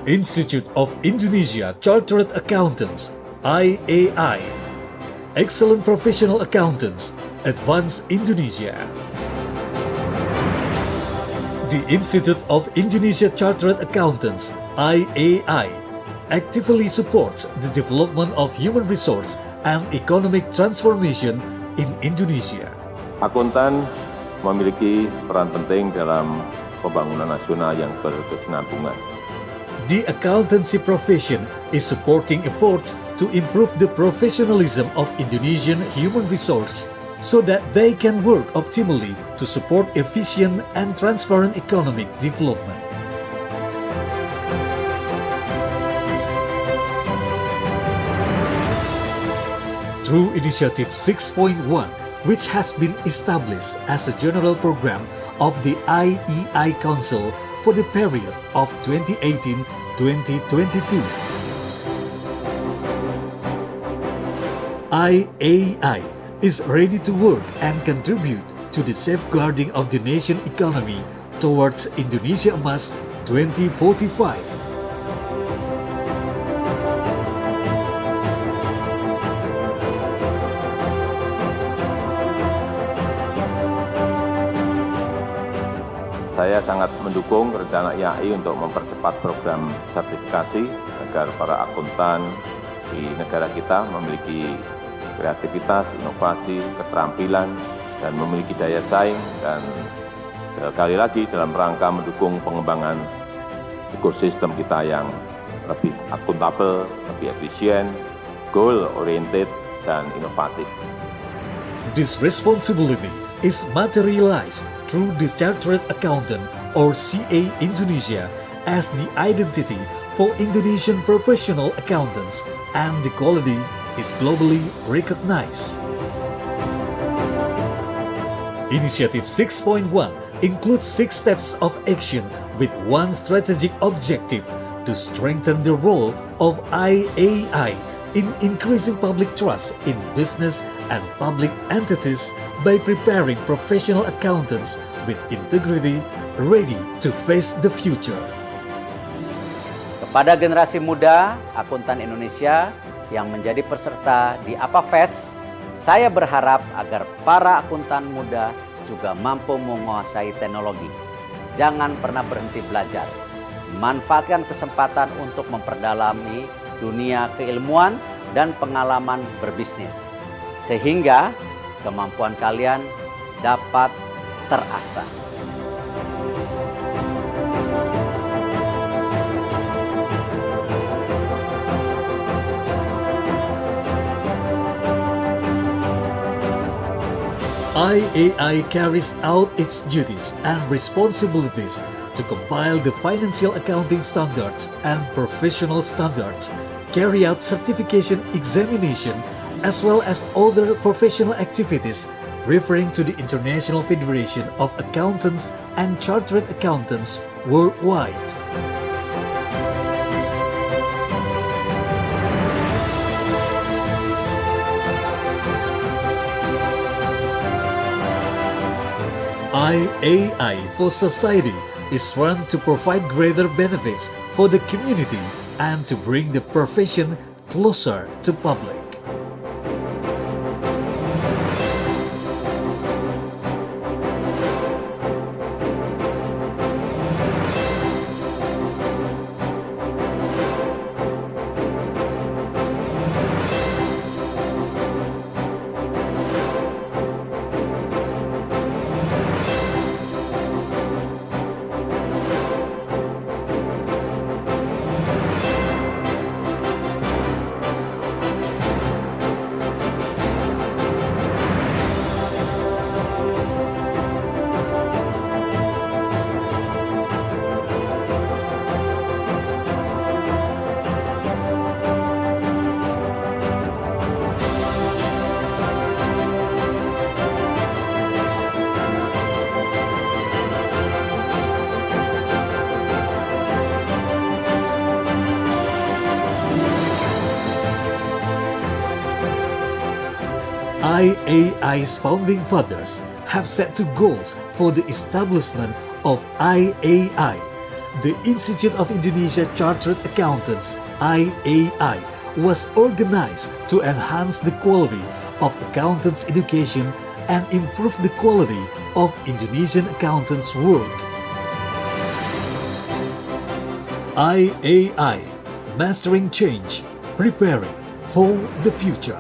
Institute of Indonesia Chartered Accountants, IAI. Excellent Professional Accountants, Advanced Indonesia. The Institute of Indonesia Chartered Accountants, IAI, actively supports the development of human resource and economic transformation in Indonesia. Akuntan memiliki peran penting dalam pembangunan nasional yang berkesinambungan. The accountancy profession is supporting efforts to improve the professionalism of Indonesian human resource so that they can work optimally to support efficient and transparent economic development. Through Initiative 6.1, which has been established as a general program of the IEI Council for the period of 2018-2022. IAI is ready to work and contribute to the safeguarding of the nation economy towards Indonesia Emas 2045. Saya sangat mendukung rencana IAI untuk mempercepat program sertifikasi agar para akuntan di negara kita memiliki kreativitas, inovasi, keterampilan, dan memiliki daya saing, dan sekali lagi dalam rangka mendukung pengembangan ekosistem kita yang lebih akuntabel, lebih efisien, goal-oriented, dan inovatif. This responsibility is materialized through the Chartered Accountant or CA Indonesia as the identity for Indonesian professional accountants, and the quality is globally recognized. Initiative 6.1 includes 6 steps of action with one strategic objective to strengthen the role of IAI in increasing public trust in business and public entities by preparing professional accountants with integrity ready to face the future. Kepada generasi muda akuntan Indonesia yang menjadi peserta di IFAC, saya berharap agar para akuntan muda juga mampu menguasai teknologi. Jangan pernah berhenti belajar. Manfaatkan kesempatan untuk memperdalami dunia keilmuan dan pengalaman berbisnis, sehingga kemampuan kalian dapat terasah. IAI carries out its duties and responsibilities to compile the financial accounting standards and professional standards, carry out certification examination, as well as other professional activities referring to the International Federation of Accountants and Chartered Accountants worldwide. IAI for Society is run to provide greater benefits for the community and to bring the profession closer to public. IAI's founding fathers have set two goals for the establishment of IAI. The Institute of Indonesia Chartered Accountants (IAI) was organized to enhance the quality of accountants' education and improve the quality of Indonesian accountants' work. IAI, Mastering Change, Preparing for the Future.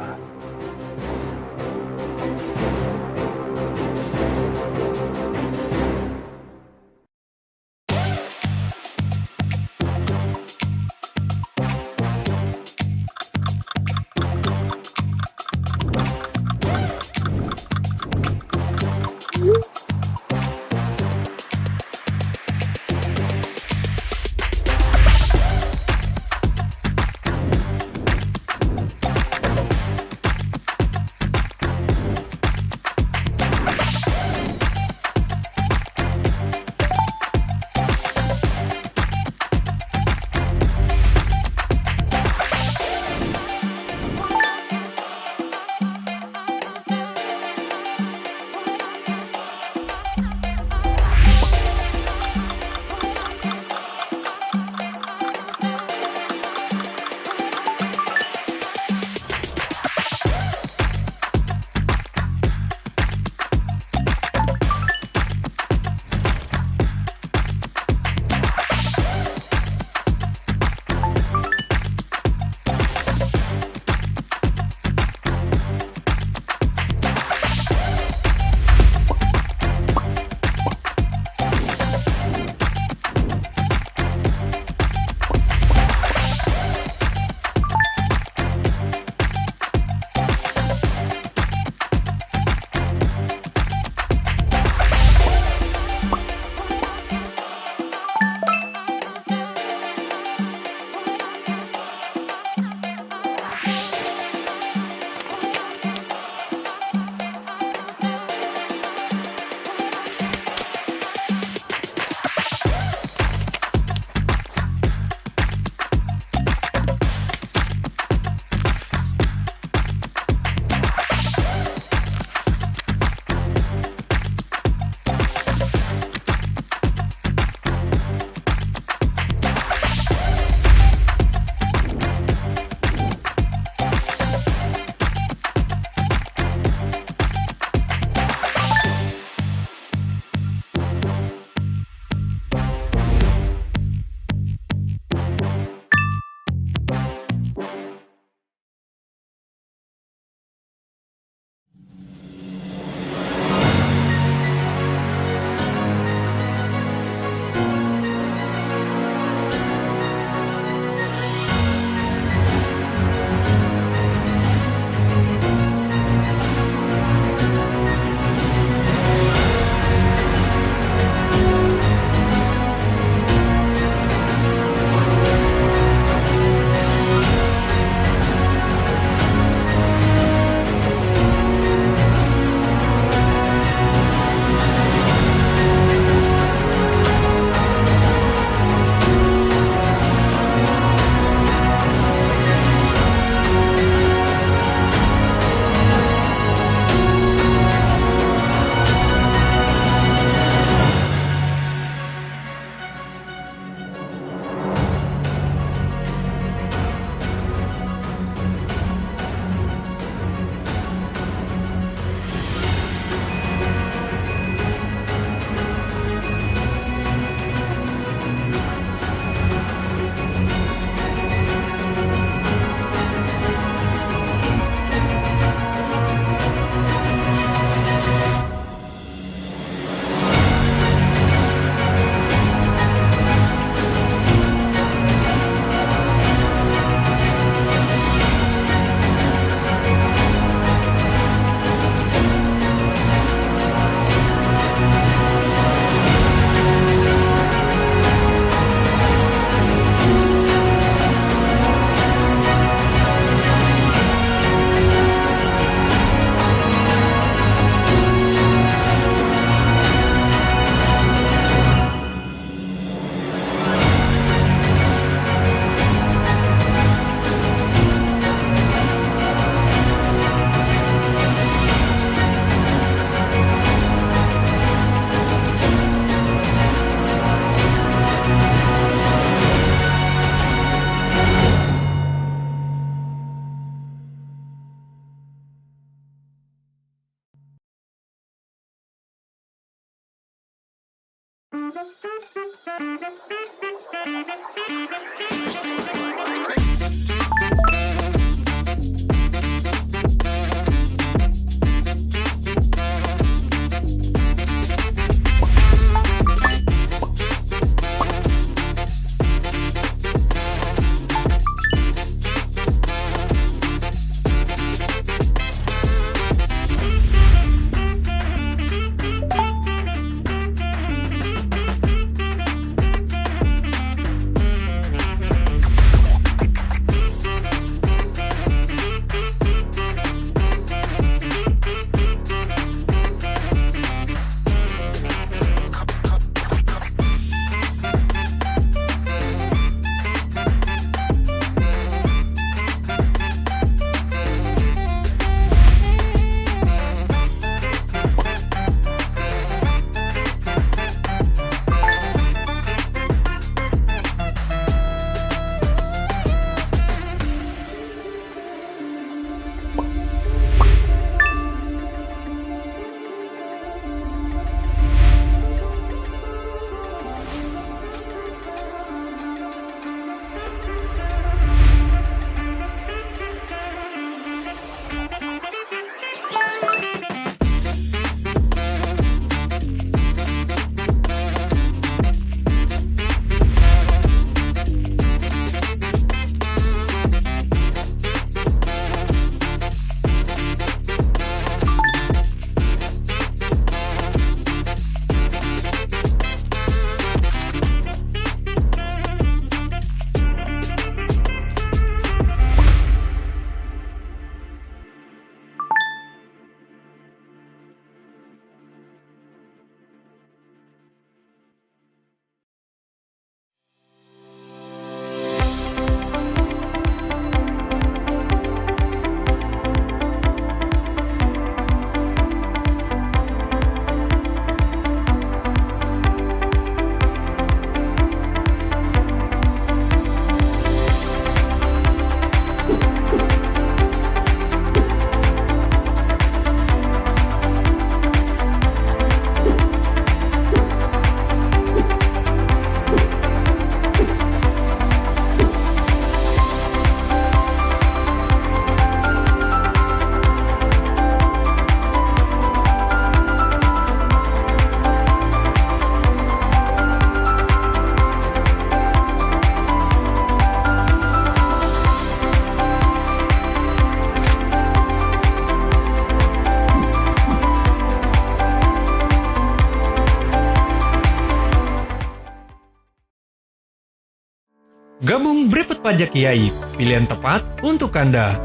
Gabung Brevet Pajak IAI, pilihan tepat untuk Anda.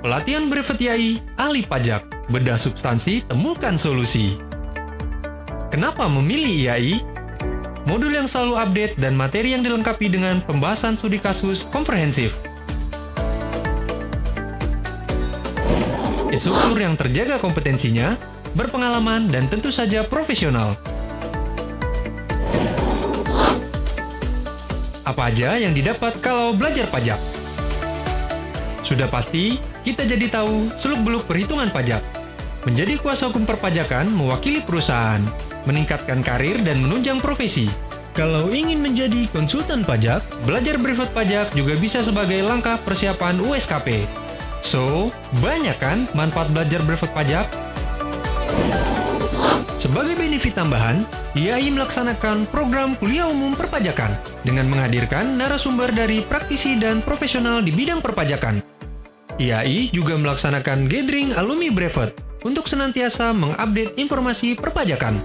Pelatihan Brevet IAI, ahli pajak, bedah substansi, temukan solusi. Kenapa memilih IAI? Modul yang selalu update dan materi yang dilengkapi dengan pembahasan studi kasus komprehensif. Instruktur yang terjaga kompetensinya, berpengalaman, dan tentu saja profesional. Apa aja yang didapat kalau belajar pajak? Sudah pasti, kita jadi tahu seluk-beluk perhitungan pajak. Menjadi kuasa hukum perpajakan mewakili perusahaan, meningkatkan karir dan menunjang profesi. Kalau ingin menjadi konsultan pajak, belajar brevet pajak juga bisa sebagai langkah persiapan USKP. So, banyak kan manfaat belajar brevet pajak? Sebagai benefit tambahan, IAI melaksanakan program kuliah umum perpajakan dengan menghadirkan narasumber dari praktisi dan profesional di bidang perpajakan. IAI juga melaksanakan gathering alumni brevet untuk senantiasa mengupdate informasi perpajakan.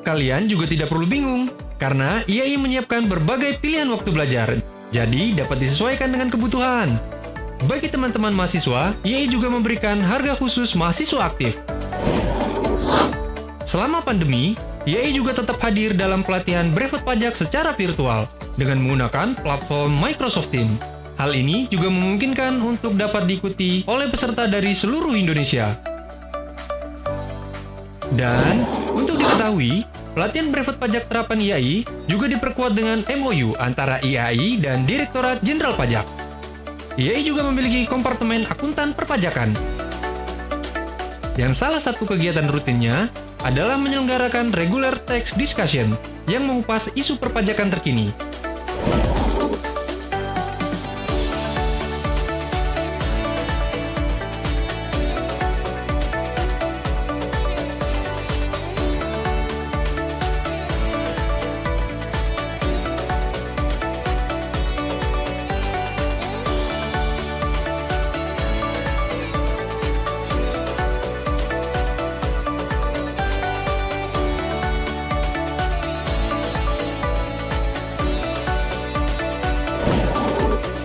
Kalian juga tidak perlu bingung, karena IAI menyiapkan berbagai pilihan waktu belajar, jadi dapat disesuaikan dengan kebutuhan. Bagi teman-teman mahasiswa, IAI juga memberikan harga khusus mahasiswa aktif. Selama pandemi, IAI juga tetap hadir dalam pelatihan brevet pajak secara virtual dengan menggunakan platform Microsoft Teams. Hal ini juga memungkinkan untuk dapat diikuti oleh peserta dari seluruh Indonesia. Dan, untuk diketahui, pelatihan brevet pajak terapan IAI juga diperkuat dengan MOU antara IAI dan Direktorat Jenderal Pajak. IAI juga memiliki kompartemen akuntan perpajakan. yang salah satu kegiatan rutinnya adalah menyelenggarakan regular tax discussion yang mengupas isu perpajakan terkini.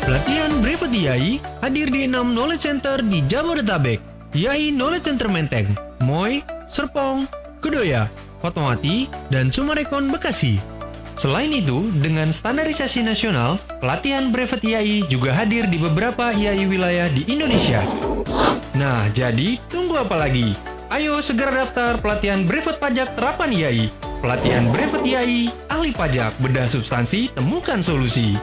Pelatihan Brevet IAI hadir di 6 Knowledge Center di Jabodetabek, IAI Knowledge Center Menteng, Moy, Serpong, Kedoya, Fatmawati, dan Sumarekon Bekasi. Selain itu, dengan standarisasi nasional, pelatihan Brevet IAI juga hadir di beberapa IAI wilayah di Indonesia. Nah, jadi tunggu apa lagi? Ayo segera daftar pelatihan Brevet Pajak Terapan IAI. Pelatihan Brevet IAI, ahli pajak, bedah substansi, temukan solusi.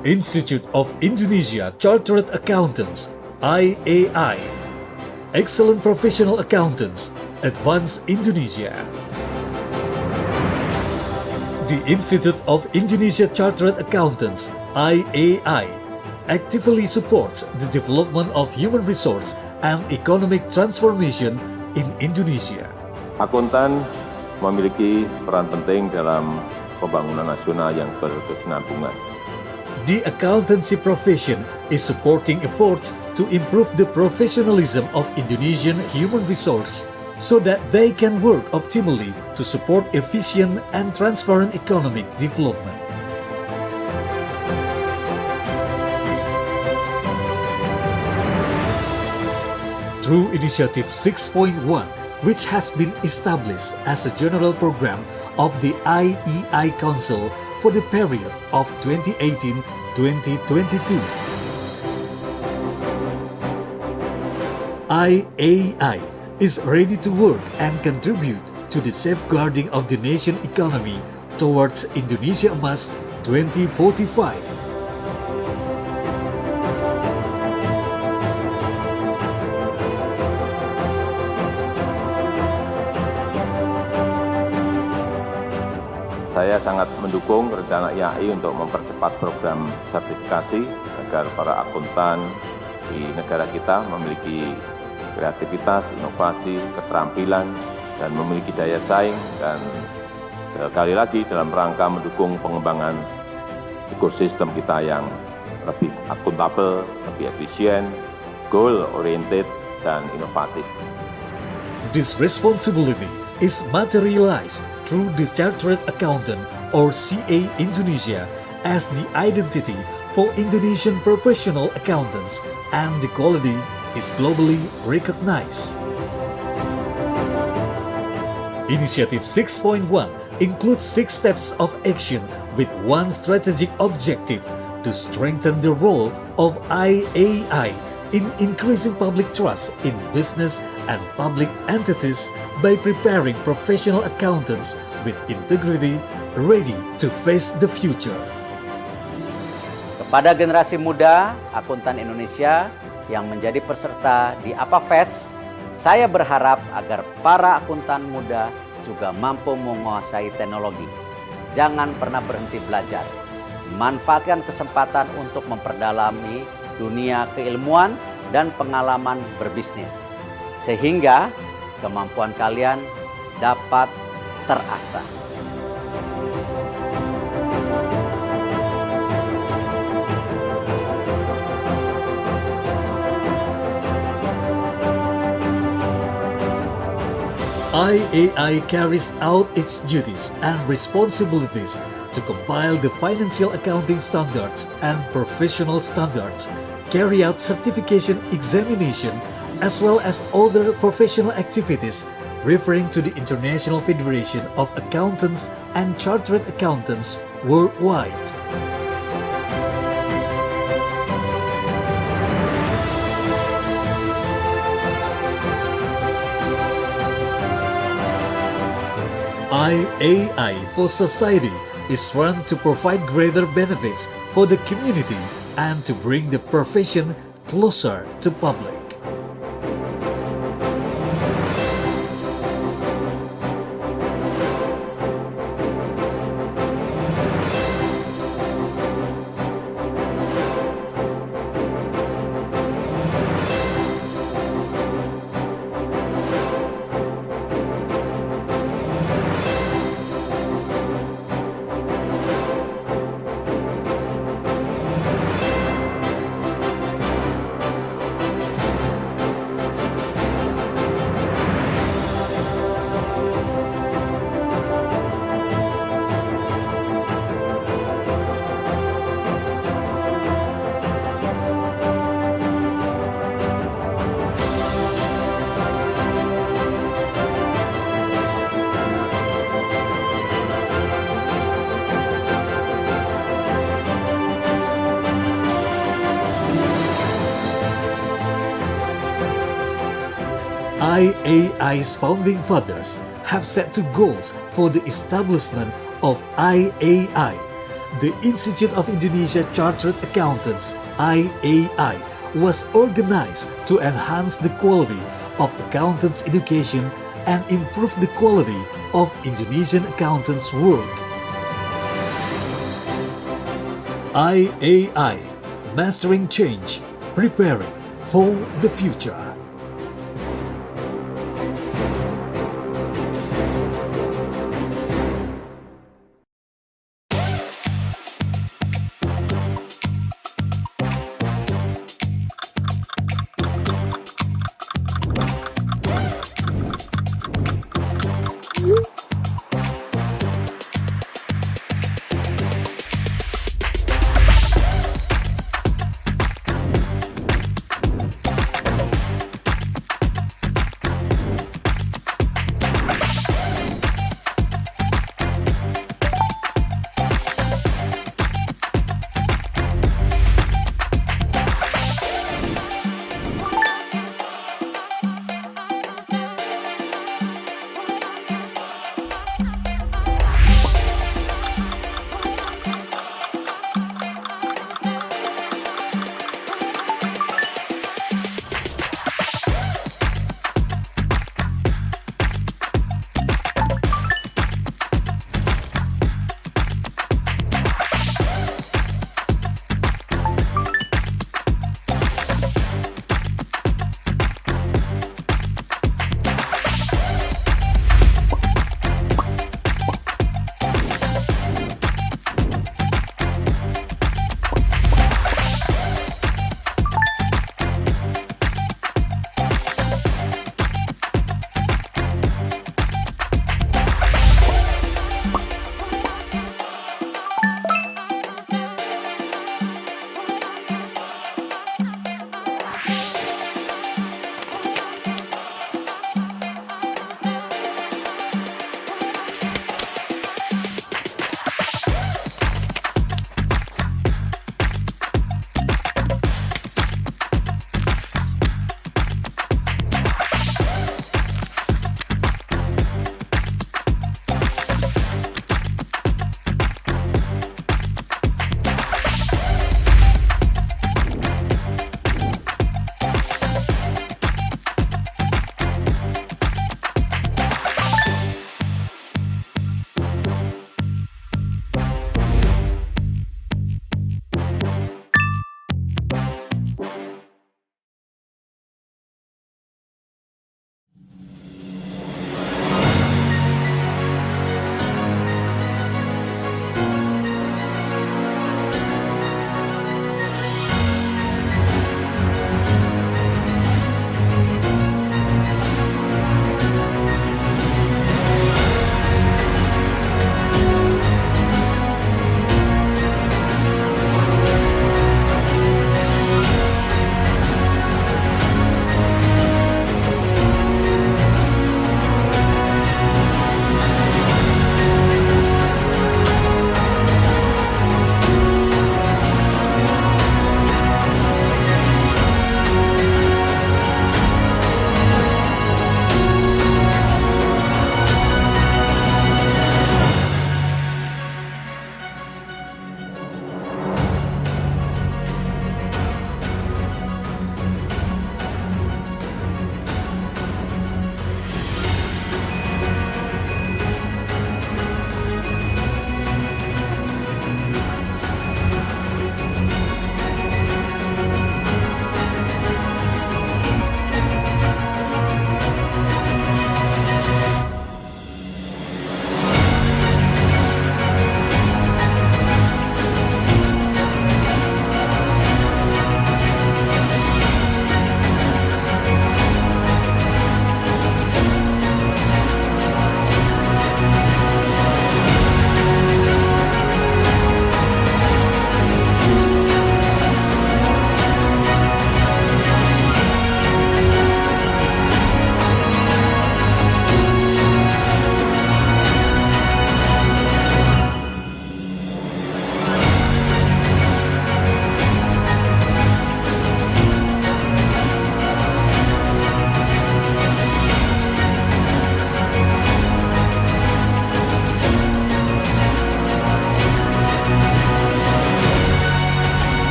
Institute of Indonesia Chartered Accountants, IAI. Excellent Professional Accountants, Advanced Indonesia. The Institute of Indonesia Chartered Accountants, IAI, actively supports the development of human resource and economic transformation in Indonesia. Akuntan memiliki peran penting dalam pembangunan nasional yang berkesinambungan. The accountancy profession is supporting efforts to improve the professionalism of Indonesian human resource so that they can work optimally to support efficient and transparent economic development. Through Initiative 6.1, which has been established as a general program of the IEI Council for the period of 2018-2022. IAI is ready to work and contribute to the safeguarding of the nation economy towards Indonesia Emas 2045. Saya sangat mendukung rencana IAI untuk mempercepat program sertifikasi agar para akuntan di negara kita memiliki kreativitas, inovasi, keterampilan, dan memiliki daya saing, dan sekali lagi dalam rangka mendukung pengembangan ekosistem kita yang lebih akuntabel, lebih efisien, goal-oriented, dan inovatif. This responsibility is materialized through the Chartered Accountant or CA Indonesia as the identity for Indonesian professional accountants, and the quality is globally recognized. Initiative 6.1 includes 6 steps of action with one strategic objective to strengthen the role of IAI in increasing public trust in business and public entities by preparing professional accountants with integrity ready to face the future. Kepada generasi muda akuntan Indonesia yang menjadi peserta di IFAC, saya berharap agar para akuntan muda juga mampu menguasai teknologi. Jangan pernah berhenti belajar. Manfaatkan kesempatan untuk memperdalami dunia keilmuan dan pengalaman berbisnis, sehingga kemampuan kalian dapat terasah. IAI carries out its duties and responsibilities to compile the financial accounting standards and professional standards, carry out certification examination, as well as other professional activities referring to the International Federation of Accountants and Chartered Accountants worldwide. IAI for Society is run to provide greater benefits for the community and to bring the profession closer to public. IAI's founding fathers have set two goals for the establishment of IAI. The Institute of Indonesia Chartered Accountants, IAI, was organized to enhance the quality of accountants' education and improve the quality of Indonesian accountants' work. IAI, Mastering Change, Preparing for the Future.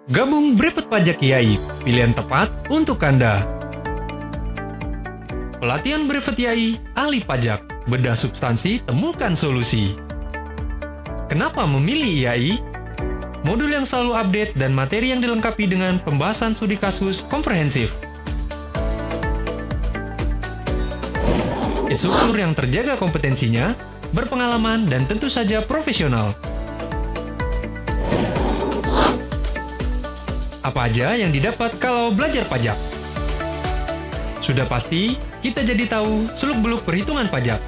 Gabung Brevet Pajak IAI, pilihan tepat untuk Anda. Pelatihan Brevet IAI, ahli pajak, bedah substansi, temukan solusi. Kenapa memilih IAI? Modul yang selalu update dan materi yang dilengkapi dengan pembahasan studi kasus komprehensif. Instruktur yang terjaga kompetensinya, berpengalaman, dan tentu saja profesional. Apa aja yang didapat kalau belajar pajak? Sudah pasti, kita jadi tahu seluk-beluk perhitungan pajak.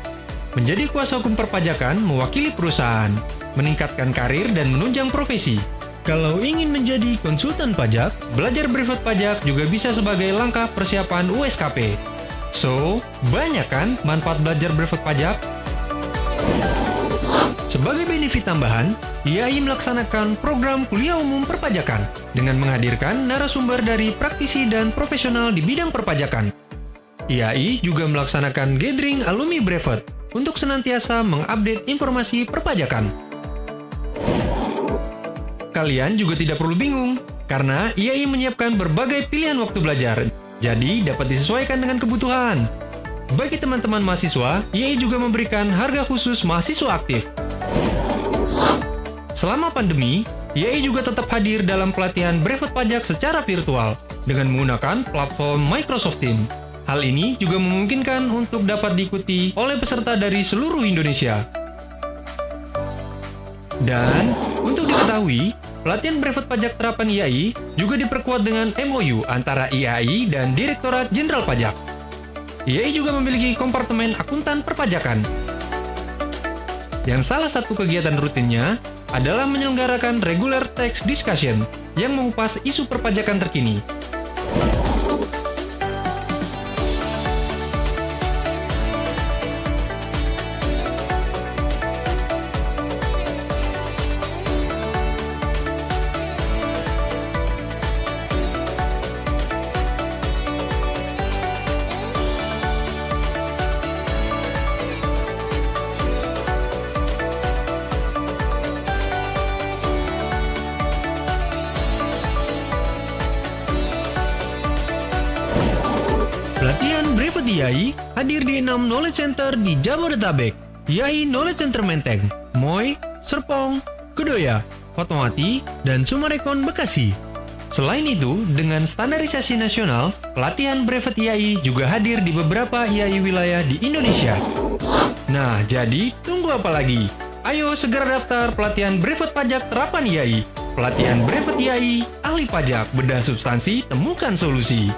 Menjadi kuasa hukum perpajakan mewakili perusahaan, meningkatkan karir dan menunjang profesi. Kalau ingin menjadi konsultan pajak, belajar brevet pajak juga bisa sebagai langkah persiapan USKP. So, banyak kan manfaat belajar brevet pajak? Sebagai benefit tambahan, IAI melaksanakan program kuliah umum perpajakan dengan menghadirkan narasumber dari praktisi dan profesional di bidang perpajakan. IAI juga melaksanakan gathering alumni brevet untuk senantiasa mengupdate informasi perpajakan. Kalian juga tidak perlu bingung, karena IAI menyiapkan berbagai pilihan waktu belajar, jadi dapat disesuaikan dengan kebutuhan. Bagi teman-teman mahasiswa, IAI juga memberikan harga khusus mahasiswa aktif. Selama pandemi, IAI juga tetap hadir dalam pelatihan brevet pajak secara virtual dengan menggunakan platform Microsoft Teams. Hal ini juga memungkinkan untuk dapat diikuti oleh peserta dari seluruh Indonesia. Dan, untuk diketahui, pelatihan brevet pajak terapan IAI juga diperkuat dengan MOU antara IAI dan Direktorat Jenderal Pajak. IAI juga memiliki kompartemen akuntan perpajakan. Yang salah satu kegiatan rutinnya adalah menyelenggarakan regular tax discussion yang mengupas isu perpajakan terkini. Pelatihan Brevet IAI hadir di 6 Knowledge Center di Jabodetabek, IAI Knowledge Center Menteng, Moy, Serpong, Kedoya, Fatmawati, dan Sumarekon Bekasi. Selain itu, dengan standarisasi nasional, pelatihan Brevet IAI juga hadir di beberapa IAI wilayah di Indonesia. Nah, jadi tunggu apa lagi? Ayo segera daftar pelatihan Brevet Pajak Terapan IAI. Pelatihan Brevet IAI, ahli pajak, bedah substansi, temukan solusi.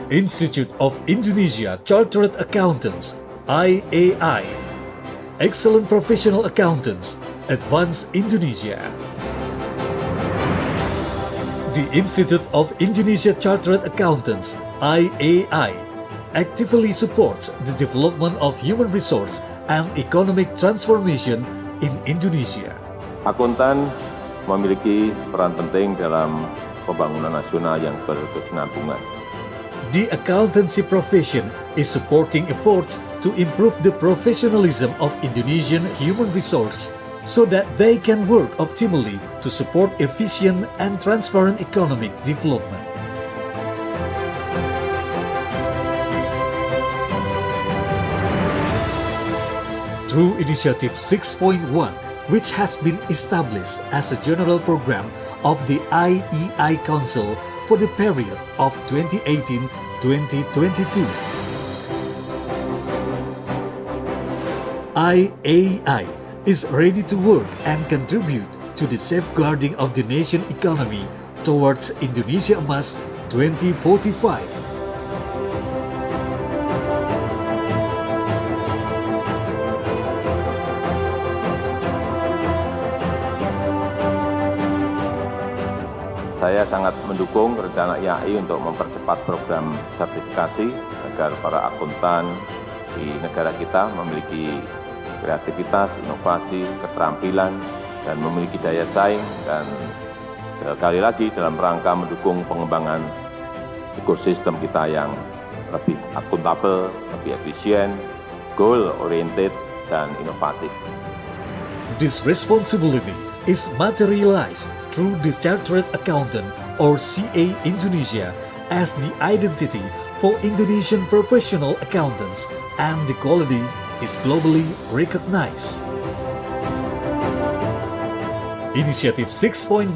Institute of Indonesia Chartered Accountants, IAI. Excellent Professional Accountants, Advanced Indonesia. The Institute of Indonesia Chartered Accountants, IAI, actively supports the development of human resource and economic transformation in Indonesia. Akuntan memiliki peran penting dalam pembangunan nasional yang berkesinambungan. The accountancy profession is supporting efforts to improve the professionalism of Indonesian human resource so that they can work optimally to support efficient and transparent economic development. Through Initiative 6.1, which has been established as a general program of the IEI Council for the period of 2018-2022. IAI is ready to work and contribute to the safeguarding of the nation economy towards Indonesia Emas 2045. Saya sangat mendukung rencana IAI untuk mempercepat program sertifikasi agar para akuntan di negara kita memiliki kreativitas, inovasi, keterampilan, dan memiliki daya saing, dan sekali lagi dalam rangka mendukung pengembangan ekosistem kita yang lebih akuntabel, lebih efisien, goal-oriented, dan inovatif. This responsibility is materialized through the Chartered Accountant or CA Indonesia as the identity for Indonesian professional accountants, and the quality is globally recognized. Initiative 6.1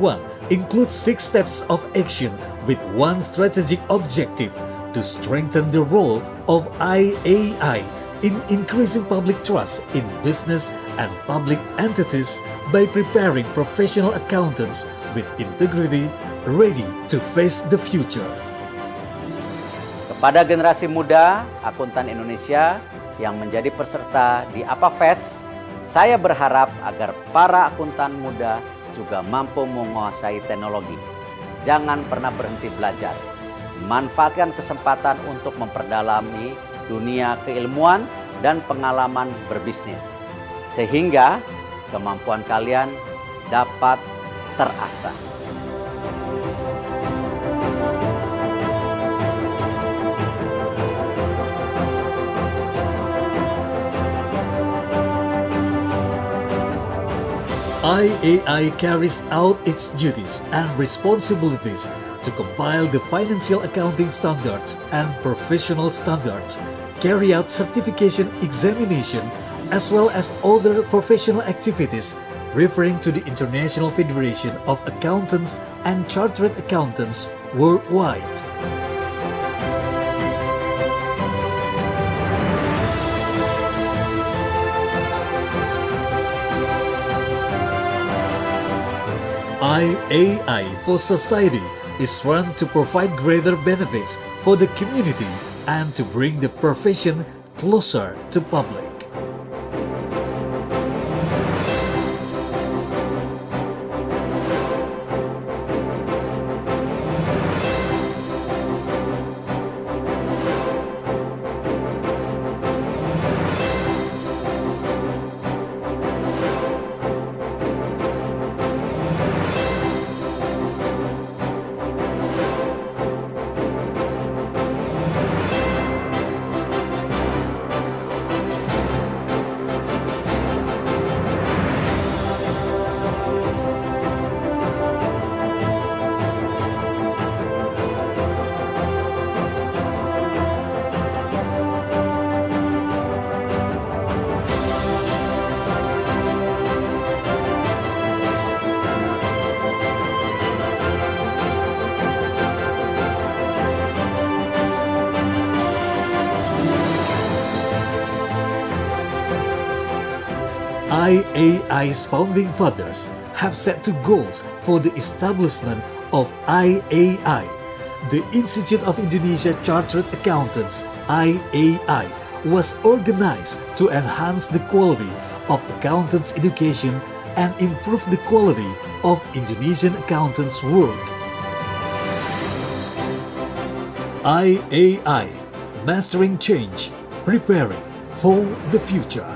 includes 6 steps of action with one strategic objective to strengthen the role of IAI in increasing public trust in business and public entities by preparing professional accountants with integrity ready to face the future. Kepada generasi muda akuntan Indonesia yang menjadi peserta di IFAC, saya berharap agar para akuntan muda juga mampu menguasai teknologi. Jangan pernah berhenti belajar. Manfaatkan kesempatan untuk memperdalami dunia keilmuan dan pengalaman berbisnis, sehingga kemampuan kalian dapat terasah. IAI carries out its duties and responsibilities to compile the financial accounting standards and professional standards, carry out certification examination, as well as other professional activities referring to the International Federation of Accountants and Chartered Accountants worldwide. IAI for Society is run to provide greater benefits for the community and to bring the profession closer to public. IAI's founding fathers have set two goals for the establishment of IAI. The Institute of Indonesia Chartered Accountants, IAI, was organized to enhance the quality of accountants' education and improve the quality of Indonesian accountants' work. IAI, Mastering Change, Preparing for the Future.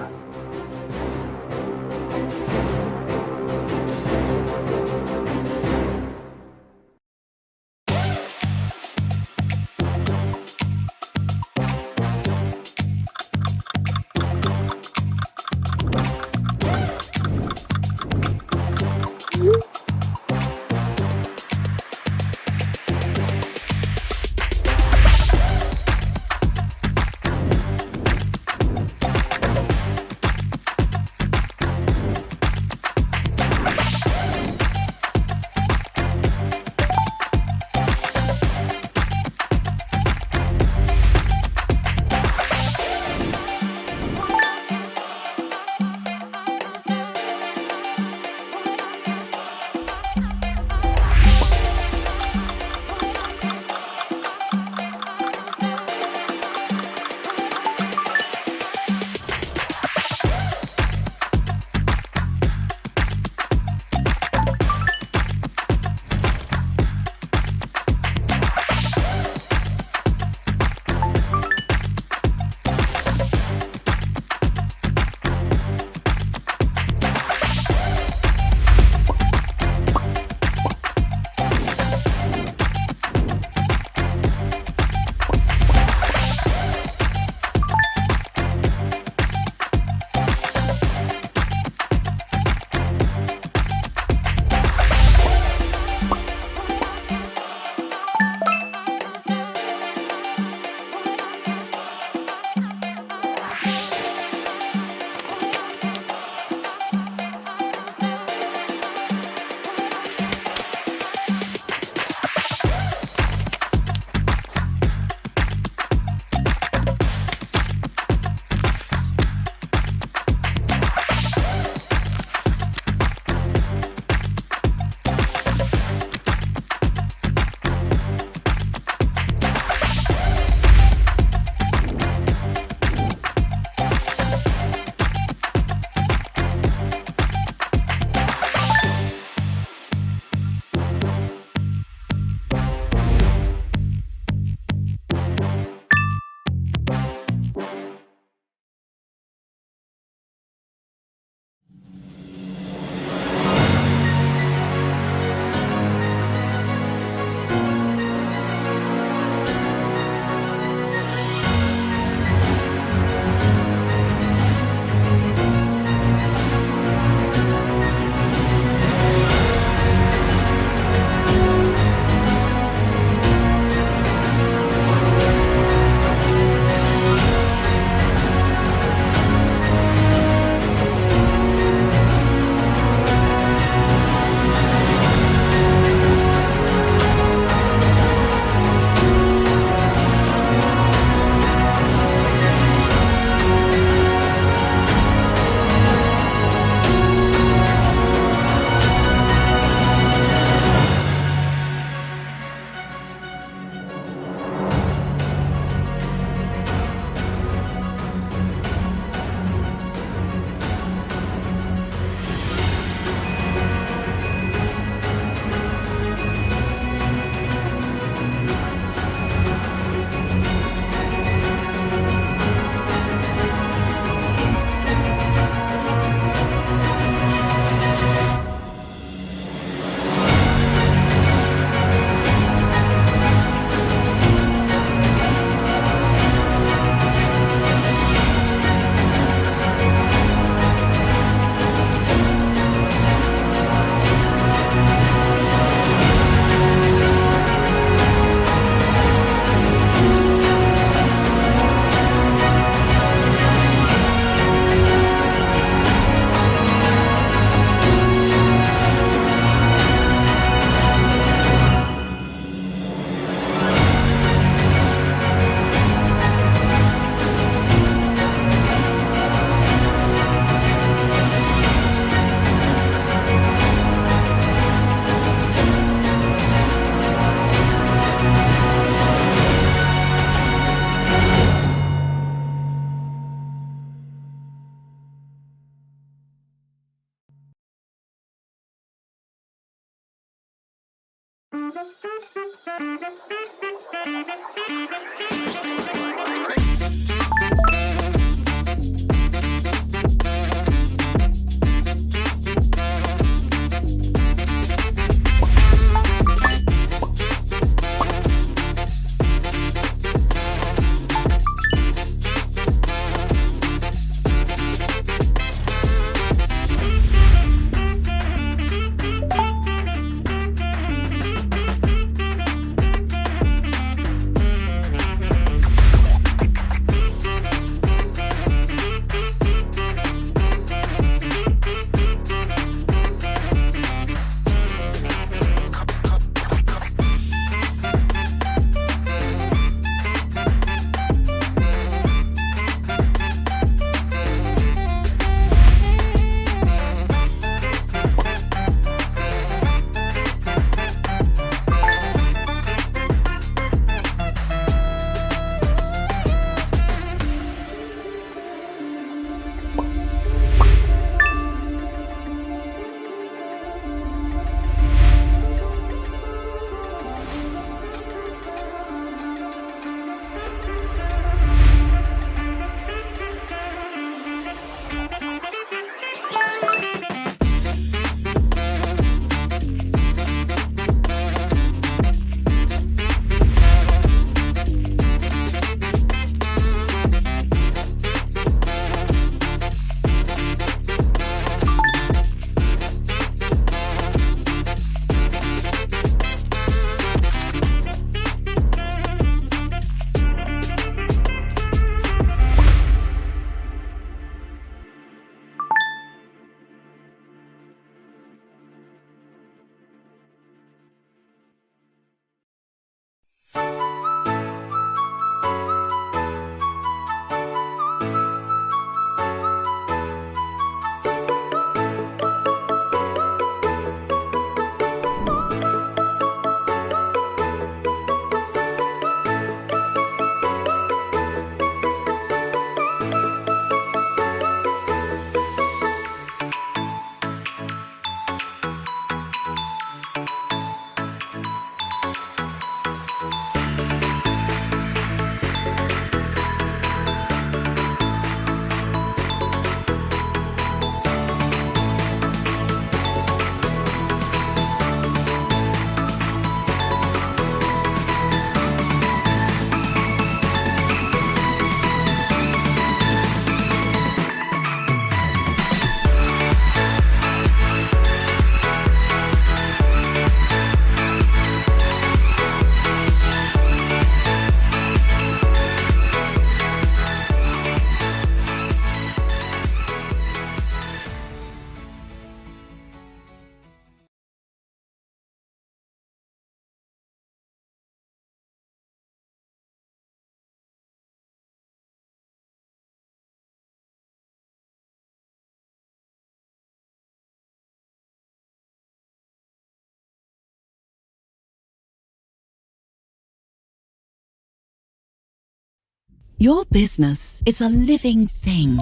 Your business is a living thing,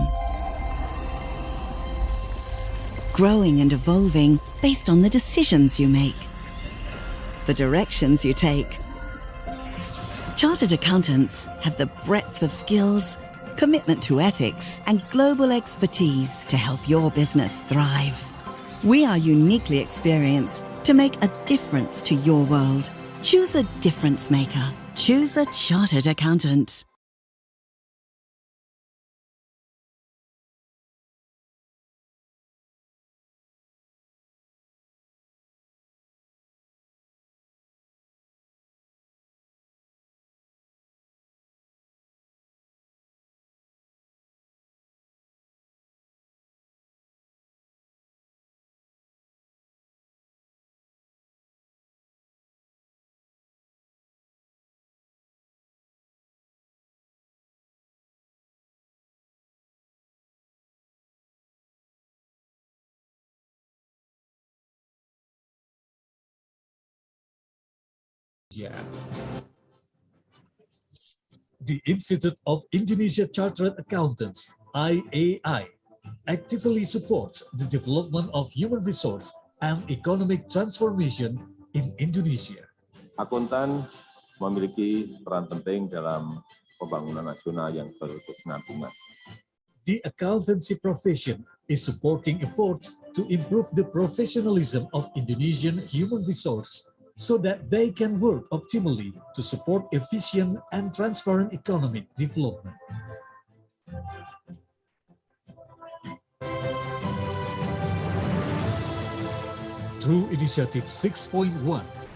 growing and evolving based on the decisions you make, the directions you take. Chartered accountants have the breadth of skills, commitment to ethics, and global expertise to help your business thrive. We are uniquely experienced to make a difference to your world. Choose a difference maker. Choose a chartered accountant. The Institute of Indonesia Chartered Accountants, IAI, actively supports the development of human resource and economic transformation in Indonesia. Akuntan memiliki peran penting dalam pembangunan nasional yang berkesinambungan. The accountancy profession is supporting efforts to improve the professionalism of Indonesian human resource so that they can work optimally to support efficient and transparent economic development. Through Initiative 6.1,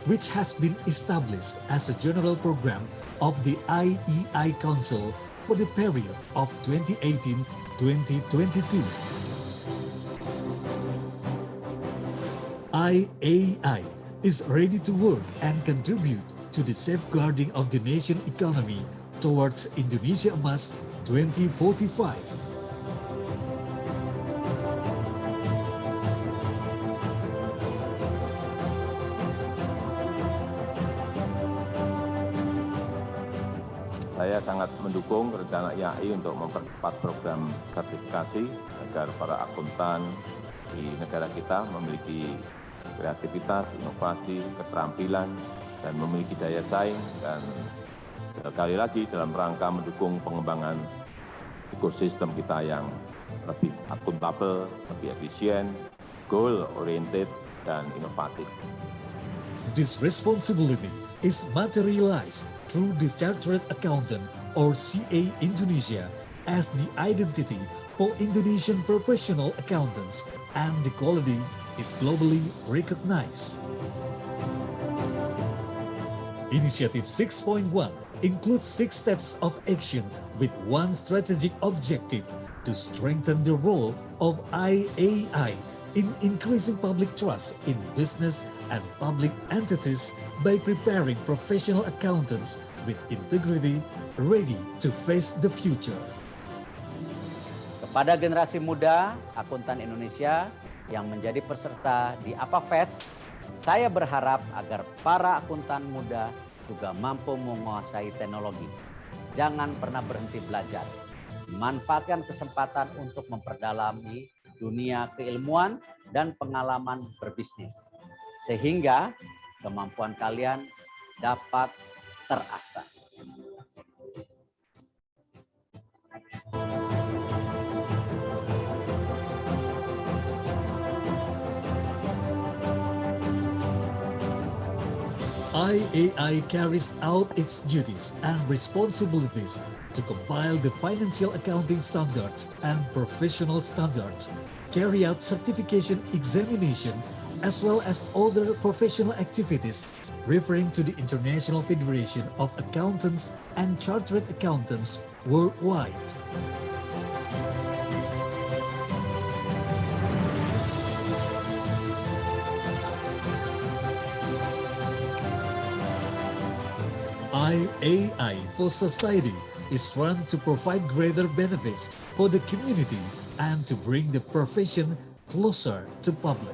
which has been established as a general program of the IAI Council for the period of 2018-2022. IAI is ready to work and contribute to the safeguarding of the nation economy towards Indonesia Emas 2045. Saya sangat mendukung rencana IAI untuk mempercepat program sertifikasi agar para akuntan di negara kita memiliki kreativitas, inovasi, keterampilan, dan memiliki daya saing, dan sekali lagi dalam rangka mendukung pengembangan ekosistem kita yang lebih akuntabel, lebih efisien, goal-oriented, dan inovatif. This responsibility is materialized through the Chartered Accountant or CA Indonesia as the identity for Indonesian professional accountants, and the quality is globally recognized. Initiative 6.1 includes 6 steps of action with one strategic objective to strengthen the role of IAI in increasing public trust in business and public entities by preparing professional accountants with integrity ready to face the future. Kepada generasi muda akuntan Indonesia yang menjadi peserta di IFAC, saya berharap agar para akuntan muda juga mampu menguasai teknologi. Jangan pernah berhenti belajar. Manfaatkan kesempatan untuk memperdalami dunia keilmuan dan pengalaman berbisnis, sehingga kemampuan kalian dapat terasah. IAI carries out its duties and responsibilities to compile the financial accounting standards and professional standards, carry out certification examination, as well as other professional activities referring to the International Federation of Accountants and Chartered Accountants worldwide. IAI for Society is run to provide greater benefits for the community and to bring the profession closer to public.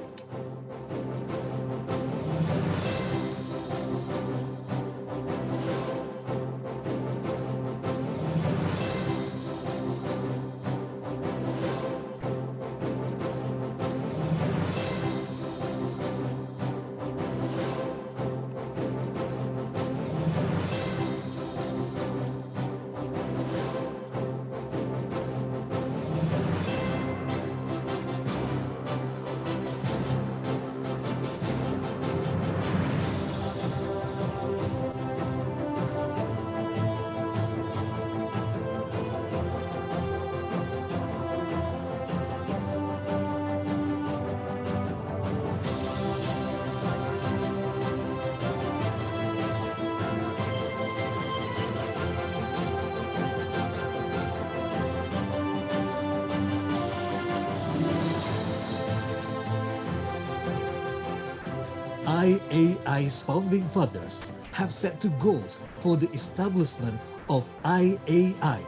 IAI's founding fathers have set two goals for the establishment of IAI.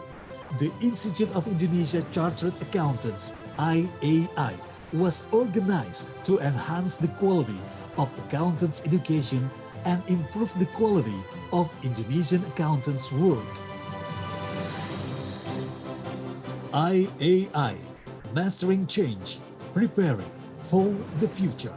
The Institute of Indonesia Chartered Accountants, IAI, was organized to enhance the quality of accountants' education and improve the quality of Indonesian accountants' work. IAI, Mastering Change, Preparing for the Future.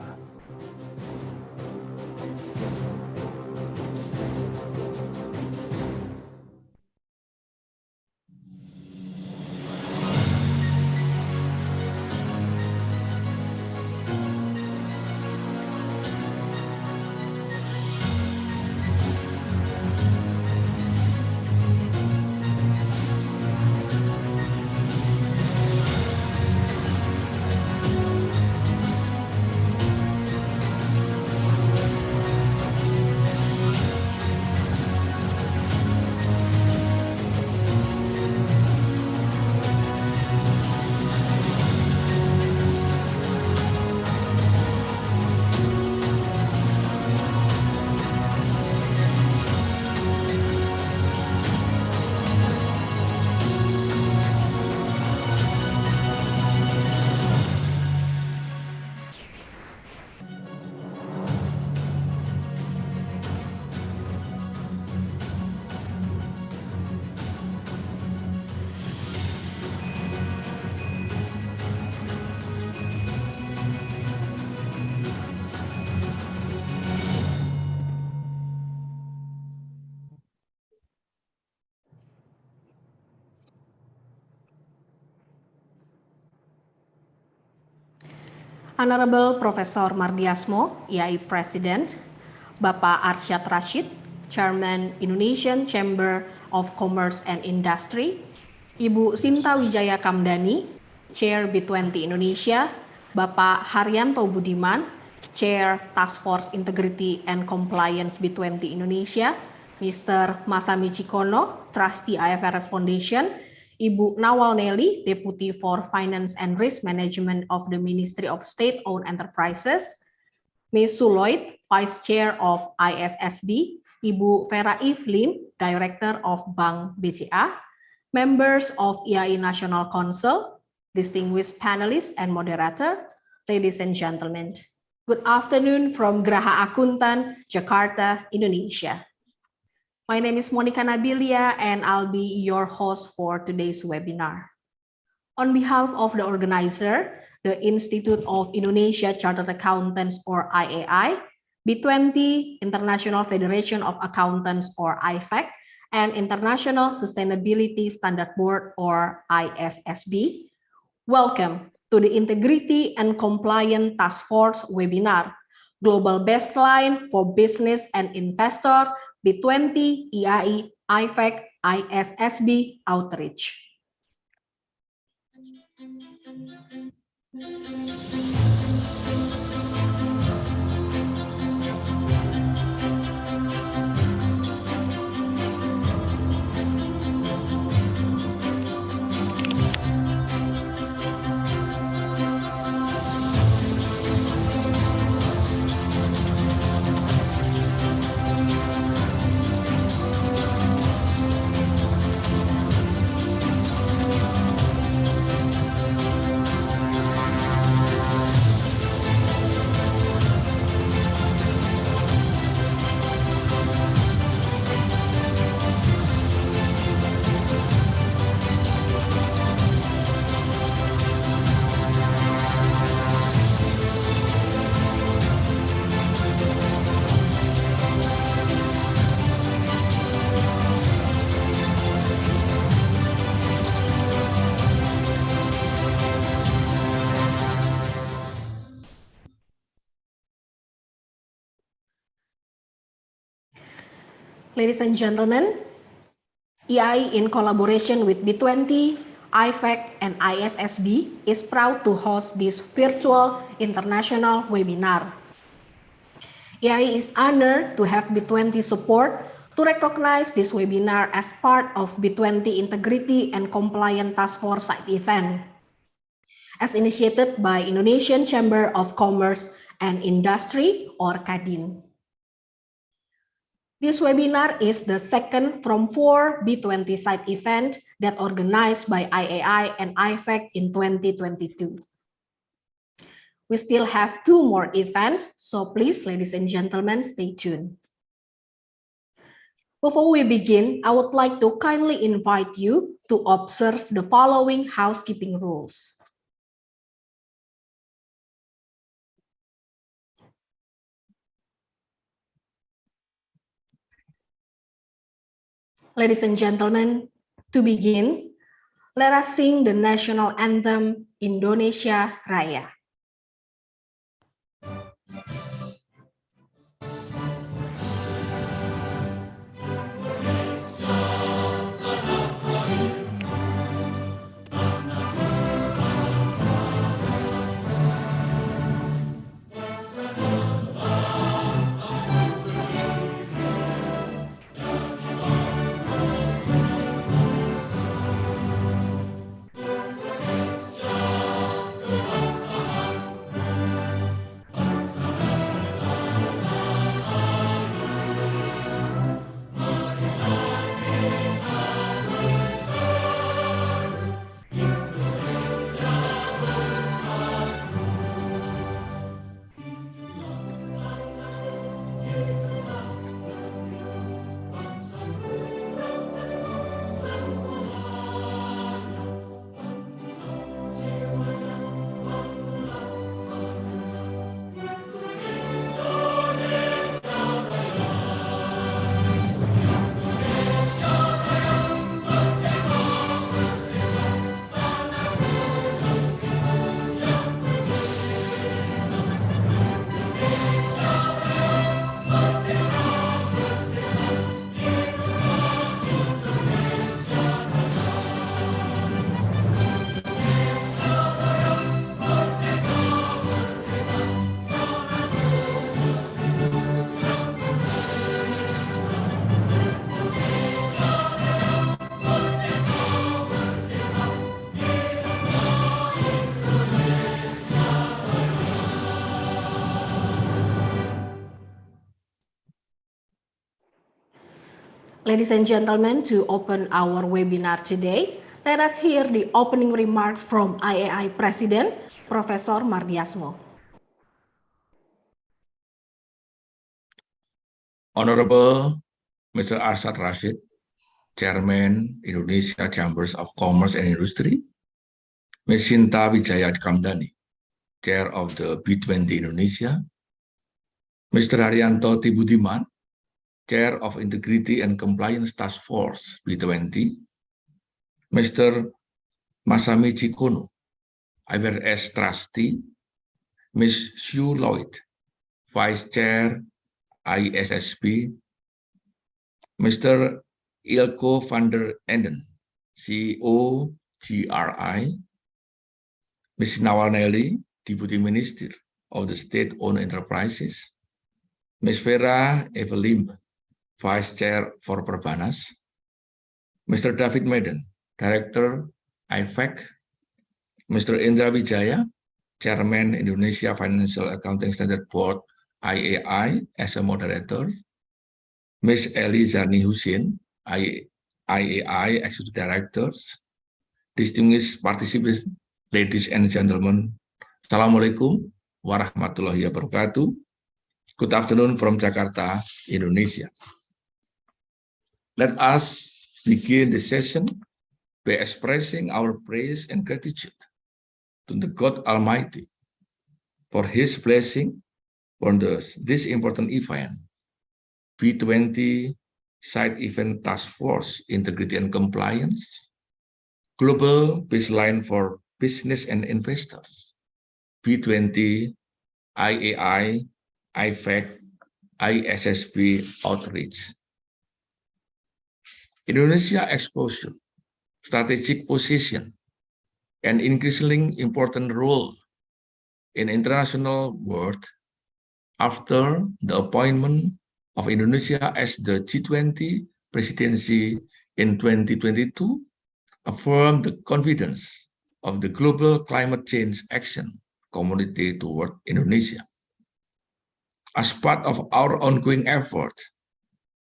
Honorable Professor Mardiasmo, IAI President, Bapak Arsyad Rashid, Chairman Indonesian Chamber of Commerce and Industry, Ibu Sinta Wijaya Kamdani, Chair B20 Indonesia, Bapak Haryanto Budiman, Chair Task Force Integrity and Compliance B20 Indonesia, Mr. Masami Chikono, Trustee IFRS Foundation, Ibu Nawal Nelly, Deputy for Finance and Risk Management of the Ministry of State-Owned Enterprises, Ms. Suloid, Vice Chair of ISSB, Ibu Vera Eve Lim, Director of Bank BCA, members of IAI National Council, distinguished panelists and moderator, ladies and gentlemen. Good afternoon from Geraha Akuntan, Jakarta, Indonesia. My name is Monica Nabilia and I'll be your host for today's webinar. On behalf of the organizer, the Institute of Indonesia Chartered Accountants or IAI, B20, International Federation of Accountants or IFAC, and International Sustainability Standard Board or ISSB, welcome to the Integrity and Compliance Task Force webinar, Global Baseline for Business and Investor, B20, IAI, IFAC, ISSB Outreach. Ladies and gentlemen, IAI in collaboration with B20, IFAC, and ISSB is proud to host this virtual international webinar. IAI is honored to have B20 support to recognize this webinar as part of B20 Integrity and Compliance Task Force side event, as initiated by Indonesian Chamber of Commerce and Industry or KADIN. This webinar is the second from 4 B20 side events that organized by IAI and IFAC in 2022. We still have 2 more events, so please, ladies and gentlemen, stay tuned. Before we begin, I would like to kindly invite you to observe the following housekeeping rules. Ladies and gentlemen, to begin, let us sing the national anthem, Indonesia Raya. Ladies and gentlemen, to open our webinar today, let us hear the opening remarks from IAI President, Professor Mardiasmo. Honorable Mr. Arsyad Rashid, Chairman, Indonesia Chambers of Commerce and Industry, Ms. Sinta Wijaya Kamdani, Chair of the B20 Indonesia, Mr. Haryanto Tibudiman, Chair of Integrity and Compliance Task Force B20, Mr. Masamichi Kono, IFAC Trustee, Ms. Sue Lloyd, Vice Chair ISSB, Mr. Ilko van der Enden, CEO GRI, Ms. Nawal Nelly, Deputy Minister of the State-Owned Enterprises, Ms. Vera Evelimb, Vice Chair for Perbanas, Mr. David Madden, Director IFAC, Mr. Indra Wijaya, Chairman Indonesia Financial Accounting Standard Board IAI as a moderator, Ms. Eli Zarni Hussein, IAI Executive Directors, distinguished participants, ladies and gentlemen, Assalamualaikum warahmatullahi wabarakatuh. Good afternoon from Jakarta, Indonesia. Let us begin the session by expressing our praise and gratitude to the God Almighty for His blessing on this important event, B20 Side Event Task Force Integrity and Compliance, Global Baseline for Business and Investors, B20 IAI, IFAC, ISSB Outreach. Indonesia exposure, strategic position, and increasingly important role in international world after the appointment of Indonesia as the G20 presidency in 2022 affirmed the confidence of the global climate change action community toward Indonesia. As part of our ongoing effort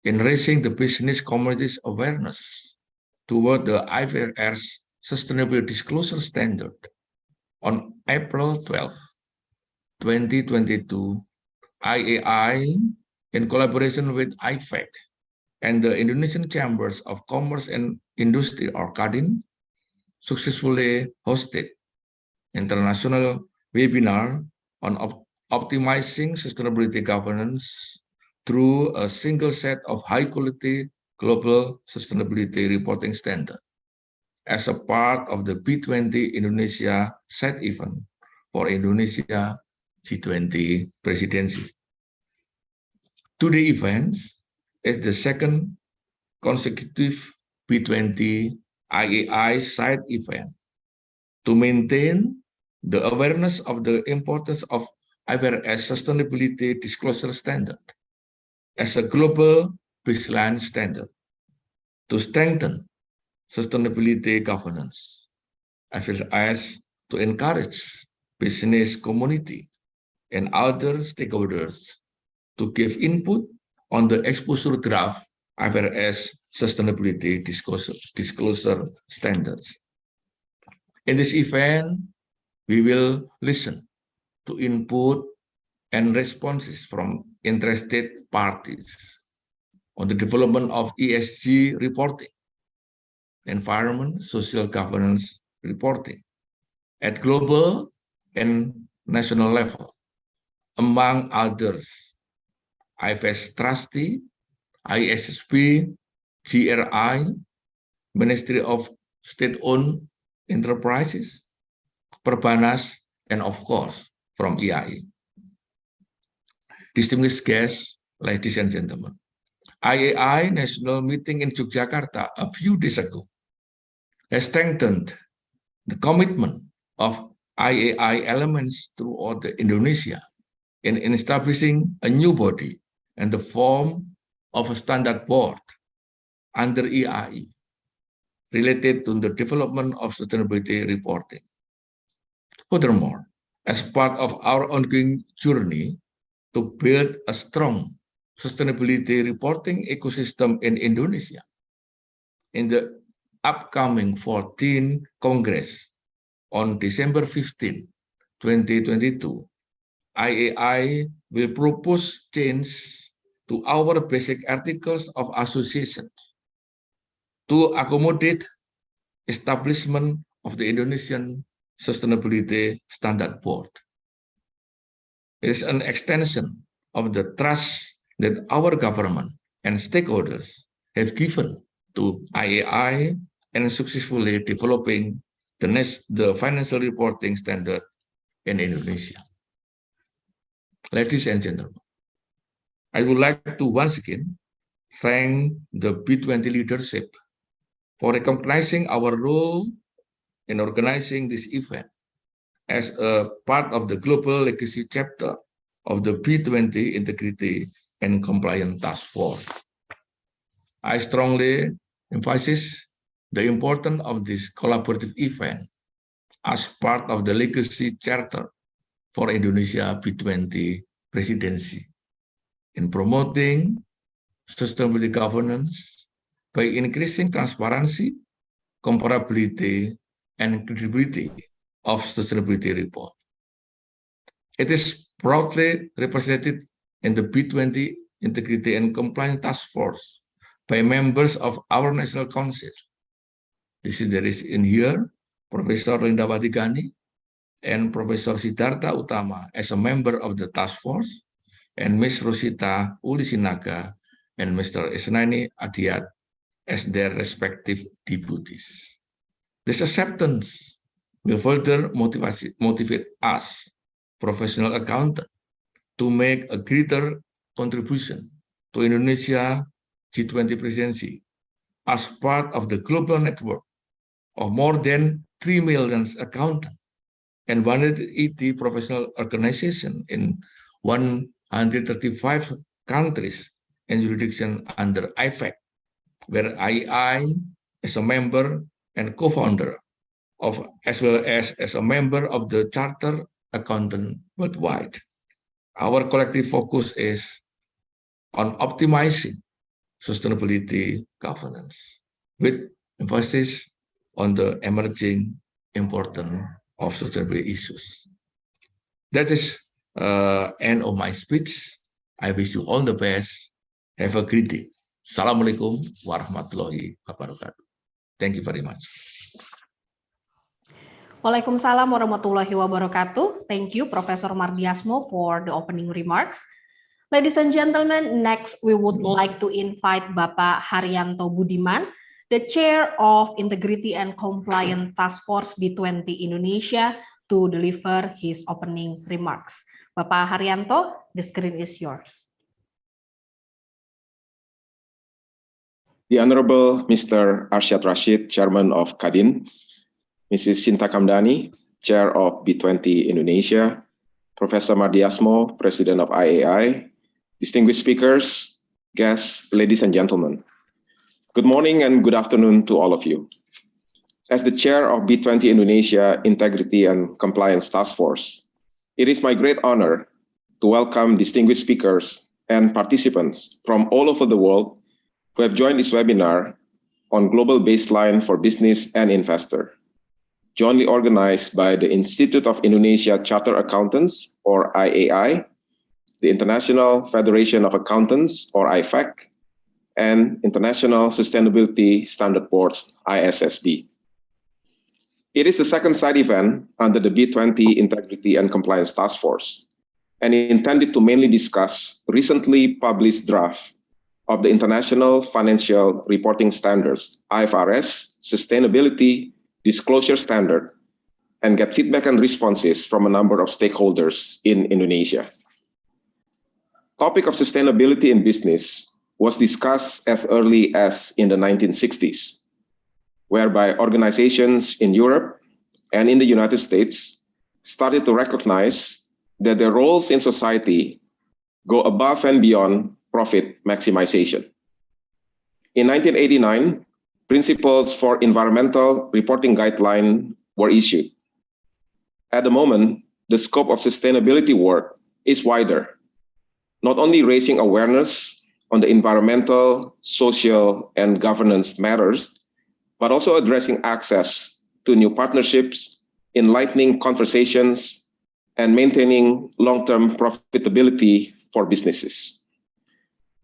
in raising the business community's awareness toward the IFRS Sustainable Disclosure Standard, on April 12, 2022, IAI, in collaboration with IFAC and the Indonesian Chambers of Commerce and Industry, or KADIN, successfully hosted international webinar on optimizing sustainability governance through a single set of high-quality global sustainability reporting standards as a part of the B20 Indonesia side event for Indonesia G20 presidency. Today's event is the second consecutive B20 IAI side event to maintain the awareness of the importance of IFRS Sustainability Disclosure Standard as a global baseline standard to strengthen sustainability governance, as well as to encourage business community and other stakeholders to give input on the exposure draft IFRS Sustainability Disclosure Standards. In this event, we will listen to input and responses from interested parties on the development of ESG reporting, environment, social governance reporting at global and national level, among others. IFAC Trustee, ISSB, GRI, Ministry of State-Owned Enterprises, Perbanas, and of course, from IAI. Distinguished guests, ladies and gentlemen, IAI National Meeting in Yogyakarta a few days ago has strengthened the commitment of IAI elements throughout Indonesia in establishing a new body and the form of a standard board under IAI related to the development of sustainability reporting. Furthermore, as part of our ongoing journey to build a strong sustainability reporting ecosystem in Indonesia. In the upcoming 14th Congress on December 15, 2022, IAI will propose change to our basic articles of association to accommodate establishment of the Indonesian Sustainability Standard Board. It is an extension of the trust that our government and stakeholders have given to IAI and successfully developing the financial reporting standard in Indonesia. Ladies and gentlemen, I would like to once again thank the B20 leadership for recognizing our role in organizing this event as a part of the global legacy chapter of the B20 Integrity and Compliance Task Force. I strongly emphasize the importance of this collaborative event as part of the legacy charter for Indonesia B20 presidency in promoting sustainability governance by increasing transparency, comparability, and credibility of sustainability report. It is proudly represented in the B20 Integrity and Compliance Task Force by members of our National Council. There is in here Professor Lindawati Gani and Professor Siddhartha Utama as a member of the task force, and Ms. Rosita Ulisinaga and Mr. Isnani Adiat as their respective deputies. This acceptance will further motivate us, professional accountants, to make a greater contribution to Indonesia G20 presidency as part of the global network of more than 3 million accountants and 180 professional organizations in 135 countries and jurisdictions under IFAC, where IAI is a member and co-founder of, as well as a member of the Charter Accountant Worldwide. Our collective focus is on optimizing sustainability governance with emphasis on the emerging importance of sustainability issues. That is end of my speech. I wish you all the best. Have a great day. Assalamualaikum warahmatullahi wabarakatuh. Thank you very much. Waalaikumsalam warahmatullahi wabarakatuh. Thank you, Professor Mardiasmo, for the opening remarks. Ladies and gentlemen, next we would like to invite Bapak Haryanto Budiman, the Chair of Integrity and Compliance Task Force B20 Indonesia, to deliver his opening remarks. Bapak Haryanto, the screen is yours. The Honorable Mr. Arsyad Rashid, Chairman of Kadin, Mrs. Sinta Kamdani, Chair of B20 Indonesia, Professor Mardiasmo, President of IAI, distinguished speakers, guests, ladies and gentlemen. Good morning and good afternoon to all of you. As the Chair of B20 Indonesia Integrity and Compliance Task Force, it is my great honor to welcome distinguished speakers and participants from all over the world who have joined this webinar on Global Baseline for Business and Investor, jointly organized by the Institute of Indonesia Chartered Accountants, or IAI, the International Federation of Accountants, or IFAC, and International Sustainability Standard Boards, ISSB. It is the second side event under the B20 Integrity and Compliance Task Force, and intended to mainly discuss recently published draft of the International Financial Reporting Standards, IFRS, Sustainability Disclosure Standard, and get feedback and responses from a number of stakeholders in Indonesia. Topic of sustainability in business was discussed as early as in the 1960s, whereby organizations in Europe and in the United States started to recognize that their roles in society go above and beyond profit maximization. In 1989, principles for environmental reporting guidelines were issued. At the moment, the scope of sustainability work is wider, not only raising awareness on the environmental, social, and governance matters, but also addressing access to new partnerships, enlightening conversations, and maintaining long-term profitability for businesses.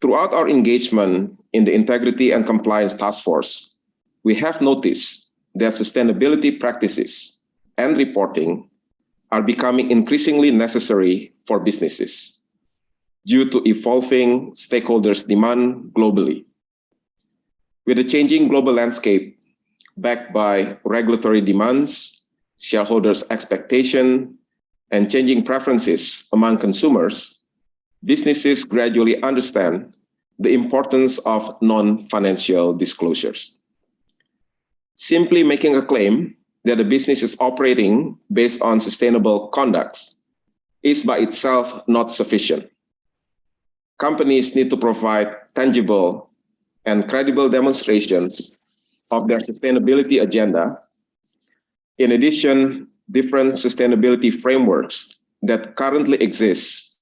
Throughout our engagement in the Integrity and Compliance Task Force, we have noticed that sustainability practices and reporting are becoming increasingly necessary for businesses due to evolving stakeholders' demand globally. With the changing global landscape backed by regulatory demands, shareholders' expectation, and changing preferences among consumers, businesses gradually understand the importance of non-financial disclosures. Simply making a claim that a business is operating based on sustainable conduct is by itself not sufficient. Companies need to provide tangible and credible demonstrations of their sustainability agenda. In addition, different sustainability frameworks that currently exist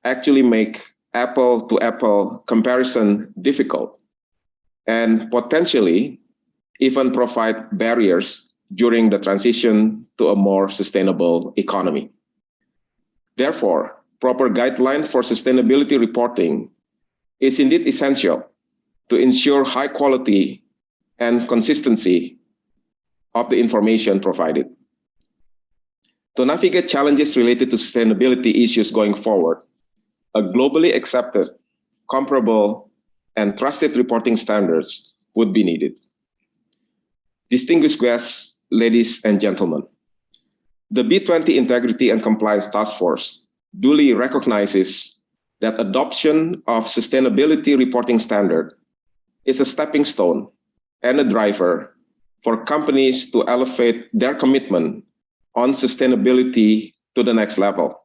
actually make apple-to-apple comparison difficult and potentially even provide barriers during the transition to a more sustainable economy. Therefore, proper guidelines for sustainability reporting is indeed essential to ensure high quality and consistency of the information provided. To navigate challenges related to sustainability issues going forward, a globally accepted, comparable, and trusted reporting standards would be needed. Distinguished guests, ladies and gentlemen, the B20 Integrity and Compliance Task Force duly recognizes that adoption of sustainability reporting standard is a stepping stone and a driver for companies to elevate their commitment on sustainability to the next level.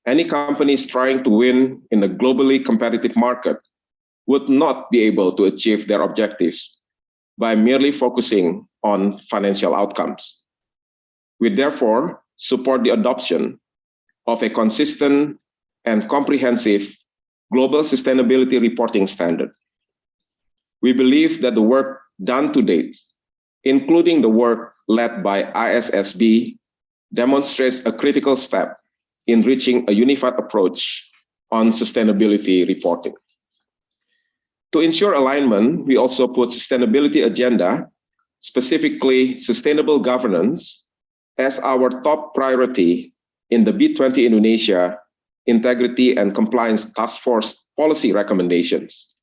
Any companies trying to win in a globally competitive market would not be able to achieve their objectives by merely focusing on financial outcomes. We therefore support the adoption of a consistent and comprehensive global sustainability reporting standard. We believe that the work done to date, including the work led by ISSB, demonstrates a critical step in reaching a unified approach on sustainability reporting. To ensure alignment, we also put sustainability agenda, specifically sustainable governance, as our top priority in the B20 Indonesia Integrity and Compliance Task Force policy recommendations.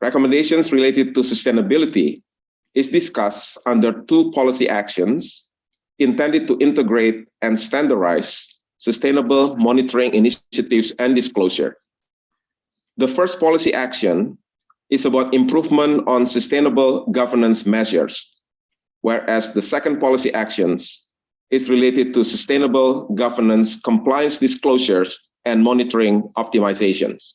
Recommendations related to sustainability is discussed under two policy actions intended to integrate and standardize sustainable monitoring initiatives and disclosure. The first policy action is about improvement on sustainable governance measures, whereas the second policy actions is related to sustainable governance compliance disclosures and monitoring optimizations.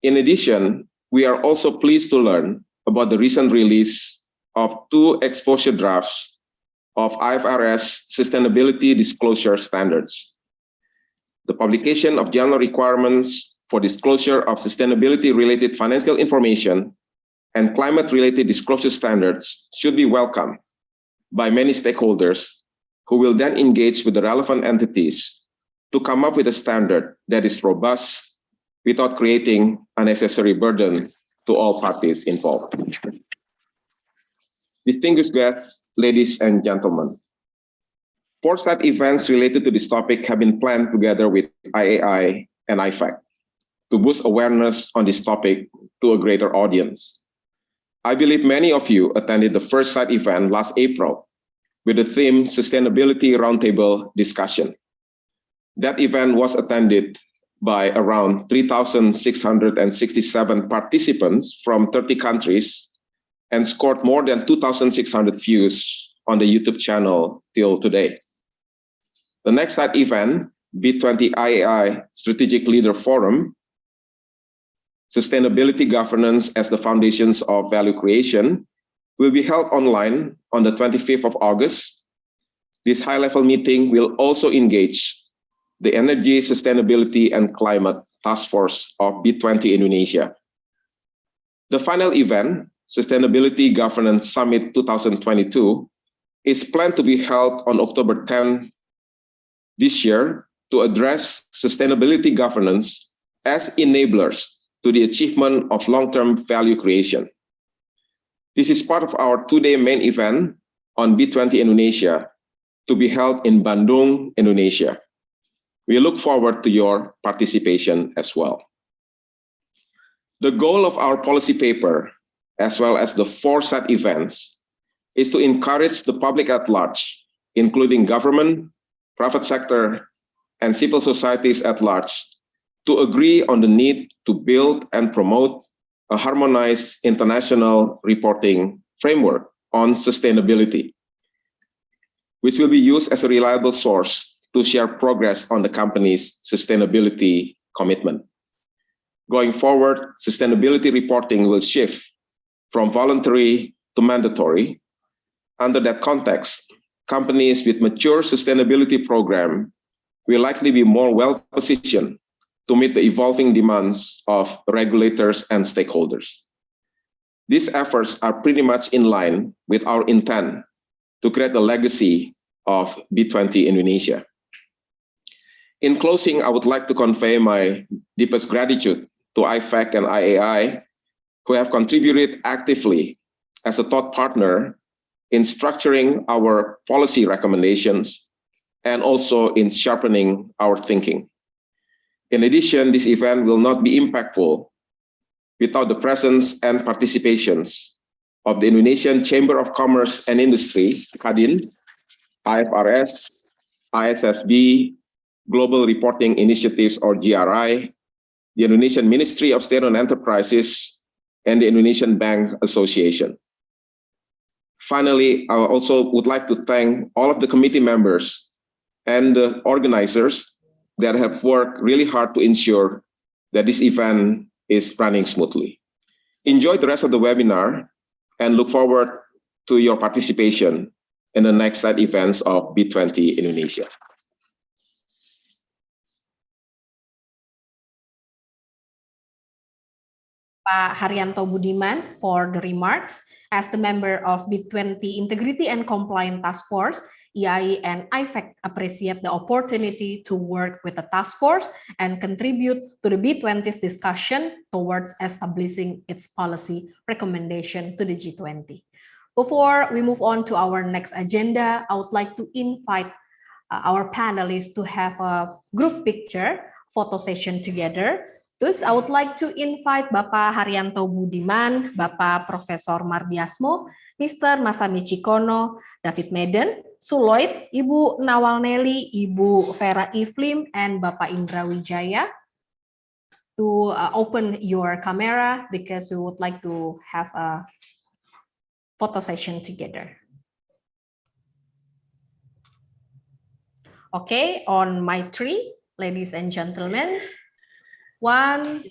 In addition, we are also pleased to learn about the recent release of two exposure drafts of IFRS sustainability disclosure standards. The publication of general requirements for disclosure of sustainability-related financial information and climate-related disclosure standards should be welcomed by many stakeholders who will then engage with the relevant entities to come up with a standard that is robust without creating unnecessary burden to all parties involved. Distinguished guests, ladies and gentlemen, 4 side events related to this topic have been planned together with IAI and IFAC to boost awareness on this topic to a greater audience. I believe many of you attended the first side event last April with the theme Sustainability Roundtable Discussion. That event was attended by around 3,667 participants from 30 countries and scored more than 2,600 views on the YouTube channel till today. The next side event, B20 IAI Strategic Leader Forum, Sustainability Governance as the Foundations of Value Creation, will be held online on the 25th of August. This high-level meeting will also engage the Energy, Sustainability and Climate Task Force of B20 Indonesia. The final event, Sustainability Governance Summit 2022, is planned to be held on October 10 this year to address sustainability governance as enablers to the achievement of long-term value creation. This is part of our two-day main event on B20 Indonesia to be held in Bandung, Indonesia. We look forward to your participation as well. The goal of our policy paper, as well as the 4 side events, is to encourage the public at large, including government, private sector, and civil societies at large, to agree on the need to build and promote a harmonized international reporting framework on sustainability, which will be used as a reliable source to share progress on the company's sustainability commitment. Going forward, sustainability reporting will shift from voluntary to mandatory. Under that context, companies with mature sustainability program will likely be more well-positioned to meet the evolving demands of regulators and stakeholders. These efforts are pretty much in line with our intent to create the legacy of B20 Indonesia. In closing, I would like to convey my deepest gratitude to IFAC and IAI, who have contributed actively as a thought partner in structuring our policy recommendations and also in sharpening our thinking. In addition, this event will not be impactful without the presence and participations of the Indonesian Chamber of Commerce and Industry, Kadin, IFRS, ISSB, Global Reporting Initiatives or GRI, the Indonesian Ministry of State-owned Enterprises, and the Indonesian Bank Association. Finally, I also would like to thank all of the committee members and the organizers that have worked really hard to ensure that this event is running smoothly. Enjoy the rest of the webinar and look forward to your participation in the next set events of B20 Indonesia. Pak Haryanto Budiman for the remarks. As the member of B20 Integrity and Compliance Task Force, IAI and IFAC appreciate the opportunity to work with the task force and contribute to the B20's discussion towards establishing its policy recommendation to the G20. Before we move on to our next agenda, I would like to invite our panelists to have a group picture photo session together. Thus, I would like to invite Bapak Haryanto Budiman, Bapak Profesor Mardiasmo, Mr. Masami Chikono, David Medan, Suloid, Ibu Nawal Nelly, Ibu Vera Iflim, and Bapak Indra Wijaya to open your camera because we would like to have a photo session together. Okay, on my 3, ladies and gentlemen. 1,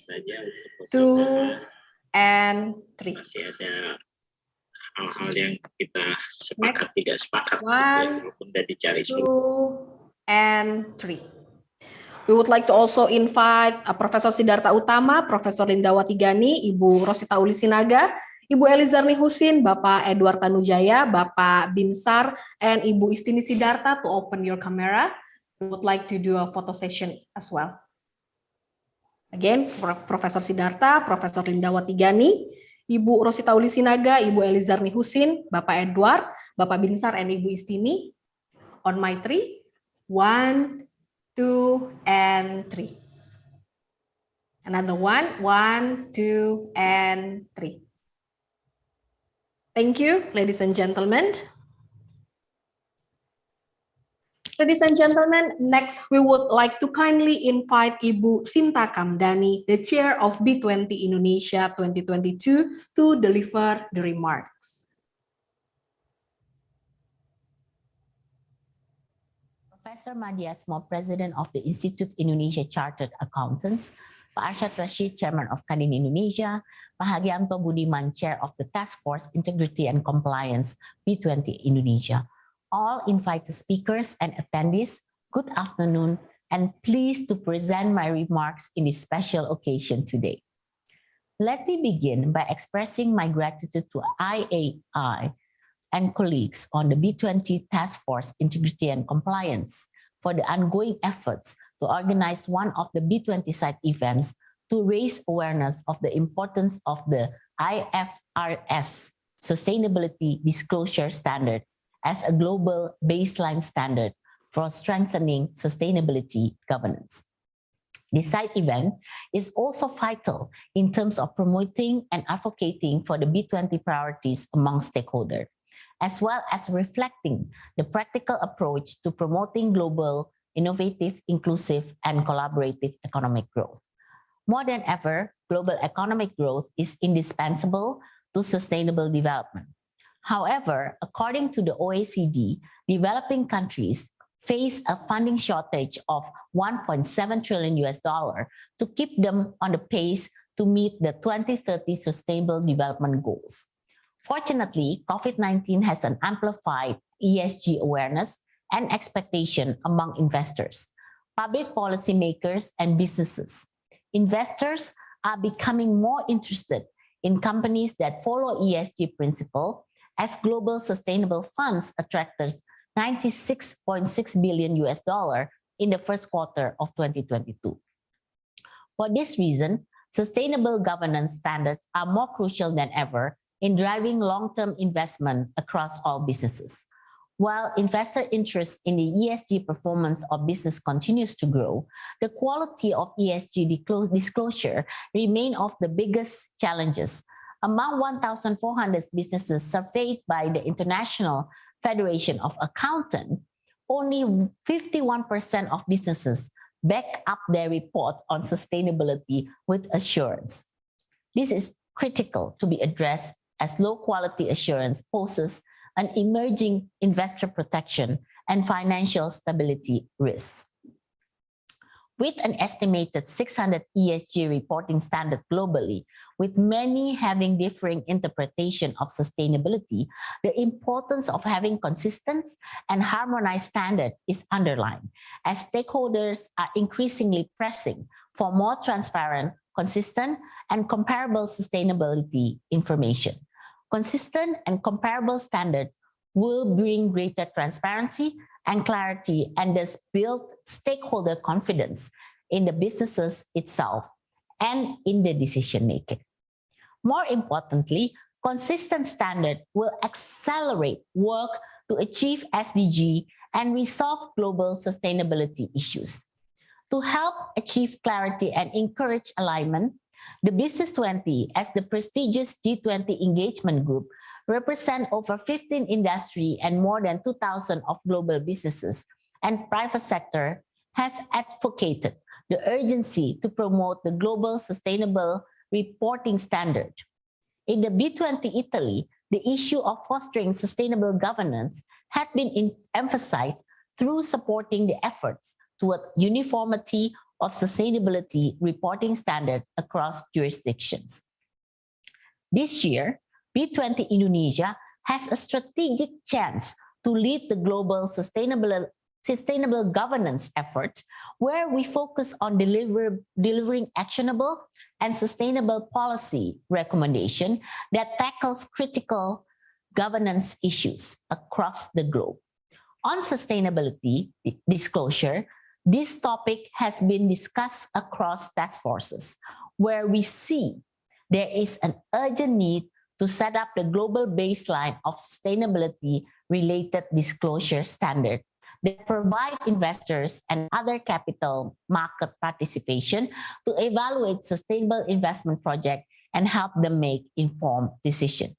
2, and 3. Masih ada hal-hal yang kita sepakat tidak sepakat maupun sudah dicari 2, and 3. We would like to also invite Profesor Sidarta Utama, Profesor Lindawati Gani, Ibu Rosita Uli Sinaga, Ibu Elizarni Husin, Bapak Edward Tanujaya, Bapak Binsar, and Ibu Istini Sidarta to open your camera. We would like to do a photo session as well. Again, Profesor Sidarta, Profesor Lindawati Gani, Ibu Rosita Uli Sinaga, Ibu Elizarni Husin, Bapak Edward, Bapak Binsar, and Ibu Istini. On my 3, 1, 2, and 3. Another 1, 1, 2, and 3. Thank you, ladies and gentlemen. Ladies and gentlemen, next we would like to kindly invite Ibu Sinta Kamdani, the Chair of B20 Indonesia 2022, to deliver the remarks. Professor Mardiasmo, President of the Institute Indonesia Chartered Accountants, Pak Arsyad Rashid, Chairman of Kadin Indonesia, Pak Haryanto Budiman, Chair of the Task Force Integrity and Compliance B20 Indonesia. All invited speakers and attendees, good afternoon and pleased to present my remarks in this special occasion today. Let me begin by expressing my gratitude to IAI and colleagues on the B20 Task Force Integrity and Compliance for the ongoing efforts to organize one of the B20 side events to raise awareness of the importance of the IFRS Sustainability Disclosure Standard as a global baseline standard for strengthening sustainability governance. This side event is also vital in terms of promoting and advocating for the B20 priorities among stakeholders, as well as reflecting the practical approach to promoting global, innovative, inclusive, and collaborative economic growth. More than ever, global economic growth is indispensable to sustainable development. However, according to the OECD, developing countries face a funding shortage of $1.7 trillion to keep them on the pace to meet the 2030 Sustainable Development Goals. Fortunately, COVID-19 has an amplified ESG awareness and expectation among investors, public policymakers, and businesses. Investors are becoming more interested in companies that follow ESG principle as global sustainable funds attracted $96.6 billion in the first quarter of 2022. For this reason, sustainable governance standards are more crucial than ever in driving long-term investment across all businesses. While investor interest in the ESG performance of business continues to grow, the quality of ESG disclosure remains of the biggest challenges. Among 1,400 businesses surveyed by the International Federation of Accountants, only 51% of businesses back up their reports on sustainability with assurance. This is critical to be addressed as low quality assurance poses an emerging investor protection and financial stability risks. With an estimated 600 ESG reporting standards globally, with many having differing interpretation of sustainability, the importance of having consistent and harmonized standards is underlined, as stakeholders are increasingly pressing for more transparent, consistent, and comparable sustainability information. Consistent and comparable standards will bring greater transparency and clarity, and thus build stakeholder confidence in the businesses itself and in the decision making. More importantly, consistent standards will accelerate work to achieve SDG and resolve global sustainability issues. To help achieve clarity and encourage alignment, the Business 20, as the prestigious G20 engagement group, represent over 15 industry and more than 2,000 of global businesses and private sector, has advocated the urgency to promote the global sustainable reporting standard. In the B20 Italy, the issue of fostering sustainable governance had been emphasized through supporting the efforts toward uniformity of sustainability reporting standard across jurisdictions. This year, B20 Indonesia has a strategic chance to lead the global sustainable governance effort, where we focus on delivering actionable and sustainable policy recommendation that tackles critical governance issues across the globe. On sustainability disclosure, this topic has been discussed across task forces, where we see there is an urgent need to set up the global baseline of sustainability-related disclosure standard that provide investors and other capital market participation to evaluate sustainable investment projects and help them make informed decisions.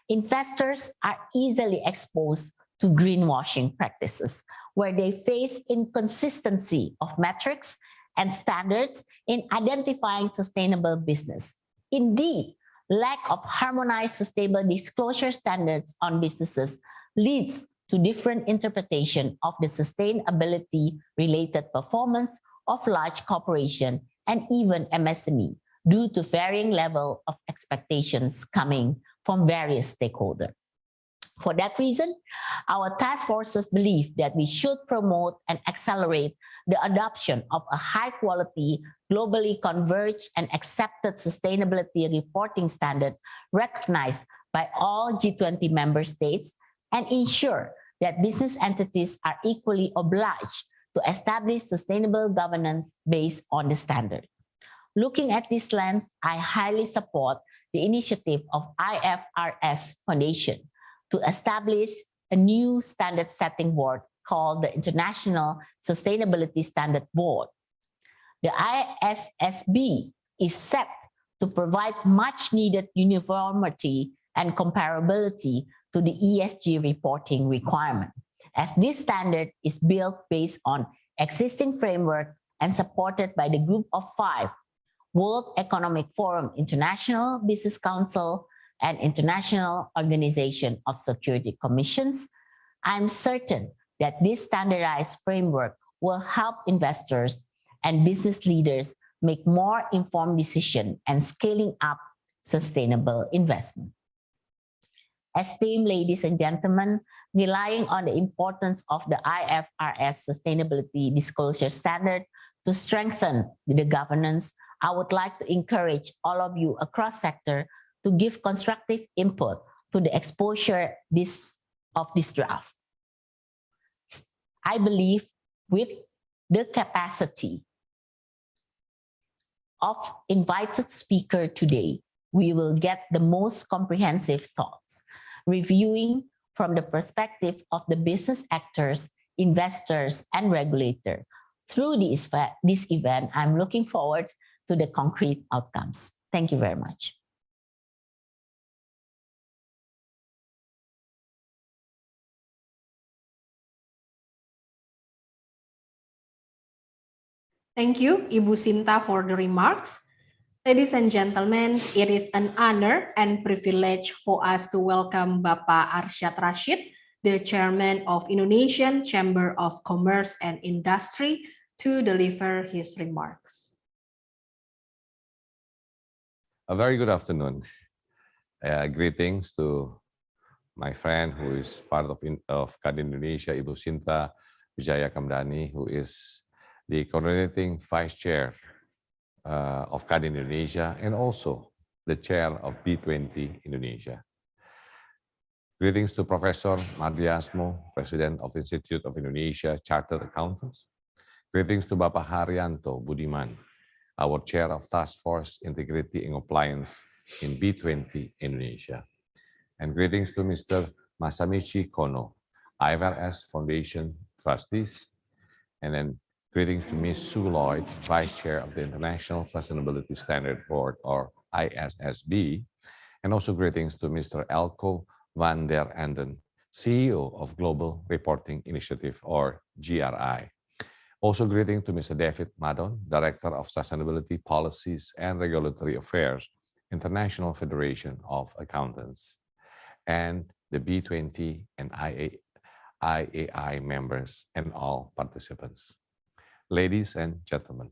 Investors are easily exposed to greenwashing practices, where they face inconsistency of metrics and standards in identifying sustainable business. Indeed, lack of harmonized sustainable disclosure standards on businesses leads to different interpretation of the sustainability-related performance of large corporations and even MSME due to varying level of expectations coming from various stakeholders. For that reason, our task forces believe that we should promote and accelerate the adoption of a high-quality, globally converged and accepted sustainability reporting standard recognized by all G20 member states and ensure that business entities are equally obliged to establish sustainable governance based on the standard. Looking at this lens, I highly support the initiative of IFRS Foundation to establish a new standard-setting board called the International Sustainability Standard Board. The ISSB is set to provide much-needed uniformity and comparability to the ESG reporting requirement, as this standard is built based on existing framework and supported by the Group of Five, World Economic Forum, International Business Council, and International Organization of Security Commissions. I'm certain that this standardized framework will help investors and business leaders make more informed decisions and scaling up sustainable investment. Esteemed ladies and gentlemen, relying on the importance of the IFRS Sustainability Disclosure Standard to strengthen the governance, I would like to encourage all of you across sector to give constructive input to the exposure of this draft. I believe with the capacity of invited speaker today, we will get the most comprehensive thoughts, reviewing from the perspective of the business actors, investors, and regulator. Through this event, I'm looking forward to the concrete outcomes. Thank you very much. Thank you, Ibu Sinta, for the remarks. Ladies and gentlemen, it is an honor and privilege for us to welcome Bapak Arsyad Rashid, the Chairman of Indonesian Chamber of Commerce and Industry, to deliver his remarks. A very good afternoon. Greetings to my friend who is part of Kadin Indonesia, Ibu Sinta Wijaya Kamdani, who is the coordinating vice chair of Kadin Indonesia and also the chair of B20 Indonesia. Greetings to Professor Mardiasmo, President of the Institute of Indonesia Chartered Accountants. Greetings to Bapak Haryanto Budiman, our chair of Task Force Integrity and Compliance in B20 Indonesia. And greetings to Mr. Masamichi Kono, IFRS Foundation trustees. And then greetings to Ms. Sue Lloyd, Vice Chair of the International Sustainability Standard Board, or ISSB. And also greetings to Mr. Elko van der Anden, CEO of Global Reporting Initiative, or GRI. Also greeting to Mr. David Madon, Director of Sustainability Policies and Regulatory Affairs, International Federation of Accountants, and the B20 and IAI members and all participants. Ladies and gentlemen,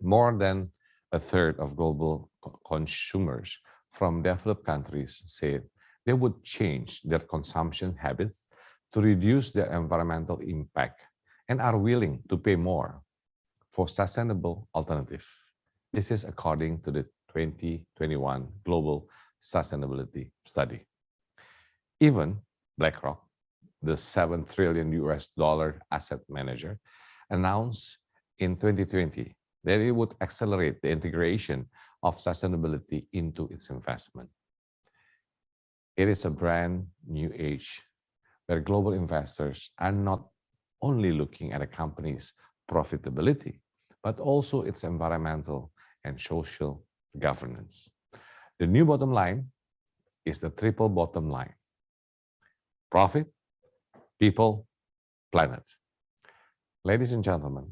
more than a third of global consumers from developed countries said they would change their consumption habits to reduce their environmental impact and are willing to pay more for sustainable alternatives. This is according to the 2021 Global Sustainability Study. Even BlackRock, the $7 trillion asset manager, announced in 2020 that it would accelerate the integration of sustainability into its investment. It is a brand new age where global investors are not only looking at a company's profitability, but also its environmental and social governance. The new bottom line is the triple bottom line: profit, people, planet. Ladies and gentlemen,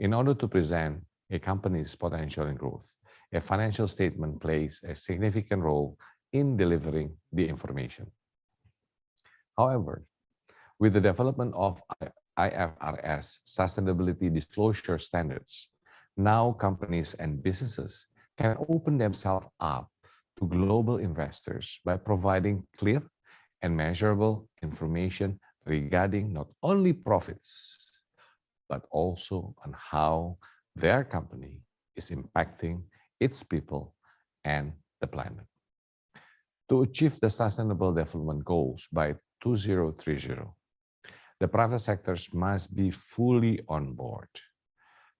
in order to present a company's potential and growth, a financial statement plays a significant role in delivering the information. However, with the development of IFRS sustainability disclosure standards, now companies and businesses can open themselves up to global investors by providing clear and measurable information regarding not only profits, but also on how their company is impacting its people and the planet. To achieve the Sustainable Development Goals by 2030, the private sectors must be fully on board.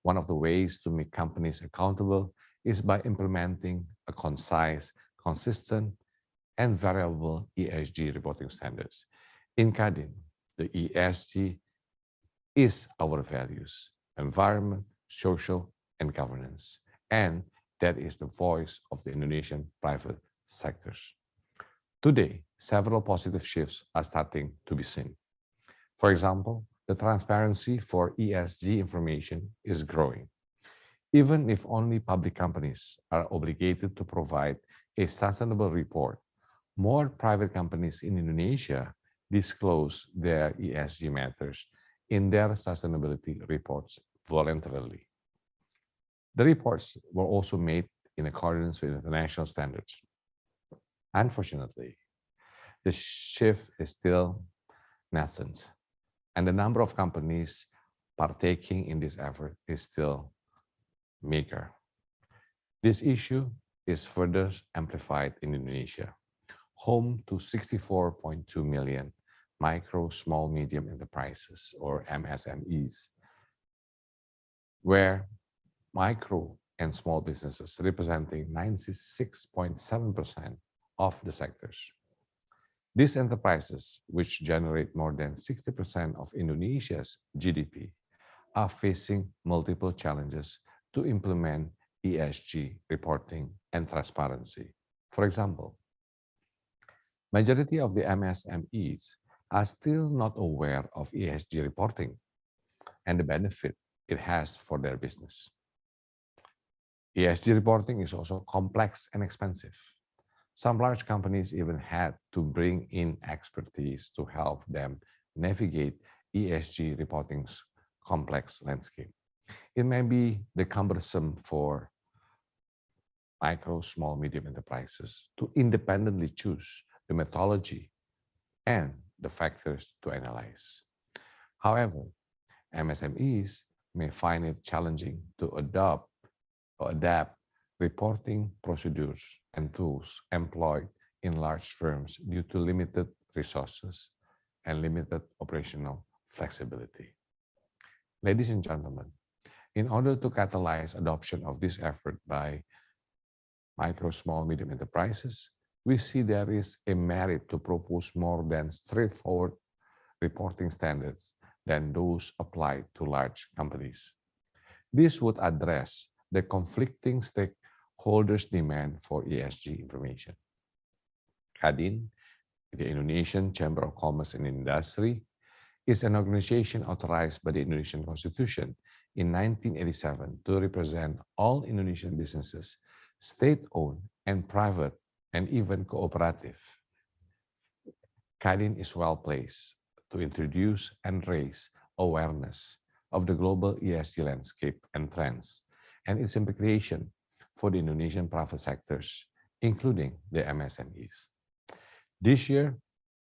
One of the ways to make companies accountable is by implementing a concise, consistent, and variable ESG reporting standards. In Kadin, the ESG is our values: environment, social, and governance. And that is the voice of the Indonesian private sectors. Today, several positive shifts are starting to be seen. For example, the transparency for ESG information is growing. Even if only public companies are obligated to provide a sustainable report, more private companies in Indonesia disclose their ESG matters in their sustainability reports voluntarily. The reports were also made in accordance with international standards. Unfortunately, the shift is still nascent, and the number of companies partaking in this effort is still meager. This issue is further amplified in Indonesia, home to 64.2 million micro, small, medium enterprises, or MSMEs, where micro and small businesses representing 96.7% of the sectors. These enterprises, which generate more than 60% of Indonesia's GDP, are facing multiple challenges to implement ESG reporting and transparency. For example, majority of the MSMEs are still not aware of ESG reporting and the benefit it has for their business. ESG reporting is also complex and expensive. Some large companies even had to bring in expertise to help them navigate ESG reporting's complex landscape. It may be cumbersome for micro, small, medium enterprises to independently choose the methodology and the factors to analyze. However, MSMEs may find it challenging to adapt reporting procedures and tools employed in large firms due to limited resources and limited operational flexibility. Ladies and gentlemen, in order to catalyze adoption of this effort by micro, small, medium enterprises, we see there is a merit to propose more than straightforward reporting standards than those applied to large companies. This would address the conflicting stakeholders' demand for ESG information. Kadin, the Indonesian Chamber of Commerce and Industry, is an organization authorized by the Indonesian Constitution in 1987 to represent all Indonesian businesses, state-owned and private, and even cooperative. Kadin is well placed to introduce and raise awareness of the global ESG landscape and trends and its implication for the Indonesian private sectors, including the MSMEs. This year,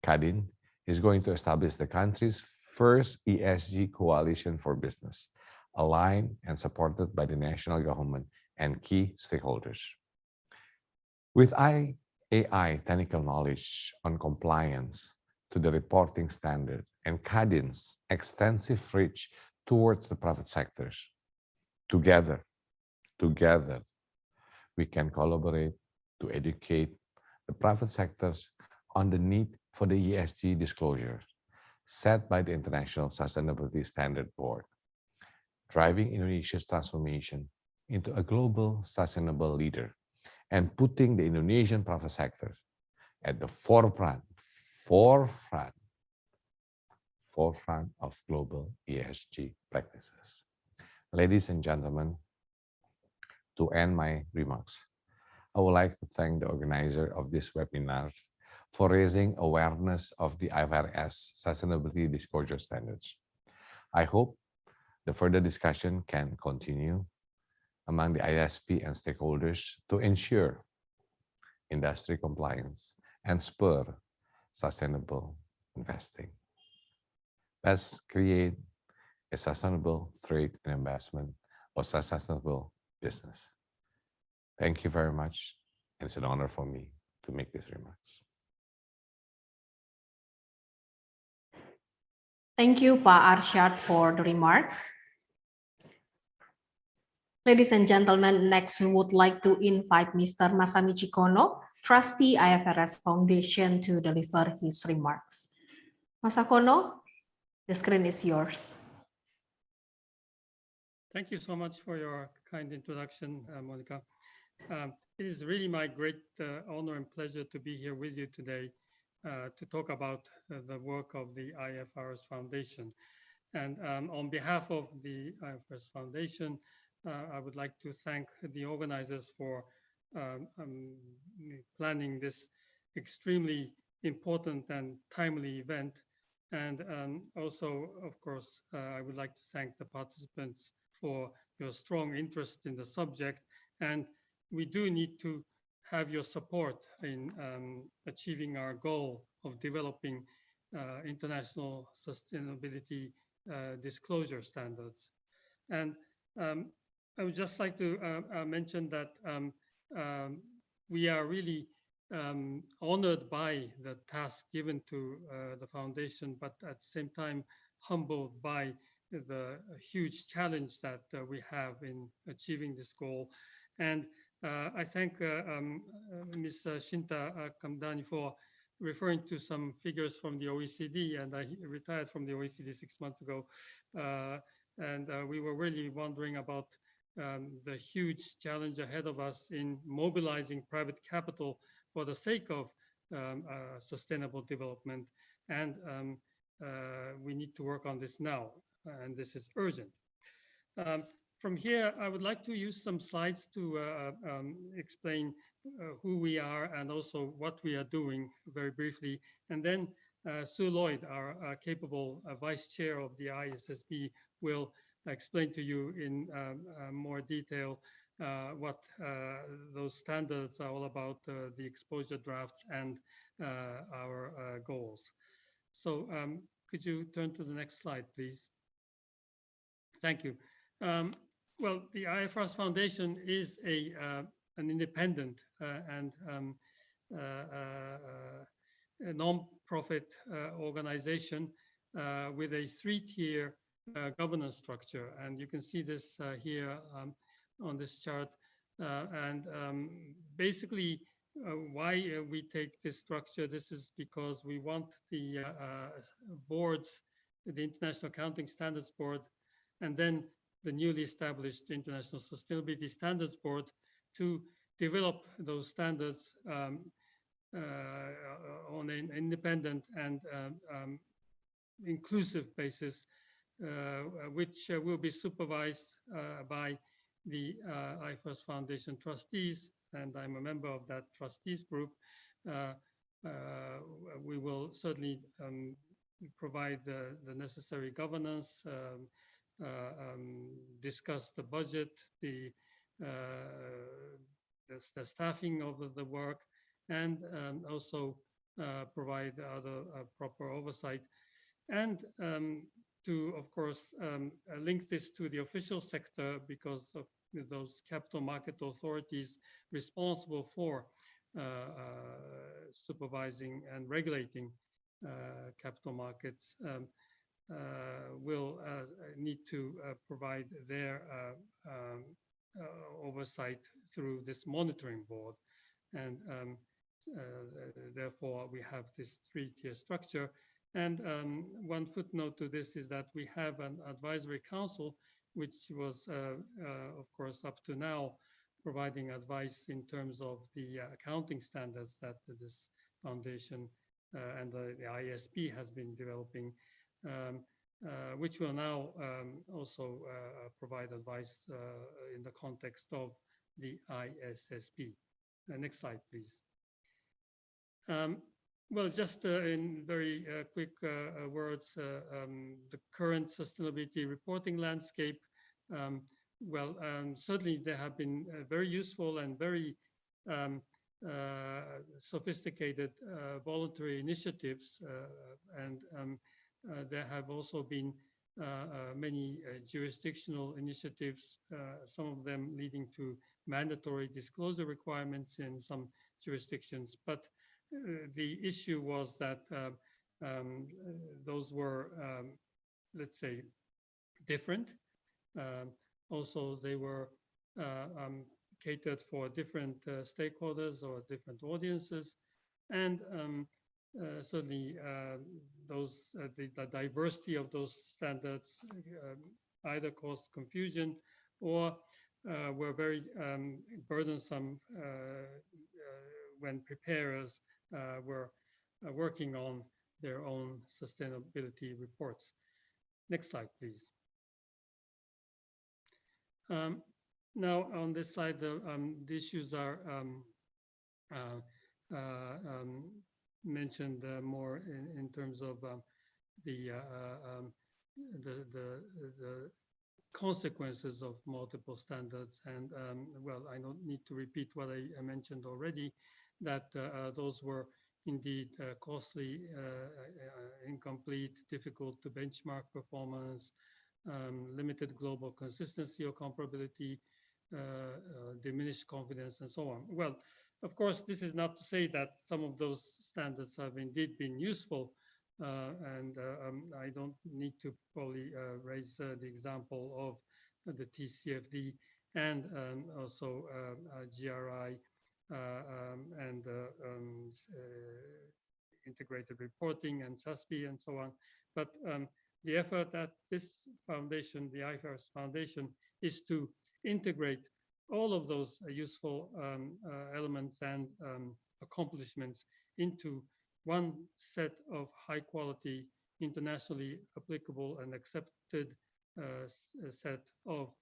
Kadin is going to establish the country's first ESG coalition for business, aligned and supported by the national government and key stakeholders. With IAI technical knowledge on compliance to the reporting standard and Kadin's extensive reach towards the private sectors, together, we can collaborate to educate the private sectors on the need for the ESG disclosures set by the International Sustainability Standard Board, driving Indonesia's transformation into a global sustainable leader and putting the Indonesian private sector at the forefront of global ESG practices. Ladies and gentlemen, to end my remarks, I would like to thank the organizer of this webinar for raising awareness of the IFRS Sustainability Disclosure Standards. I hope the further discussion can continue among the ISP and stakeholders to ensure industry compliance and spur sustainable investing. Let's create a sustainable trade and investment or sustainable business. Thank you very much. And it's an honor for me to make these remarks. Thank you, Pak Arsyad, for the remarks. Ladies and gentlemen, next we would like to invite Mr. Masamichi Kono, Trustee IFRS Foundation, to deliver his remarks. Masa Kono, the screen is yours. Thank you so much for your kind introduction, Monica. It is really my great honor and pleasure to be here with you today to talk about the work of the IFRS Foundation. And on behalf of the IFRS Foundation, I would like to thank the organizers for planning this extremely important and timely event. And also, of course, I would like to thank the participants for your strong interest in the subject. And we do need to have your support in achieving our goal of developing international sustainability disclosure standards. And I would just like to mention that we are really honored by the task given to the foundation, but at the same time humbled by the huge challenge that we have in achieving this goal. And I thank Ms. Shinta Kamdani for referring to some figures from the OECD, and I retired from the OECD 6 months ago. And we were really wondering about the huge challenge ahead of us in mobilizing private capital for the sake of sustainable development. And we need to work on this now, and this is urgent. From here, I would like to use some slides to explain who we are and also what we are doing very briefly. And then Sue Lloyd, our capable vice chair of the ISSB, will explain to you in more detail what those standards are all about, the exposure drafts and our goals. So could you turn to the next slide, please? Thank you. Well, the IFRS Foundation is an independent and a non-profit organization with a three-tier governance structure. And you can see this here on this chart. Basically, why we take this structure, this is because we want the boards, the International Accounting Standards Board, and then the newly established International Sustainability Standards Board to develop those standards on an independent and inclusive basis, which will be supervised by the IFRS Foundation trustees, and I'm a member of that trustees group. We will certainly provide the necessary governance, discuss the budget, the staffing of the work, and also provide other proper oversight. And to, of course, link this to the official sector because of those capital market authorities responsible for supervising and regulating capital markets will need to provide their oversight through this monitoring board. And therefore, we have this three-tier structure. And one footnote to this is that we have an advisory council, which was, of course, up to now, providing advice in terms of the accounting standards that this foundation and the ISB has been developing, which will now also provide advice in the context of the ISSB. Next slide, please. Well, just in very quick words, the current sustainability reporting landscape. Well, certainly there have been very useful and very sophisticated voluntary initiatives, and there have also been many jurisdictional initiatives, some of them leading to mandatory disclosure requirements in some jurisdictions. But the issue was that those were, let's say, different. Also, they were catered for different stakeholders or different audiences, and certainly the diversity of those standards either caused confusion or were very burdensome when preparers were working on their own sustainability reports. Next slide, please. Now, on this slide, the issues are mentioned more in terms of the consequences of multiple standards. And well, I don't need to repeat what I mentioned already, that those were indeed costly, incomplete, difficult to benchmark performance, limited global consistency or comparability, diminished confidence, and so on. Well, of course, this is not to say that some of those standards have indeed been useful, and I don't need to probably raise the example of the TCFD and also GRI and integrated reporting and SASB and so on. But the effort that this foundation, the IFARS Foundation, is to integrate all of those useful elements and accomplishments into one set of high quality, internationally applicable and accepted set of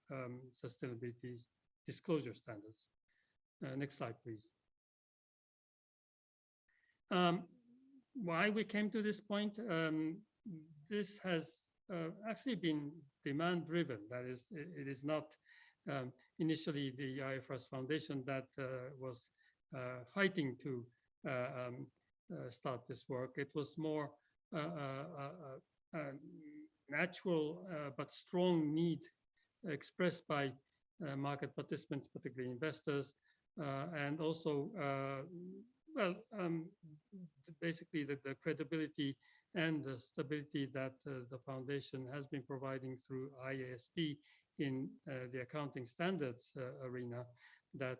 sustainability disclosure standards. Next slide, please. Why we came to this point? This has actually been demand driven. That is, it is not initially the IFRS Foundation that was fighting to start this work. It was more natural but strong need expressed by market participants, particularly investors, and also, well, basically the credibility and the stability that the foundation has been providing through IASB in the accounting standards arena that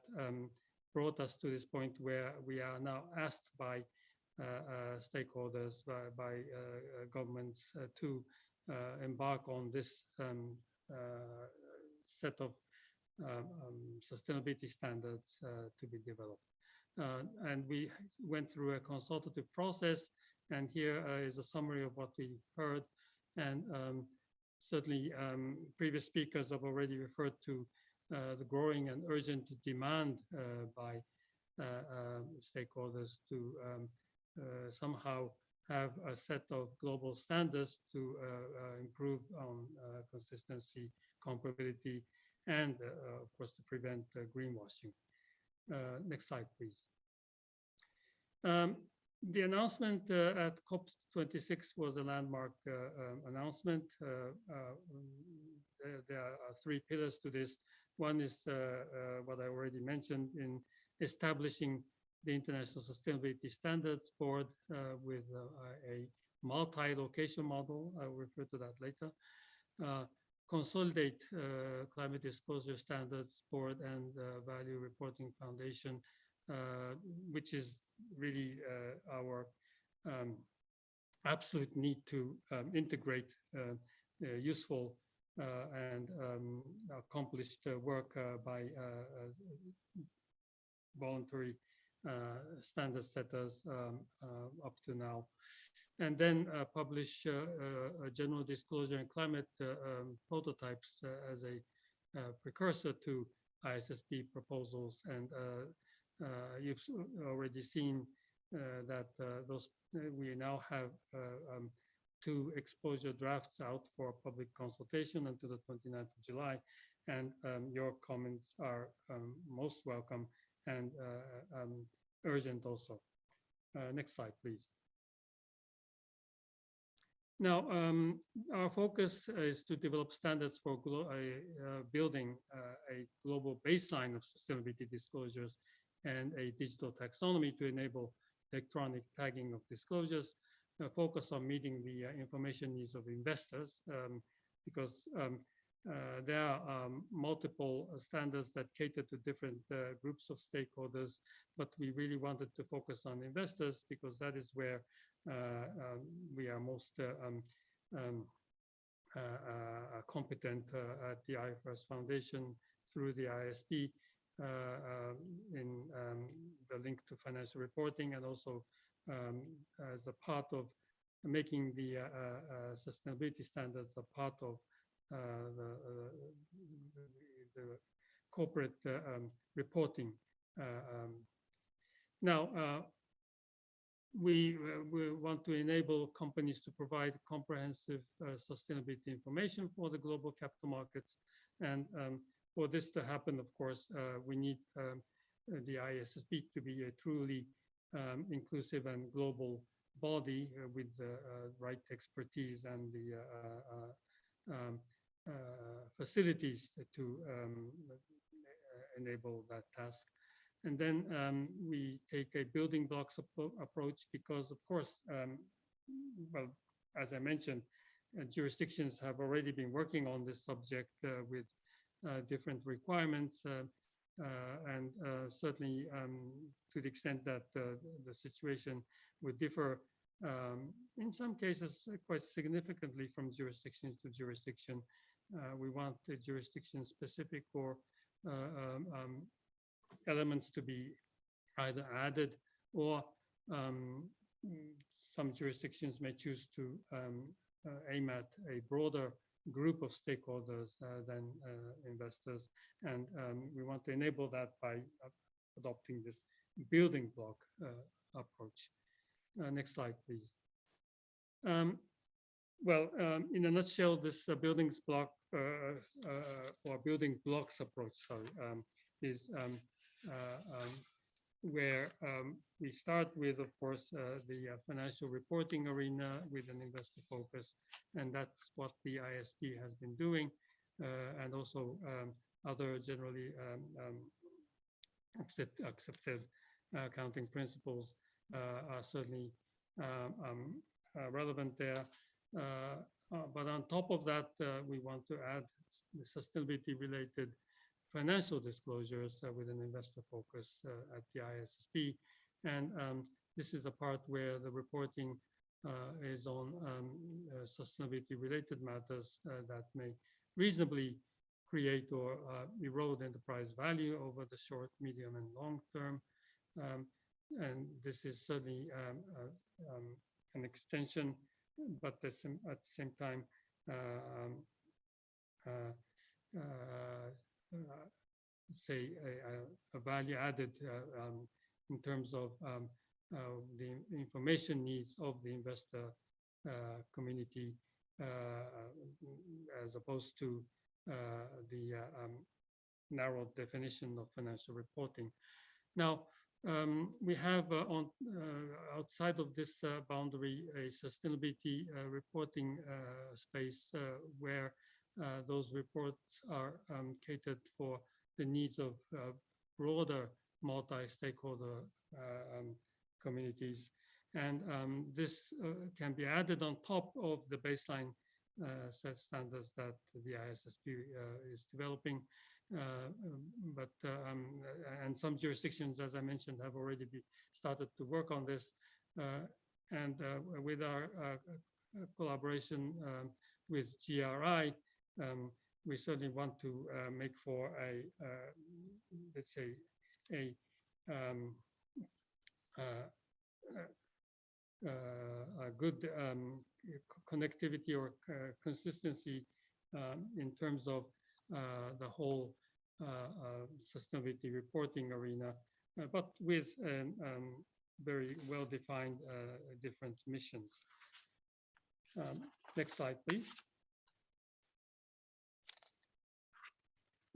brought us to this point where we are now asked by stakeholders, by governments to embark on this set of sustainability standards to be developed. And we went through a consultative process, and here is a summary of what we heard. And certainly previous speakers have already referred to the growing and urgent demand by stakeholders to somehow have a set of global standards to improve on consistency, comparability, and of course to prevent greenwashing. Next slide, please. The announcement at COP26 was a landmark announcement. There are three pillars to this. One is what I already mentioned in establishing the International Sustainability Standards Board with a multi-location model. I will refer to that later. Consolidate Climate Disclosure Standards Board and Value Reporting Foundation, which is really our absolute need to integrate useful and accomplished work by voluntary standard setters up to now. And then publish a general disclosure and climate prototypes as a precursor to ISSB proposals. And you've already seen that we now have 2 exposure drafts out for public consultation until the 29th of July. And your comments are most welcome. And urgent also. Next slide, please. Now, our focus is to develop standards for building a global baseline of sustainability disclosures and a digital taxonomy to enable electronic tagging of disclosures, focus on meeting the information needs of investors, because there are multiple standards that cater to different groups of stakeholders, but we really wanted to focus on investors because that is where we are most competent at the IFRS Foundation through the ISSB in the link to financial reporting, and also as a part of making the sustainability standards a part of the corporate reporting. Now, we want to enable companies to provide comprehensive sustainability information for the global capital markets. And for this to happen, of course, we need the ISSB to be a truly inclusive and global body with the right expertise and the facilities to enable that task. And then we take a building blocks approach because, of course, well, as I mentioned, jurisdictions have already been working on this subject with different requirements, and certainly to the extent that the situation would differ in some cases quite significantly from jurisdiction to jurisdiction. We want the jurisdiction-specific or elements to be either added, or some jurisdictions may choose to aim at a broader group of stakeholders than investors. And we want to enable that by adopting this building block approach. Next slide, please. Well, in a nutshell, this building blocks approach, sorry, is where we start with, of course, the financial reporting arena with an investor focus, and that's what the ISB has been doing, and also other generally accepted accounting principles are certainly relevant there. But on top of that, we want to add the sustainability-related financial disclosures with an investor focus at the ISSB. And this is a part where the reporting is on sustainability-related matters that may reasonably create or erode enterprise value over the short, medium, and long term. And this is certainly an extension, but at the same time, say a value added in terms of the information needs of the investor community, as opposed to the narrow definition of financial reporting. Now, we have outside of this boundary a sustainability reporting space where those reports are catered for the needs of broader multi-stakeholder communities. And this can be added on top of the baseline set standards that the ISSB is developing. And some jurisdictions, as I mentioned, have already started to work on this. And with our collaboration with GRI, we certainly want to make for a, let's say, a good connectivity or consistency in terms of the whole sustainability reporting arena, but with very well-defined different missions. Next slide, please.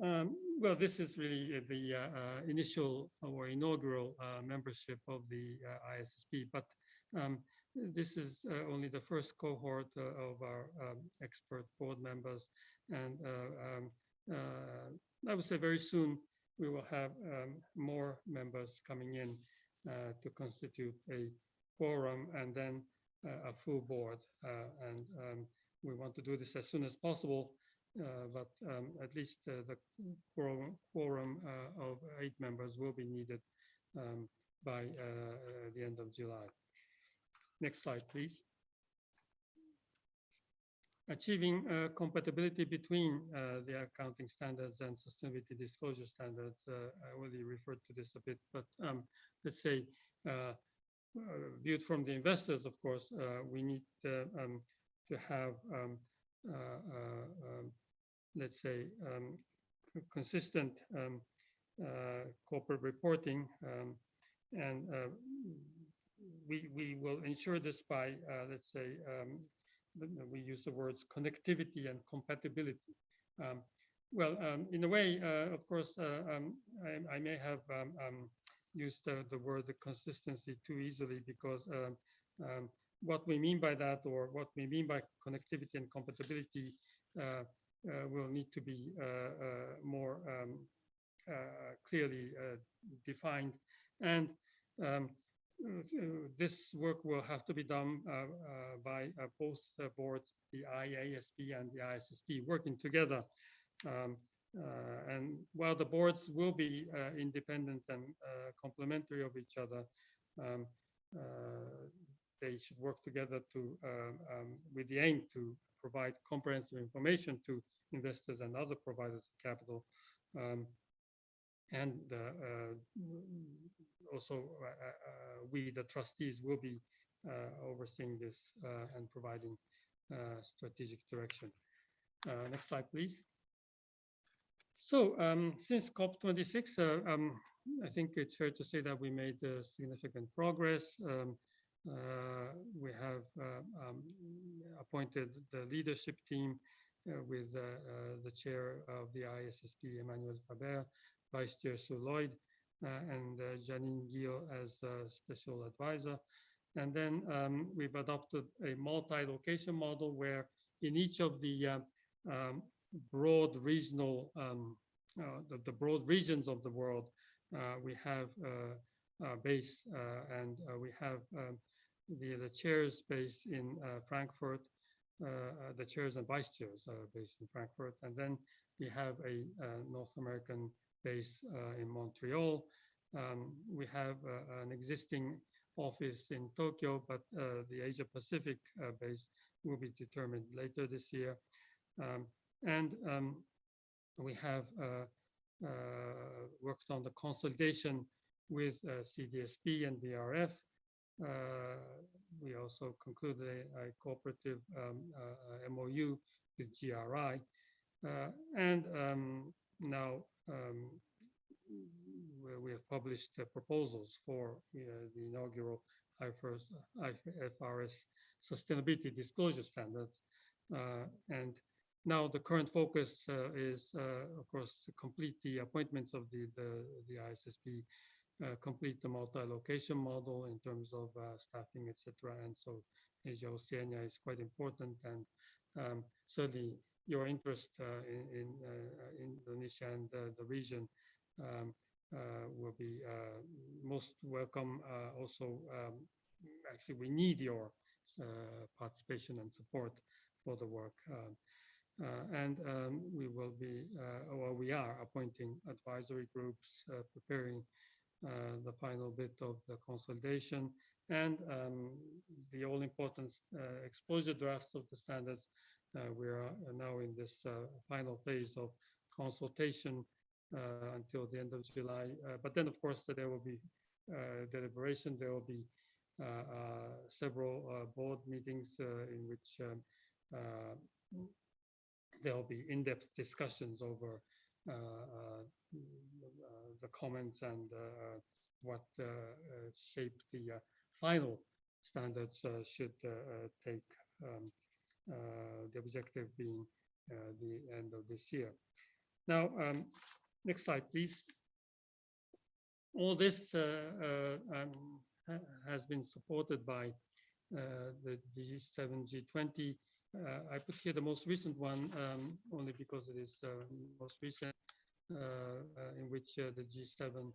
Well, this is really the initial or inaugural membership of the ISSB, but this is only the first cohort of our expert board members, and I would say very soon we will have more members coming in to constitute a quorum and then a full board, and we want to do this as soon as possible. But at least the quorum of 8 members will be needed by the end of July. Next slide, please. Achieving compatibility between the accounting standards and sustainability disclosure standards. I already referred to this a bit, but let's say, viewed from the investors, of course, we need to have let's say, consistent corporate reporting, and we will ensure this by, let's say, we use the words connectivity and compatibility. Well, in a way, of course, I may have used the word consistency too easily, because what we mean by that, or what we mean by connectivity and compatibility, will need to be more clearly defined, and this work will have to be done by both boards, the IASB and the ISSB, working together. And while the boards will be independent and complementary of each other, they should work together to with the aim to provide comprehensive information to investors and other providers of capital, and also we, the trustees, will be overseeing this and providing strategic direction. Next slide, please. So since COP26, I think it's fair to say that we made significant progress. We have appointed the leadership team with the chair of the ISSB, Emmanuel Faber, Vice Chair Sue Lloyd, and Janine Gill as a special advisor. And then we've adopted a multi-location model where in each of the broad regional, the broad regions of the world, we have a base, and we have the chairs based in Frankfurt, the chairs and vice chairs are based in Frankfurt, and then we have a North American base in Montreal. We have an existing office in Tokyo, but the Asia Pacific base will be determined later this year. And we have worked on the consolidation with CDSB and BRF. We also concluded a cooperative MOU with GRI. And now we have published proposals for the inaugural IFRS sustainability disclosure standards. And now the current focus is, of course, to complete the appointments of the ISSB, complete the multi-location model in terms of staffing, etc. And so Asia Oceania is quite important, and certainly your interest in Indonesia and the region will be most welcome. Also, actually, we need your participation and support for the work. And we will be, or we are appointing advisory groups, preparing the final bit of the consolidation, and the all-important exposure drafts of the standards. We are now in this final phase of consultation until the end of July. But then, of course, there will be deliberation. There will be several board meetings in which there will be in-depth discussions over the comments and what shape the final standards should take, the objective being the end of this year. Now, next slide, please. All this has been supported by the G7, G20. I put here the most recent one only because it is most recent, in which the G7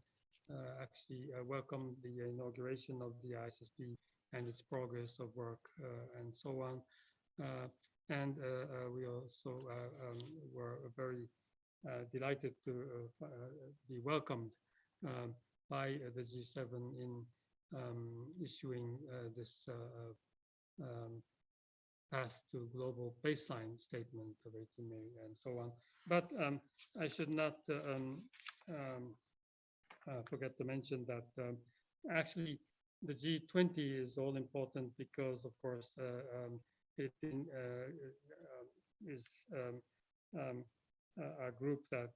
actually welcomed the inauguration of the ISSB and its progress of work and so on. And we also were very delighted to be welcomed by the G7 in issuing this path to global baseline statement of 18 May and so on. But I should not forget to mention that actually the G20 is all important because, of course, it is a group that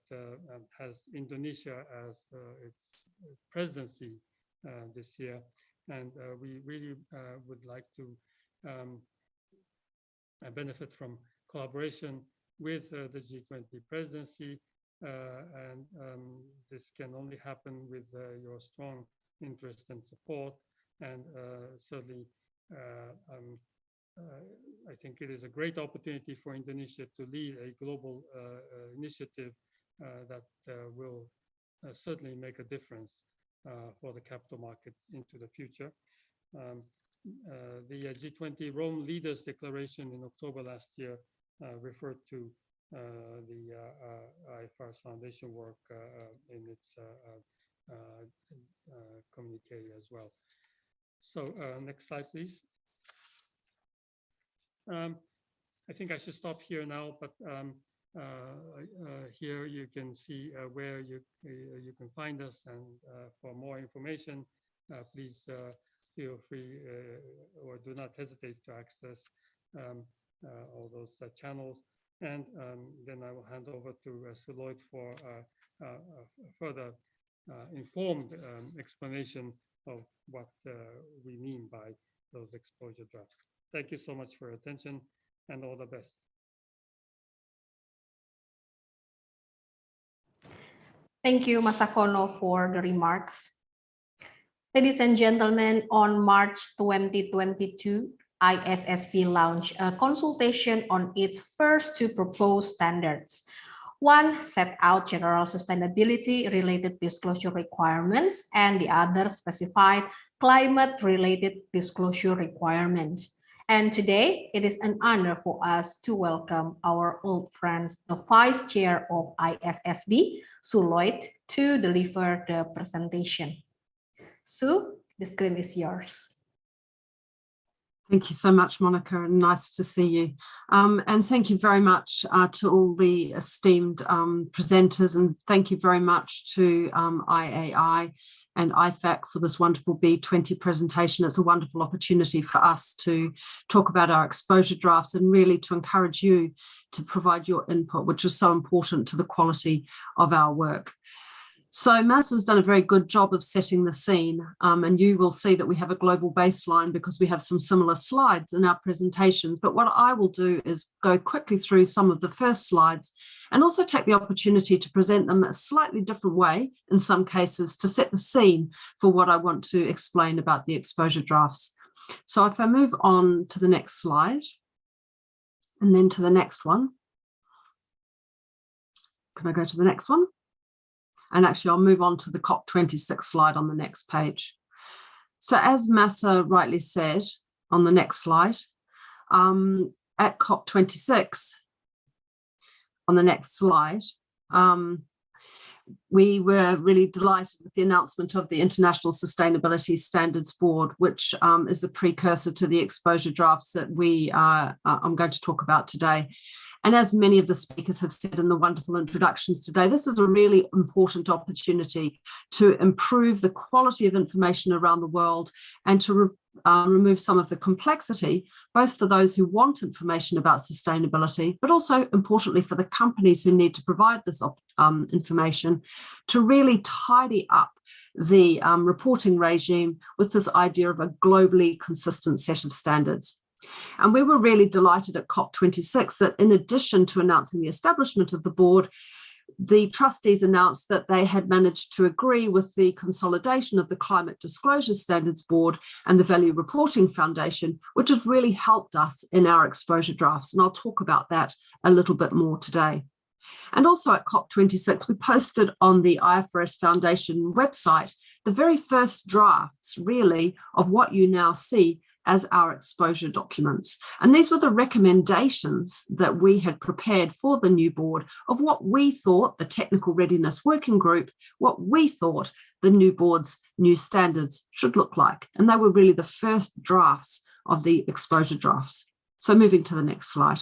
has Indonesia as its presidency this year. And we really would like to benefit from collaboration with the G20 presidency. And this can only happen with your strong interest and support. And certainly, I think it is a great opportunity for Indonesia to lead a global initiative that will certainly make a difference for the capital markets into the future. The G20 Rome Leaders Declaration in October last year referred to the IFRS Foundation work in its communique as well. So next slide, please. I think I should stop here now, but here you can see where you can find us, and for more information, please feel free or do not hesitate to access all those channels. And then I will hand over to Sir Lloyd for a further informed explanation of what we mean by those exposure drafts. Thank you so much for your attention, and all the best. Thank you, Masakono, for the remarks. Ladies and gentlemen, on March 2022, ISSB launched a consultation on its first two proposed standards. One set out general sustainability-related disclosure requirements, and the other specified climate-related disclosure requirements. And today, it is an honor for us to welcome our old friends, the Vice Chair of ISSB, Sue Lloyd, to deliver the presentation. Sue, the screen is yours. Thank you so much, Monica, and nice to see you. And thank you very much to all the esteemed presenters, and thank you very much to IAI and IFAC for this wonderful B20 presentation. It's a wonderful opportunity for us to talk about our exposure drafts and really to encourage you to provide your input, which is so important to the quality of our work. So Massa's done a very good job of setting the scene, and you will see that we have a global baseline because we have some similar slides in our presentations. But what I will do is go quickly through some of the first slides and also take the opportunity to present them a slightly different way, in some cases, to set the scene for what I want to explain about the exposure drafts. So if I move on to the next slide, and then to the next one. Can I go to the next one? And actually, I'll move on to the COP26 slide on the next page. So as Massa rightly said on the next slide, at COP26, on the next slide, we were really delighted with the announcement of the International Sustainability Standards Board, which is a precursor to the exposure drafts that I'm going to talk about today. And as many of the speakers have said in the wonderful introductions today, this is a really important opportunity to improve the quality of information around the world and to remove some of the complexity, both for those who want information about sustainability, but also importantly for the companies who need to provide this information, to really tidy up the reporting regime with this idea of a globally consistent set of standards. And we were really delighted at COP26 that in addition to announcing the establishment of the board, the trustees announced that they had managed to agree with the consolidation of the Climate Disclosure Standards Board and the Value Reporting Foundation, which has really helped us in our exposure drafts. And I'll talk about that a little bit more today. And also at COP26, we posted on the IFRS Foundation website the very first drafts, really, of what you now see as our exposure documents. And these were the recommendations that we had prepared for the new board of what we thought the Technical Readiness Working Group, what we thought the new board's new standards should look like. And they were really the first drafts of the exposure drafts. So moving to the next slide.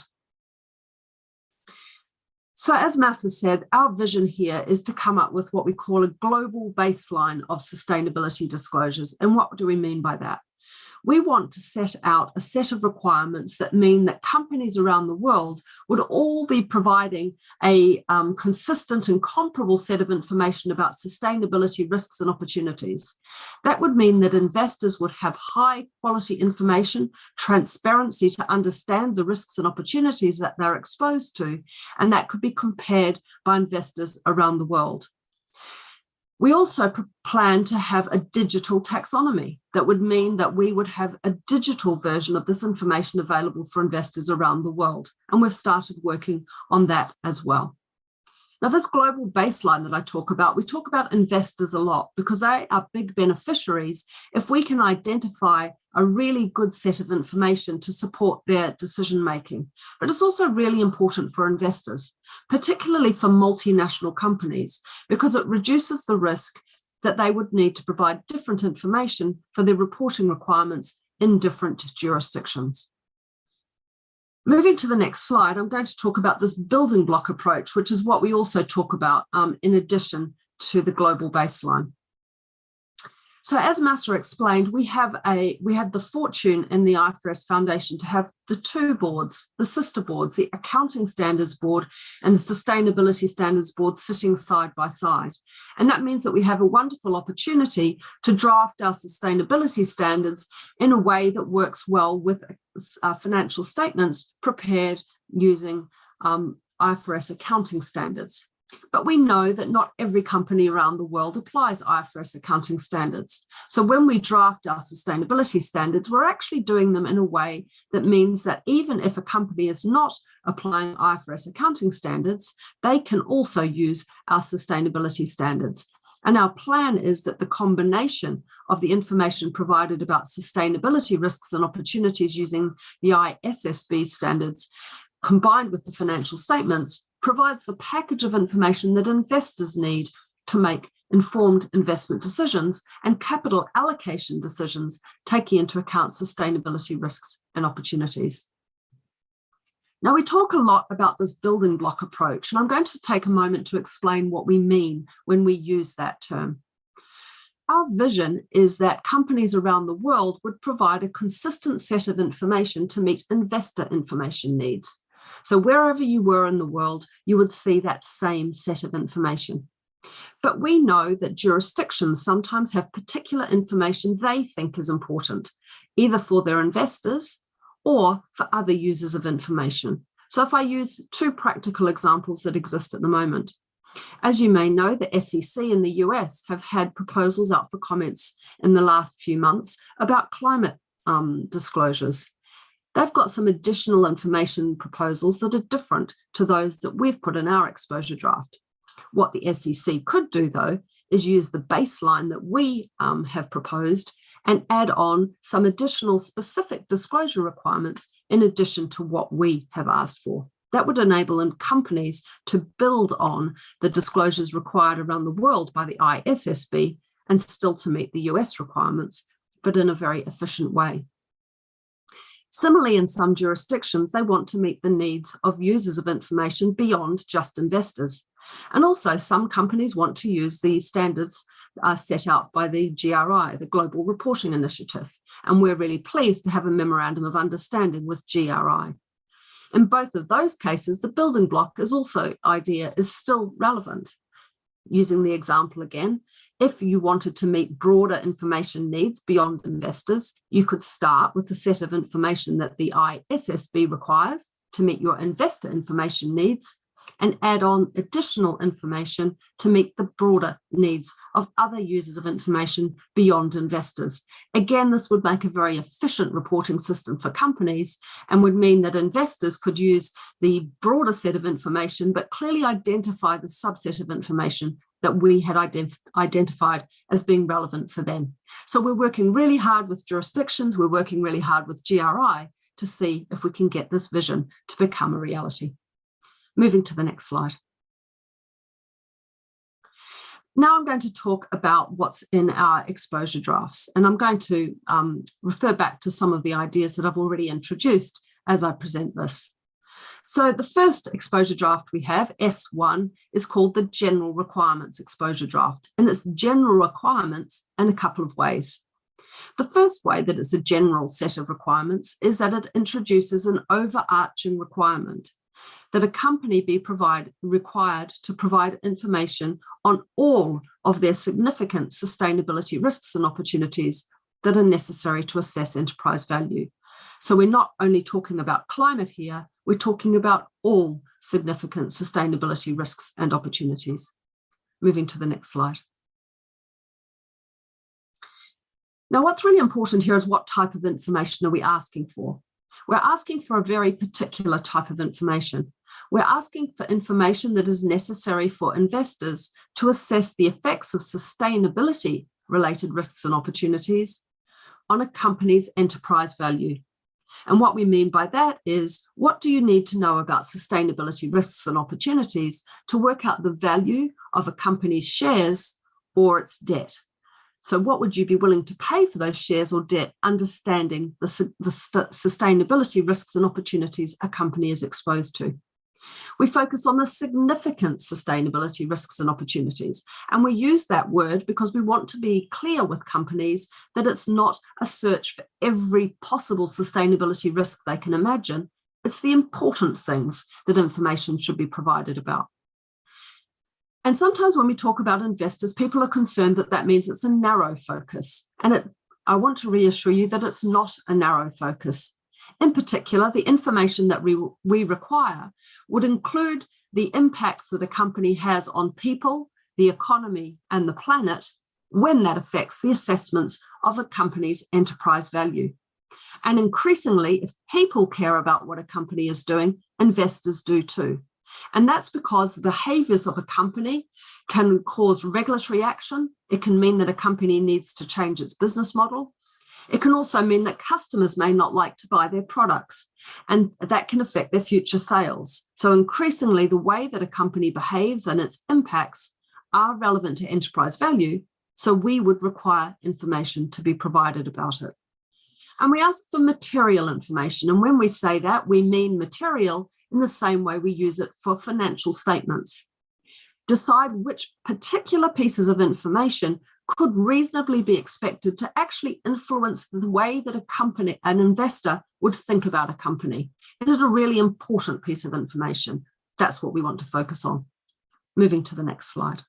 So as Mas has said, our vision here is to come up with what we call a global baseline of sustainability disclosures. And what do we mean by that? We want to set out a set of requirements that mean that companies around the world would all be providing a consistent and comparable set of information about sustainability risks and opportunities. That would mean that investors would have high quality information, transparency to understand the risks and opportunities that they're exposed to, and that could be compared by investors around the world. We also plan to have a digital taxonomy. That would mean that we would have a digital version of this information available for investors around the world. And we've started working on that as well. Now, this global baseline that I talk about, we talk about investors a lot because they are big beneficiaries if we can identify a really good set of information to support their decision making. But it's also really important for investors, particularly for multinational companies, because it reduces the risk that they would need to provide different information for their reporting requirements in different jurisdictions. Moving to the next slide, I'm going to talk about this building block approach, which is what we also talk about in addition to the global baseline. So as Massa explained, we have the fortune in the IFRS Foundation to have the two boards, the sister boards, the Accounting Standards Board and the Sustainability Standards Board sitting side by side. And that means that we have a wonderful opportunity to draft our sustainability standards in a way that works well with financial statements prepared using IFRS accounting standards. But we know that not every company around the world applies IFRS accounting standards. So when we draft our sustainability standards, we're actually doing them in a way that means that even if a company is not applying IFRS accounting standards, they can also use our sustainability standards. And our plan is that the combination of the information provided about sustainability risks and opportunities using the ISSB standards combined with the financial statements provides the package of information that investors need to make informed investment decisions and capital allocation decisions, taking into account sustainability risks and opportunities. Now, we talk a lot about this building block approach, and I'm going to take a moment to explain what we mean when we use that term. Our vision is that companies around the world would provide a consistent set of information to meet investor information needs. So wherever you were in the world, you would see that same set of information. But we know that jurisdictions sometimes have particular information they think is important, either for their investors or for other users of information. So if I use two practical examples that exist at the moment. As you may know, the SEC in the US have had proposals up for comments in the last few months about climate disclosures. They've got some additional information proposals that are different to those that we've put in our exposure draft. What the SEC could do, though, is use the baseline that we have proposed and add on some additional specific disclosure requirements in addition to what we have asked for. That would enable companies to build on the disclosures required around the world by the ISSB and still to meet the US requirements, but in a very efficient way. Similarly, in some jurisdictions, they want to meet the needs of users of information beyond just investors. And also, some companies want to use the standards set out by the GRI, the Global Reporting Initiative. And we're really pleased to have a memorandum of understanding with GRI. In both of those cases, the building block idea is still relevant. Using the example again, if you wanted to meet broader information needs beyond investors, you could start with the set of information that the ISSB requires to meet your investor information needs and add on additional information to meet the broader needs of other users of information beyond investors. Again, this would make a very efficient reporting system for companies and would mean that investors could use the broader set of information, but clearly identify the subset of information that we had identified as being relevant for them. So we're working really hard with jurisdictions, we're working really hard with GRI to see if we can get this vision to become a reality. Moving to the next slide. Now I'm going to talk about what's in our exposure drafts, and I'm going to refer back to some of the ideas that I've already introduced as I present this. So the first exposure draft we have, S1, is called the General Requirements Exposure Draft, and it's general requirements in a couple of ways. The first way that it's a general set of requirements is that it introduces an overarching requirement that a company be required to provide information on all of their significant sustainability risks and opportunities that are necessary to assess enterprise value. So we're not only talking about climate here, we're talking about all significant sustainability risks and opportunities. Moving to the next slide. Now, what's really important here is what type of information are we asking for? We're asking for a very particular type of information. We're asking for information that is necessary for investors to assess the effects of sustainability-related risks and opportunities on a company's enterprise value. And what we mean by that is, what do you need to know about sustainability risks and opportunities to work out the value of a company's shares or its debt? So what would you be willing to pay for those shares or debt, understanding the sustainability risks and opportunities a company is exposed to? We focus on the significant sustainability risks and opportunities. And we use that word because we want to be clear with companies that it's not a search for every possible sustainability risk they can imagine. It's the important things that information should be provided about. And sometimes when we talk about investors, people are concerned that that means it's a narrow focus. And I want to reassure you that it's not a narrow focus. In particular, the information that we require would include the impacts that a company has on people, the economy, and the planet when that affects the assessments of a company's enterprise value. And increasingly, if people care about what a company is doing, investors do too. And that's because the behaviors of a company can cause regulatory action. It can mean that a company needs to change its business model. It can also mean that customers may not like to buy their products, and that can affect their future sales. So increasingly, the way that a company behaves and its impacts are relevant to enterprise value, so we would require information to be provided about it. And we ask for material information, and when we say that, we mean material in the same way we use it for financial statements. Decide which particular pieces of information could reasonably be expected to actually influence the way that an investor would think about a company. Is it a really important piece of information? That's what we want to focus on. Moving to the next slide.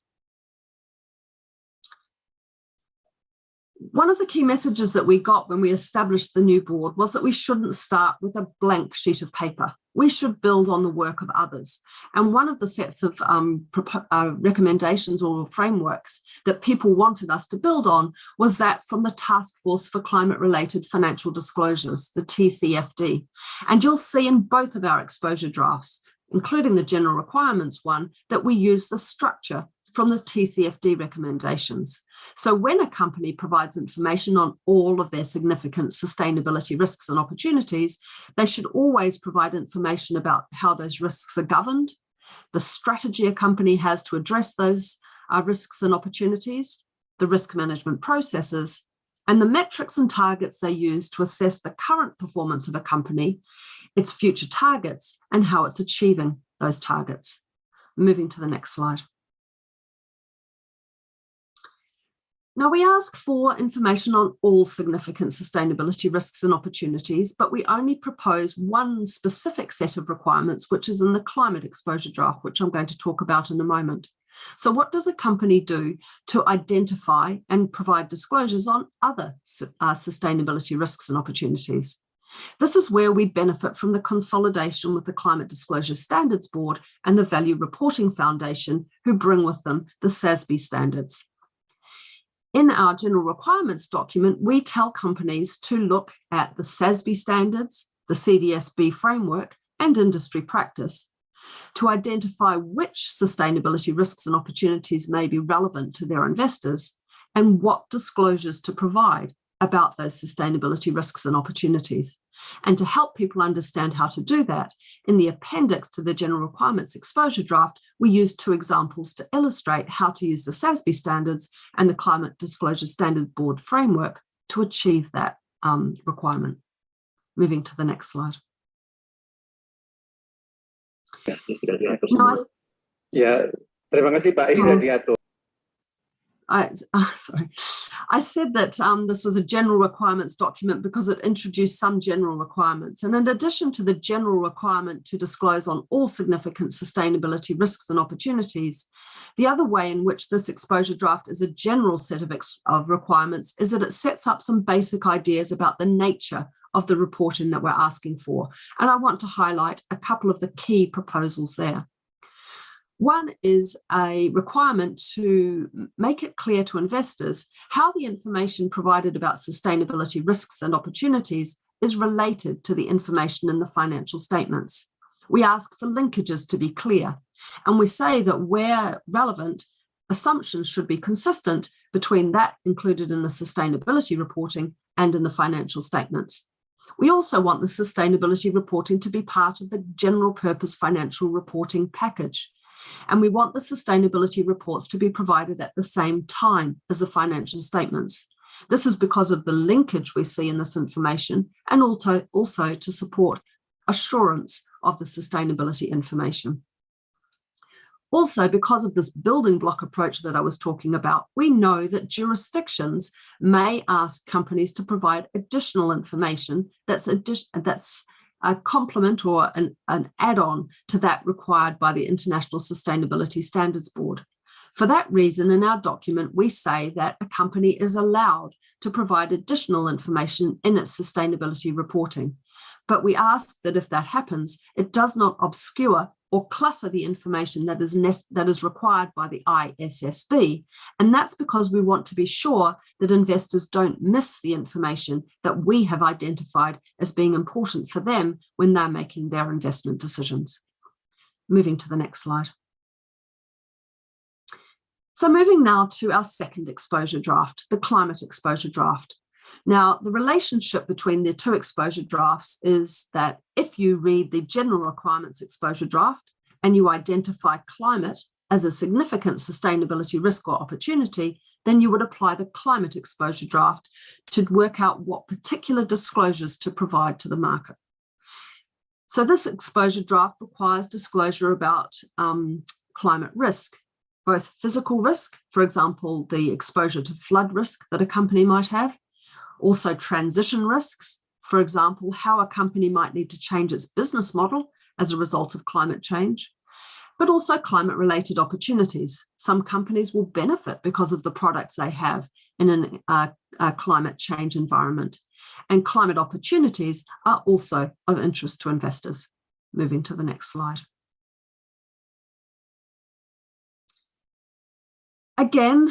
One of the key messages that we got when we established the new board was that we shouldn't start with a blank sheet of paper. We should build on the work of others. And one of the sets of recommendations or frameworks that people wanted us to build on was that from the Task Force for Climate-Related Financial Disclosures, the TCFD. And you'll see in both of our exposure drafts, including the general requirements one, that we use the structure from the TCFD recommendations. So when a company provides information on all of their significant sustainability risks and opportunities, they should always provide information about how those risks are governed, the strategy a company has to address those risks and opportunities, the risk management processes, and the metrics and targets they use to assess the current performance of a company, its future targets, and how it's achieving those targets. Moving to the next slide. Now, we ask for information on all significant sustainability risks and opportunities, but we only propose one specific set of requirements, which is in the climate exposure draft, which I'm going to talk about in a moment. So what does a company do to identify and provide disclosures on other sustainability risks and opportunities? This is where we benefit from the consolidation with the Climate Disclosure Standards Board and the Value Reporting Foundation, who bring with them the ISSB standards. In our general requirements document, we tell companies to look at the ISSB standards, the CDSB framework, and industry practice to identify which sustainability risks and opportunities may be relevant to their investors and what disclosures to provide about those sustainability risks and opportunities. And to help people understand how to do that, in the appendix to the General Requirements Exposure Draft, we use two examples to illustrate how to use the ISSB standards and the Climate Disclosure Standards Board framework to achieve that requirement. Moving to the next slide. Ya, terima kasih Pak. Ini diatur. Sorry, I said that this was a general requirements document because it introduced some general requirements. And in addition to the general requirement to disclose on all significant sustainability risks and opportunities, the other way in which this exposure draft is a general set of requirements is that it sets up some basic ideas about the nature of the reporting that we're asking for. And I want to highlight a couple of the key proposals there. One is a requirement to make it clear to investors how the information provided about sustainability risks and opportunities is related to the information in the financial statements. We ask for linkages to be clear, and we say that where relevant, assumptions should be consistent between that included in the sustainability reporting and in the financial statements. We also want the sustainability reporting to be part of the general purpose financial reporting package. And we want the sustainability reports to be provided at the same time as the financial statements. This is because of the linkage we see in this information and also to support assurance of the sustainability information. Also, because of this building block approach that I was talking about, we know that jurisdictions may ask companies to provide additional information that's a complement or an add-on to that required by the International Sustainability Standards Board. For that reason, in our document, we say that a company is allowed to provide additional information in its sustainability reporting. But we ask that if that happens, it does not obscure or clutter the information that is required by the ISSB. And that's because we want to be sure that investors don't miss the information that we have identified as being important for them when they're making their investment decisions. Moving to the next slide. So moving now to our second exposure draft, the climate exposure draft. Now, the relationship between the two exposure drafts is that if you read the general requirements exposure draft and you identify climate as a significant sustainability risk or opportunity, then you would apply the climate exposure draft to work out what particular disclosures to provide to the market. So this exposure draft requires disclosure about climate risk, both physical risk, for example, the exposure to flood risk that a company might have, also transition risks, for example, how a company might need to change its business model as a result of climate change, but also climate-related opportunities. Some companies will benefit because of the products they have in a climate change environment, and climate opportunities are also of interest to investors. Moving to the next slide. Again,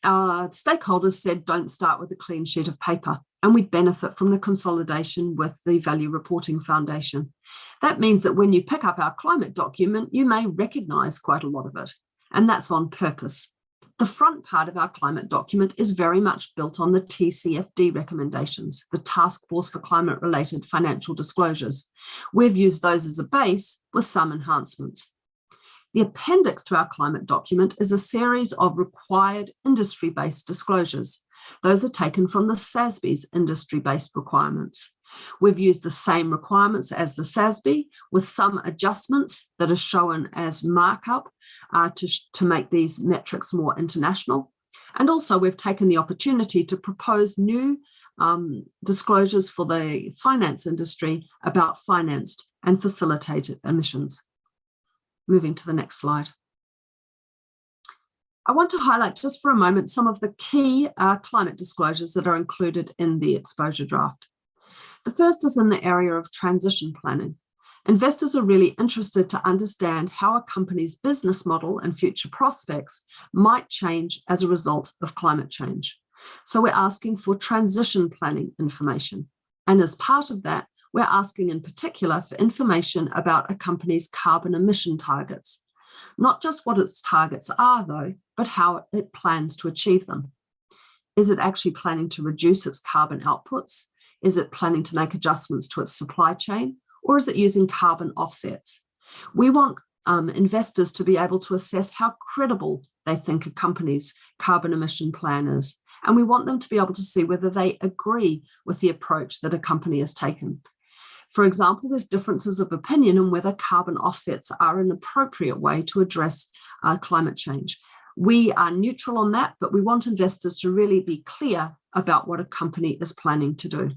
our stakeholders said, don't start with a clean sheet of paper, and we benefit from the consolidation with the Value Reporting Foundation. That means that when you pick up our climate document, you may recognize quite a lot of it, and that's on purpose. The front part of our climate document is very much built on the TCFD recommendations, the Task Force for Climate-Related Financial Disclosures. We've used those as a base with some enhancements. The appendix to our climate document is a series of required industry-based disclosures. Those are taken from the ISSB's industry-based requirements. We've used the same requirements as the ISSB with some adjustments that are shown as markup to make these metrics more international. And also we've taken the opportunity to propose new disclosures for the finance industry about financed and facilitated emissions. Moving to the next slide. I want to highlight just for a moment some of the key climate disclosures that are included in the exposure draft. The first is in the area of transition planning. Investors are really interested to understand how a company's business model and future prospects might change as a result of climate change. So we're asking for transition planning information. And as part of that, we're asking in particular for information about a company's carbon emission targets. Not just what its targets are, though, but how it plans to achieve them. Is it actually planning to reduce its carbon outputs? Is it planning to make adjustments to its supply chain? Or is it using carbon offsets? We want investors to be able to assess how credible they think a company's carbon emission plan is. And we want them to be able to see whether they agree with the approach that a company has taken. For example, there's differences of opinion on whether carbon offsets are an appropriate way to address climate change. We are neutral on that, but we want investors to really be clear about what a company is planning to do.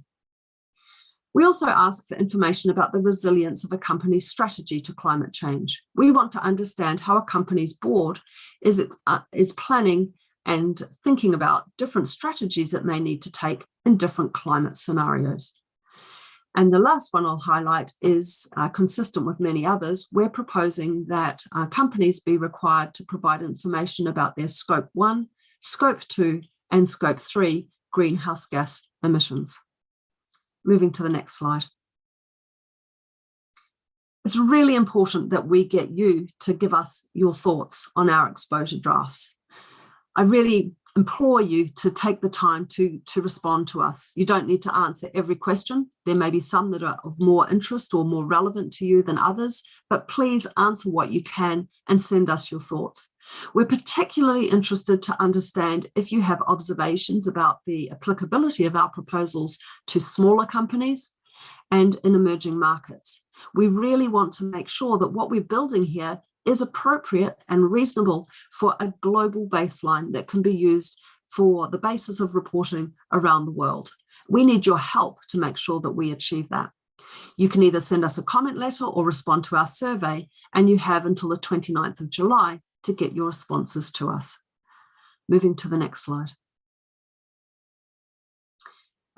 We also ask for information about the resilience of a company's strategy to climate change. We want to understand how a company's board is planning and thinking about different strategies it may need to take in different climate scenarios. And the last one I'll highlight is consistent with many others. We're proposing that companies be required to provide information about their Scope 1, Scope 2, and Scope 3 greenhouse gas emissions. Moving to the next slide. It's really important that we get you to give us your thoughts on our exposure drafts. I really implore you to take the time to respond to us. You don't need to answer every question. There may be some that are of more interest or more relevant to you than others, but please answer what you can and send us your thoughts. We're particularly interested to understand if you have observations about the applicability of our proposals to smaller companies and in emerging markets. We really want to make sure that what we're building here is appropriate and reasonable for a global baseline that can be used for the basis of reporting around the world. We need your help to make sure that we achieve that. You can either send us a comment letter or respond to our survey, and you have until the 29th of July to get your responses to us. Moving to the next slide.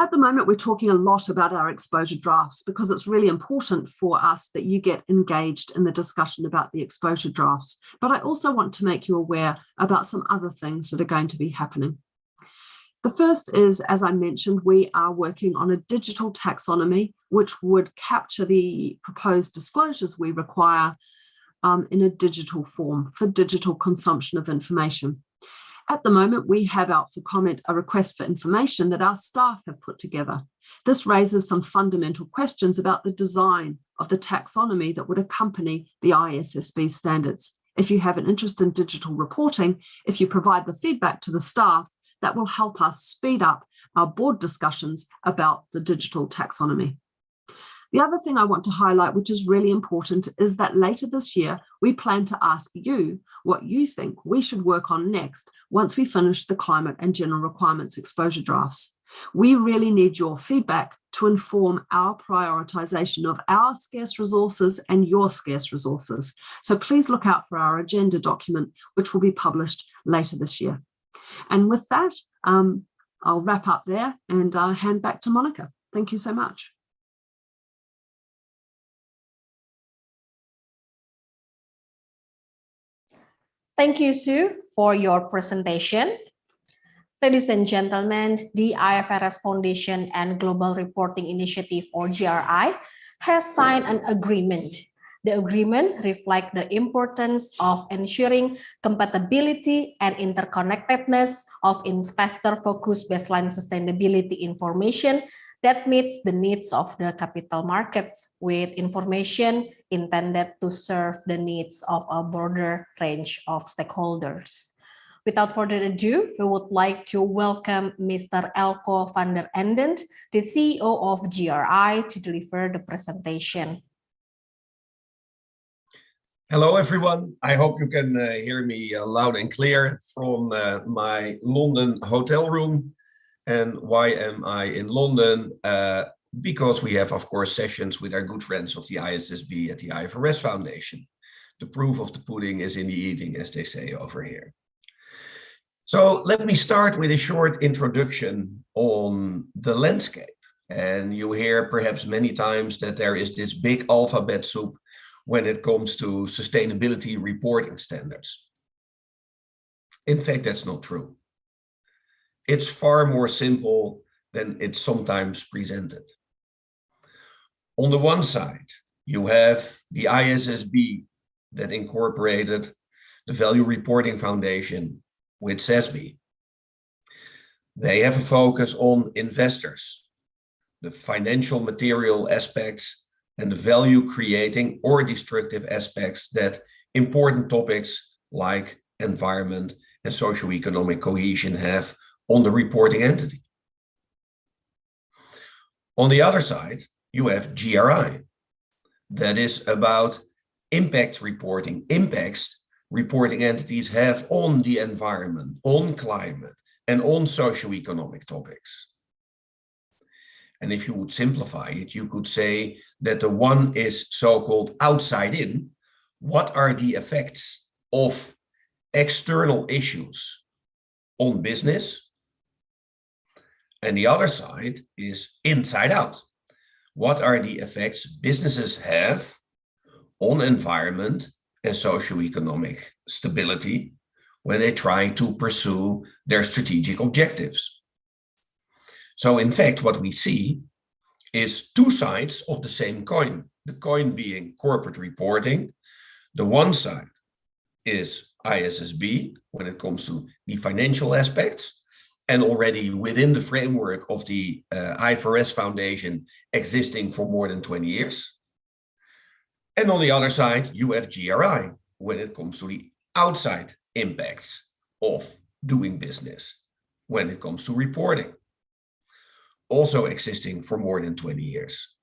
At the moment, we're talking a lot about our exposure drafts because it's really important for us that you get engaged in the discussion about the exposure drafts. But I also want to make you aware about some other things that are going to be happening. The first is, as I mentioned, we are working on a digital taxonomy, which would capture the proposed disclosures we require in a digital form for digital consumption of information. At the moment, we have out for comment a request for information that our staff have put together. This raises some fundamental questions about the design of the taxonomy that would accompany the ISSB standards. If you have an interest in digital reporting, if you provide the feedback to the staff, that will help us speed up our board discussions about the digital taxonomy. The other thing I want to highlight, which is really important, is that later this year, we plan to ask you what you think we should work on next once we finish the climate and general requirements exposure drafts. We really need your feedback to inform our prioritization of our scarce resources and your scarce resources. So please look out for our agenda document, which will be published later this year. And with that, I'll wrap up there and hand back to Monica. Thank you so much. Thank you, Sue, for your presentation. Ladies and gentlemen, the IFRS Foundation and Global Reporting Initiative, or GRI, has signed an agreement. The agreement reflects the importance of ensuring compatibility and interconnectedness of investor-focused baseline sustainability information that meets the needs of the capital markets with information intended to serve the needs of a broader range of stakeholders. Without further ado, we would like to welcome Mr. Elko van der Enden, the CEO of GRI, to deliver the presentation. Hello, everyone. I hope you can hear me loud and clear from my London hotel room. And why am I in London? Because we have, of course, sessions with our good friends of the ISSB at the IFRS Foundation. The proof of the pudding is in the eating, as they say over here. So let me start with a short introduction on the landscape And you hear perhaps many times that there is this big alphabet soup when it comes to sustainability reporting standards. In fact, that's not true. It's far more simple than it's sometimes presented. On the one side, you have the ISSB that incorporated the Value Reporting Foundation with ISSB. They have a focus on investors, the financial material aspects, and the value creating or destructive aspects that important topics like environment and socioeconomic cohesion have on the reporting entity. On the other side, you have GRI. That is about impact reporting, impacts reporting entities have on the environment, on climate, and on socioeconomic topics. And if you would simplify it, you could say that the one is so-called outside in. What are the effects of external issues on business? And the other side is inside out. What are the effects businesses have on environment and socioeconomic stability when they try to pursue their strategic objectives? So in fact, what we see is two sides of the same coin. The coin being corporate reporting. The one side is ISSB when it comes to the financial aspects, and already within the framework of the IFRS Foundation existing for more than 20 years. And on the other side, you have GRI when it comes to the outside impacts of doing business, when it comes to reporting, also existing for more than 20 years.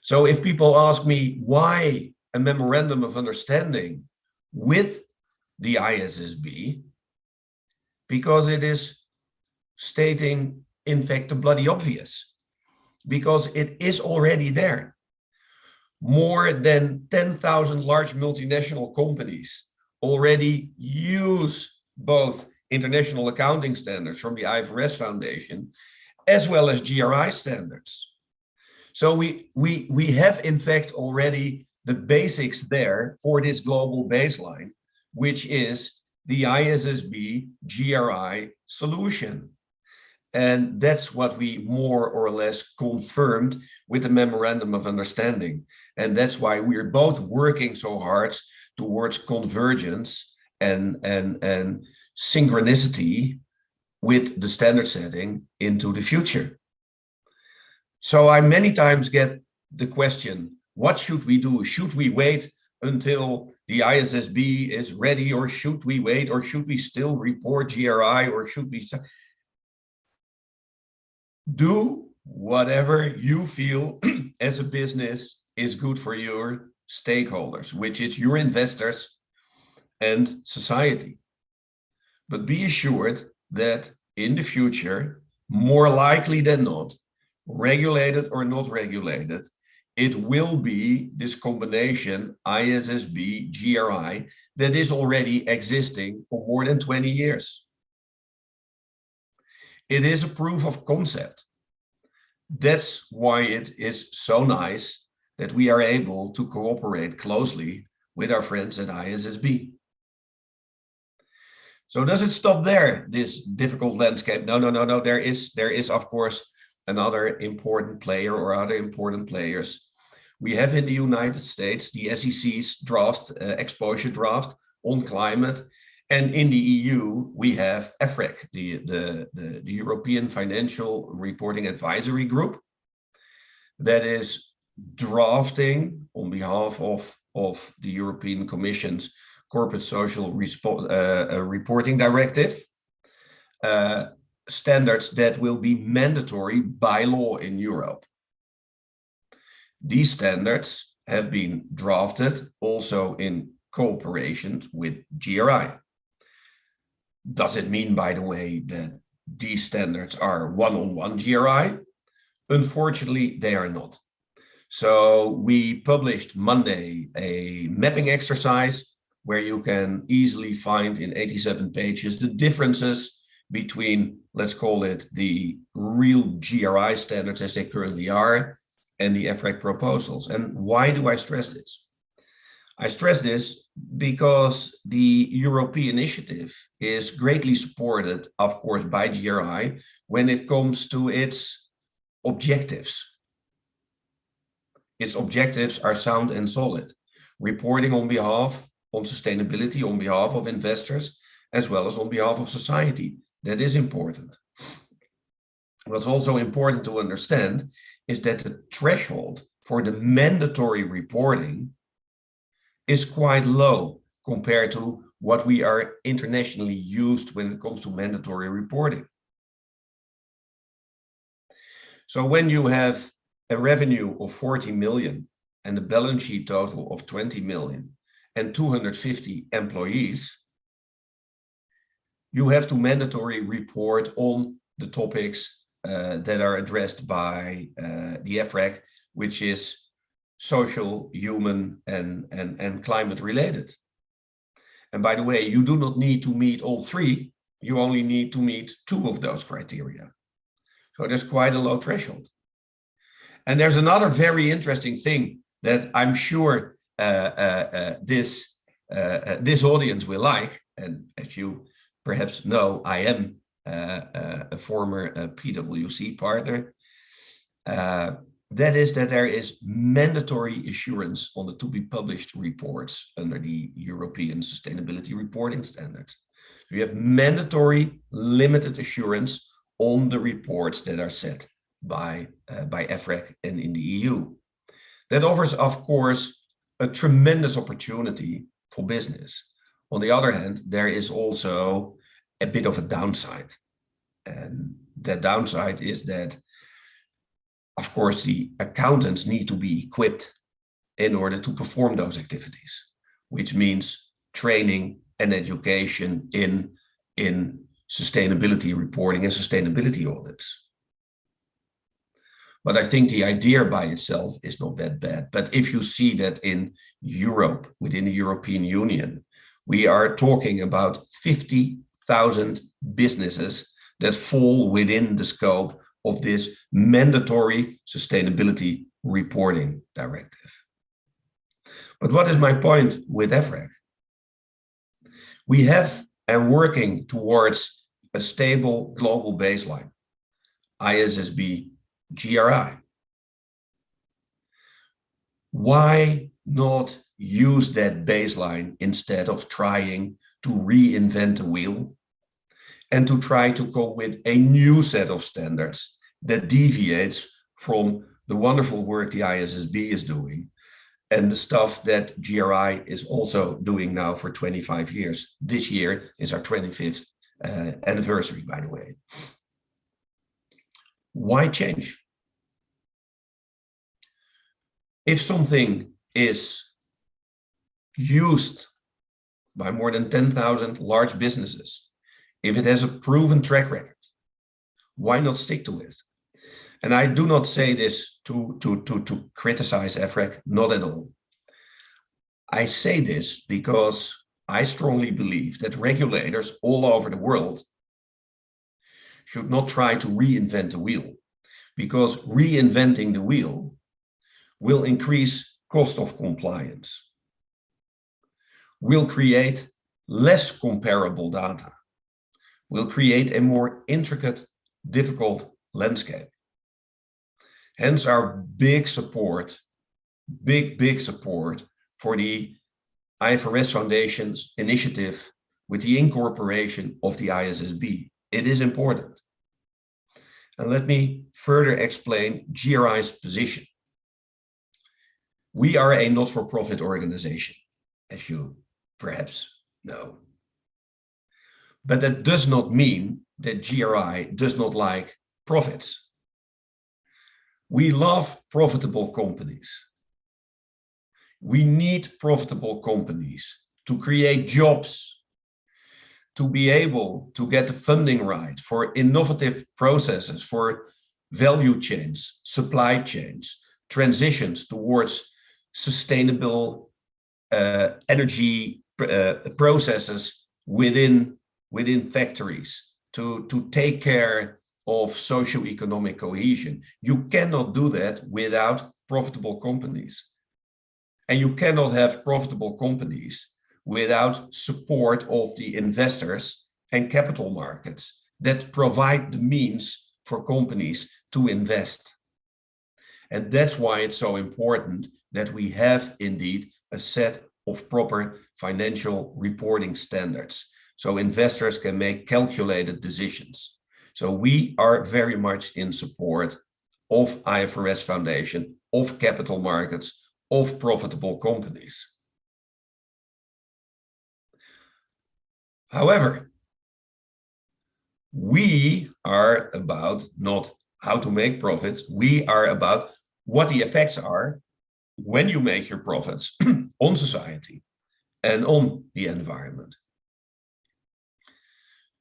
So if people ask me why a memorandum of understanding with the ISSB, because it is stating, in fact, the bloody obvious, because it is already there. More than 10,000 large multinational companies already use both international accounting standards from the IFRS Foundation, as well as GRI standards. So we have, in fact, already the basics there for this global baseline, which is the ISSB GRI solution. And that's what we more or less confirmed with the Memorandum of Understanding. And that's why we're both working so hard towards convergence and synchronicity with the standard setting into the future. So I many times get the question, what should we do? Should we wait until the ISSB is ready, or should we wait, or should we still report GRI, or should we do whatever you feel as a business is good for your stakeholders, which is your investors and society. But be assured that in the future, more likely than not, regulated or not regulated, it will be this combination ISSB GRI that is already existing for more than 20 years. It is a proof of concept. That's why it is so nice that we are able to cooperate closely with our friends at ISSB. So does it stop there, this difficult landscape? No. There is of course another important player or other important players. We have in the United States the SEC's draft, exposure draft on climate. And in the EU, we have IFAC, the European Financial Reporting Advisory Group, that is drafting on behalf of the European Commission's Corporate Social Reporting Directive, standards that will be mandatory by law in Europe. These standards have been drafted also in cooperation with GRI. Does it mean, by the way, that these standards are one-on-one GRI? Unfortunately, they are not. So we published Monday a mapping exercise where you can easily find in 87 pages the differences between, let's call it, the real GRI standards as they currently are and the IFAC proposals. And why do I stress this? I stress this because the European initiative is greatly supported, of course, by GRI when it comes to its objectives. Its objectives are sound and solid. Reporting on sustainability on behalf of investors, as well as on behalf of society. That is important. What's also important to understand is that the threshold for the mandatory reporting is quite low compared to what we are internationally used when it comes to mandatory reporting. So when you have a revenue of 40 million and a balance sheet total of 20 million and 250 employees, you have to mandatory report on the topics that are addressed by the IFAC, which is social, human, and climate related. And by the way, you do not need to meet all three, you only need to meet 2 of those criteria. So there's quite a low threshold. And there's another very interesting thing that I'm sure this audience will like. And as you perhaps know, I am a former PwC partner. That is that there is mandatory assurance on the to be published reports under the European Sustainability Reporting Standards. So you have mandatory limited assurance on the reports that are set by IFAC and in the EU. That offers, of course, a tremendous opportunity for business. On the other hand, there is also a bit of a downside. And that downside is that, of course, the accountants need to be equipped in order to perform those activities, which means training and education in sustainability reporting and sustainability audits. But I think the idea by itself is not that bad. But if you see that in Europe, within the European Union, we are talking about 50,000 businesses that fall within the scope of this mandatory sustainability reporting directive. But what is my point with IFAC? We have and working towards a stable global baseline, ISSB GRI. Why not use that baseline instead of trying to reinvent the wheel and to try to come with a new set of standards that deviates from the wonderful work the ISSB is doing and the stuff that GRI is also doing now for 25 years. This year is our 25th anniversary, by the way. Why change? If something is used by more than 10,000 large businesses, if it has a proven track record, why not stick to it? And I do not say this to criticize IFAC, not at all. I say this because I strongly believe that regulators all over the world should not try to reinvent the wheel, because reinventing the wheel will increase cost of compliance, will create less comparable data, will create a more intricate, difficult landscape. Hence our big support, big support for the IFRS Foundation's initiative with the incorporation of the ISSB. It is important. And let me further explain GRI's position. We are a not-for-profit organization, as you perhaps know. But that does not mean that GRI does not like profits. We love profitable companies. We need profitable companies to create jobs, to be able to get the funding right for innovative processes, for value chains, supply chains, transitions towards sustainable energy processes within factories, to take care of socio-economic cohesion. You cannot do that without profitable companies. And you cannot have profitable companies without support of the investors and capital markets that provide the means for companies to invest. And that's why it's so important that we have indeed a set of proper financial reporting standards so investors can make calculated decisions. So we are very much in support of IFRS Foundation, of capital markets, of profitable companies. However, we are about not how to make profits, we are about what the effects are when you make your profits on society and on the environment.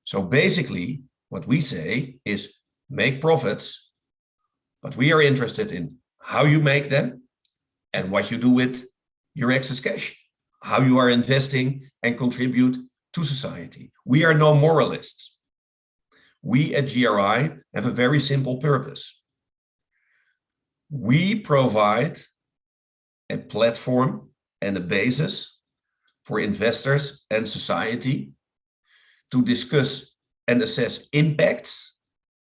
So basically, what we say is make profits, but we are interested in how you make them and what you do with your excess cash, how you are investing and contribute to society. We are no moralists. We at GRI have a very simple purpose. We provide a platform and a basis for investors and society to discuss and assess impacts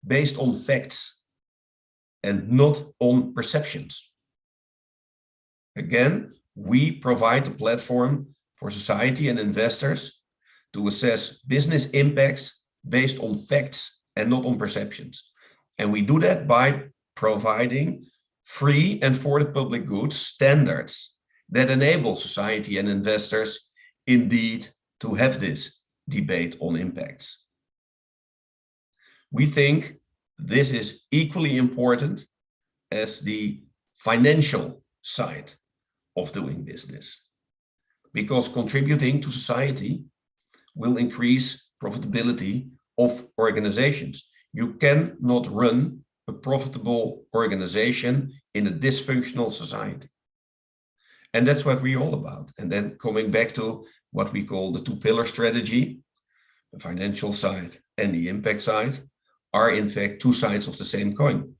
based on facts and not on perceptions. Again, we provide a platform for society and investors to assess business impacts based on facts and not on perceptions. And we do that by providing free and for the public good standards that enable society and investors indeed to have this debate on impacts. We think this is equally important as the financial side of doing business, because contributing to society will increase profitability of organizations. You cannot run a profitable organization in a dysfunctional society. And that's what we're all about. And then coming back to what we call the two-pillar strategy, the financial side and the impact side are in fact two sides of the same coin.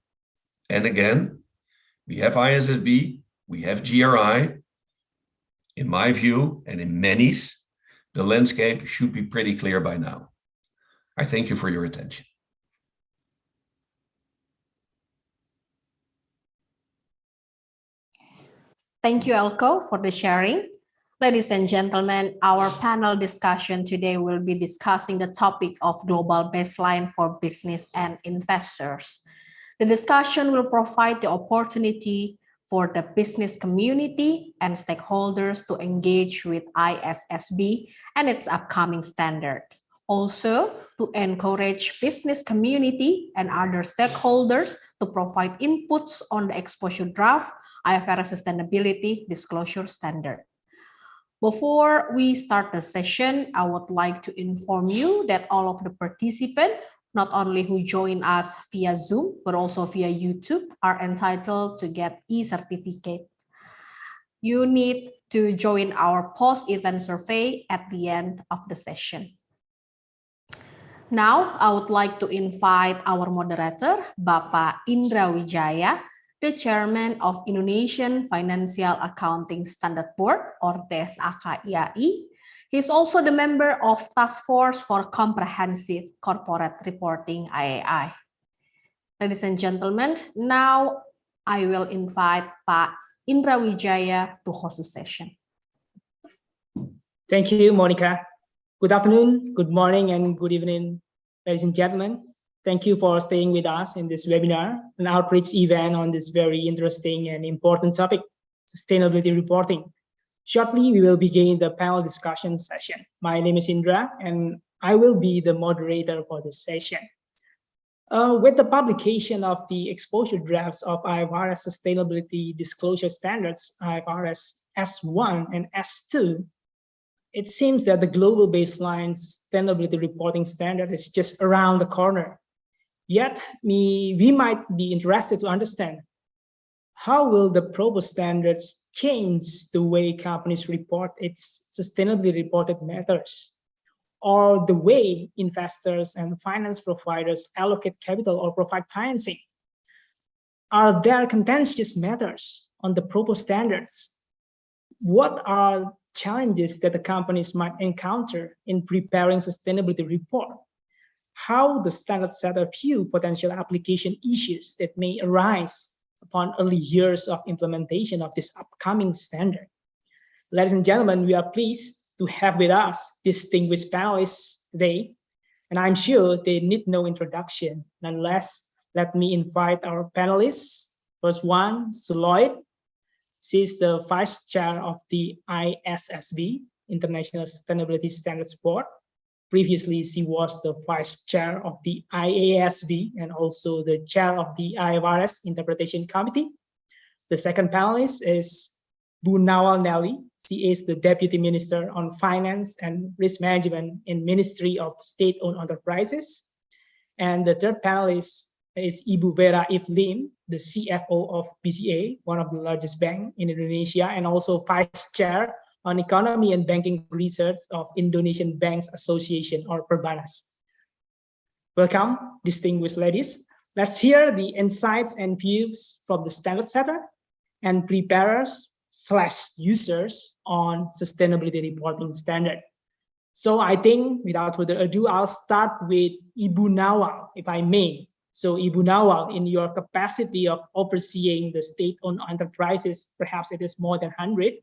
And again, we have ISSB, we have GRI. In my view, and in many's, the landscape should be pretty clear by now. I thank you for your attention. Thank you, Elko, for the sharing. Ladies and gentlemen, our panel discussion today will be discussing the topic of global baseline for business and investors. The discussion will provide the opportunity for the business community and stakeholders to engage with ISSB and its upcoming standard. Also, to encourage business community and other stakeholders to provide inputs on the exposure draft IFRS Sustainability Disclosure Standard. Before we start the session, I would like to inform you that all of the participants, not only who join us via Zoom, but also via YouTube, are entitled to get e-certificate. You need to join our post-event survey at the end of the session. Now, I would like to invite our moderator, Bapak Indra Wijaya, the Chairman of Indonesian Financial Accounting Standard Board, or TSAK IAI. He's also the member of Task Force for Comprehensive Corporate Reporting, IAI. Ladies and gentlemen, now I will invite Pak Indra Wijaya to host the session. Thank you, Monica. Good afternoon, good morning, and good evening, ladies and gentlemen. Thank you for staying with us in this webinar, an outreach event on this very interesting and important topic, sustainability reporting. Shortly, we will begin the panel discussion session. My name is Indra, and I will be the moderator for this session. With the publication of the exposure drafts of IFRS Sustainability Disclosure Standards, IFRS S1 and S2, it seems that the global baseline sustainability reporting standard is just around the corner. Yet, we might be interested to understand how will the proposed standards change the way companies report its sustainability reported matters? or the way investors and finance providers allocate capital or provide financing? Are there contentious matters on the proposed standards? What are challenges that the companies might encounter in preparing sustainability report? How the standard setter view potential application issues that may arise upon early years of implementation of this upcoming standard? Ladies and gentlemen, we are pleased to have with us distinguished panelists today, and I'm sure they need no introduction. Nonetheless, let me invite our panelists. First one, Lloyd. She's the Vice Chair of the ISSB, International Sustainability Standards Board. Previously, she was the Vice Chair of the IASB and also the Chair of the IFRS Interpretation Committee. The second panelist is Bu Nawal Nelly. She is the Deputy Minister on Finance and Risk Management in Ministry of State-Owned Enterprises. And the third panelist is Ibu Vera Ivlim, the CFO of BCA, one of the largest banks in Indonesia, and also Vice Chair on Economy and Banking Research of Indonesian Banks Association, or Perbanas. Welcome, distinguished ladies. Let's hear the insights and views from the standard setter and preparers / users on sustainability reporting standard. So I think without further ado, I'll start with Ibu Nawal, if I may. So Ibu Nawal, in your capacity of overseeing the state-owned enterprises, perhaps it is more than 100,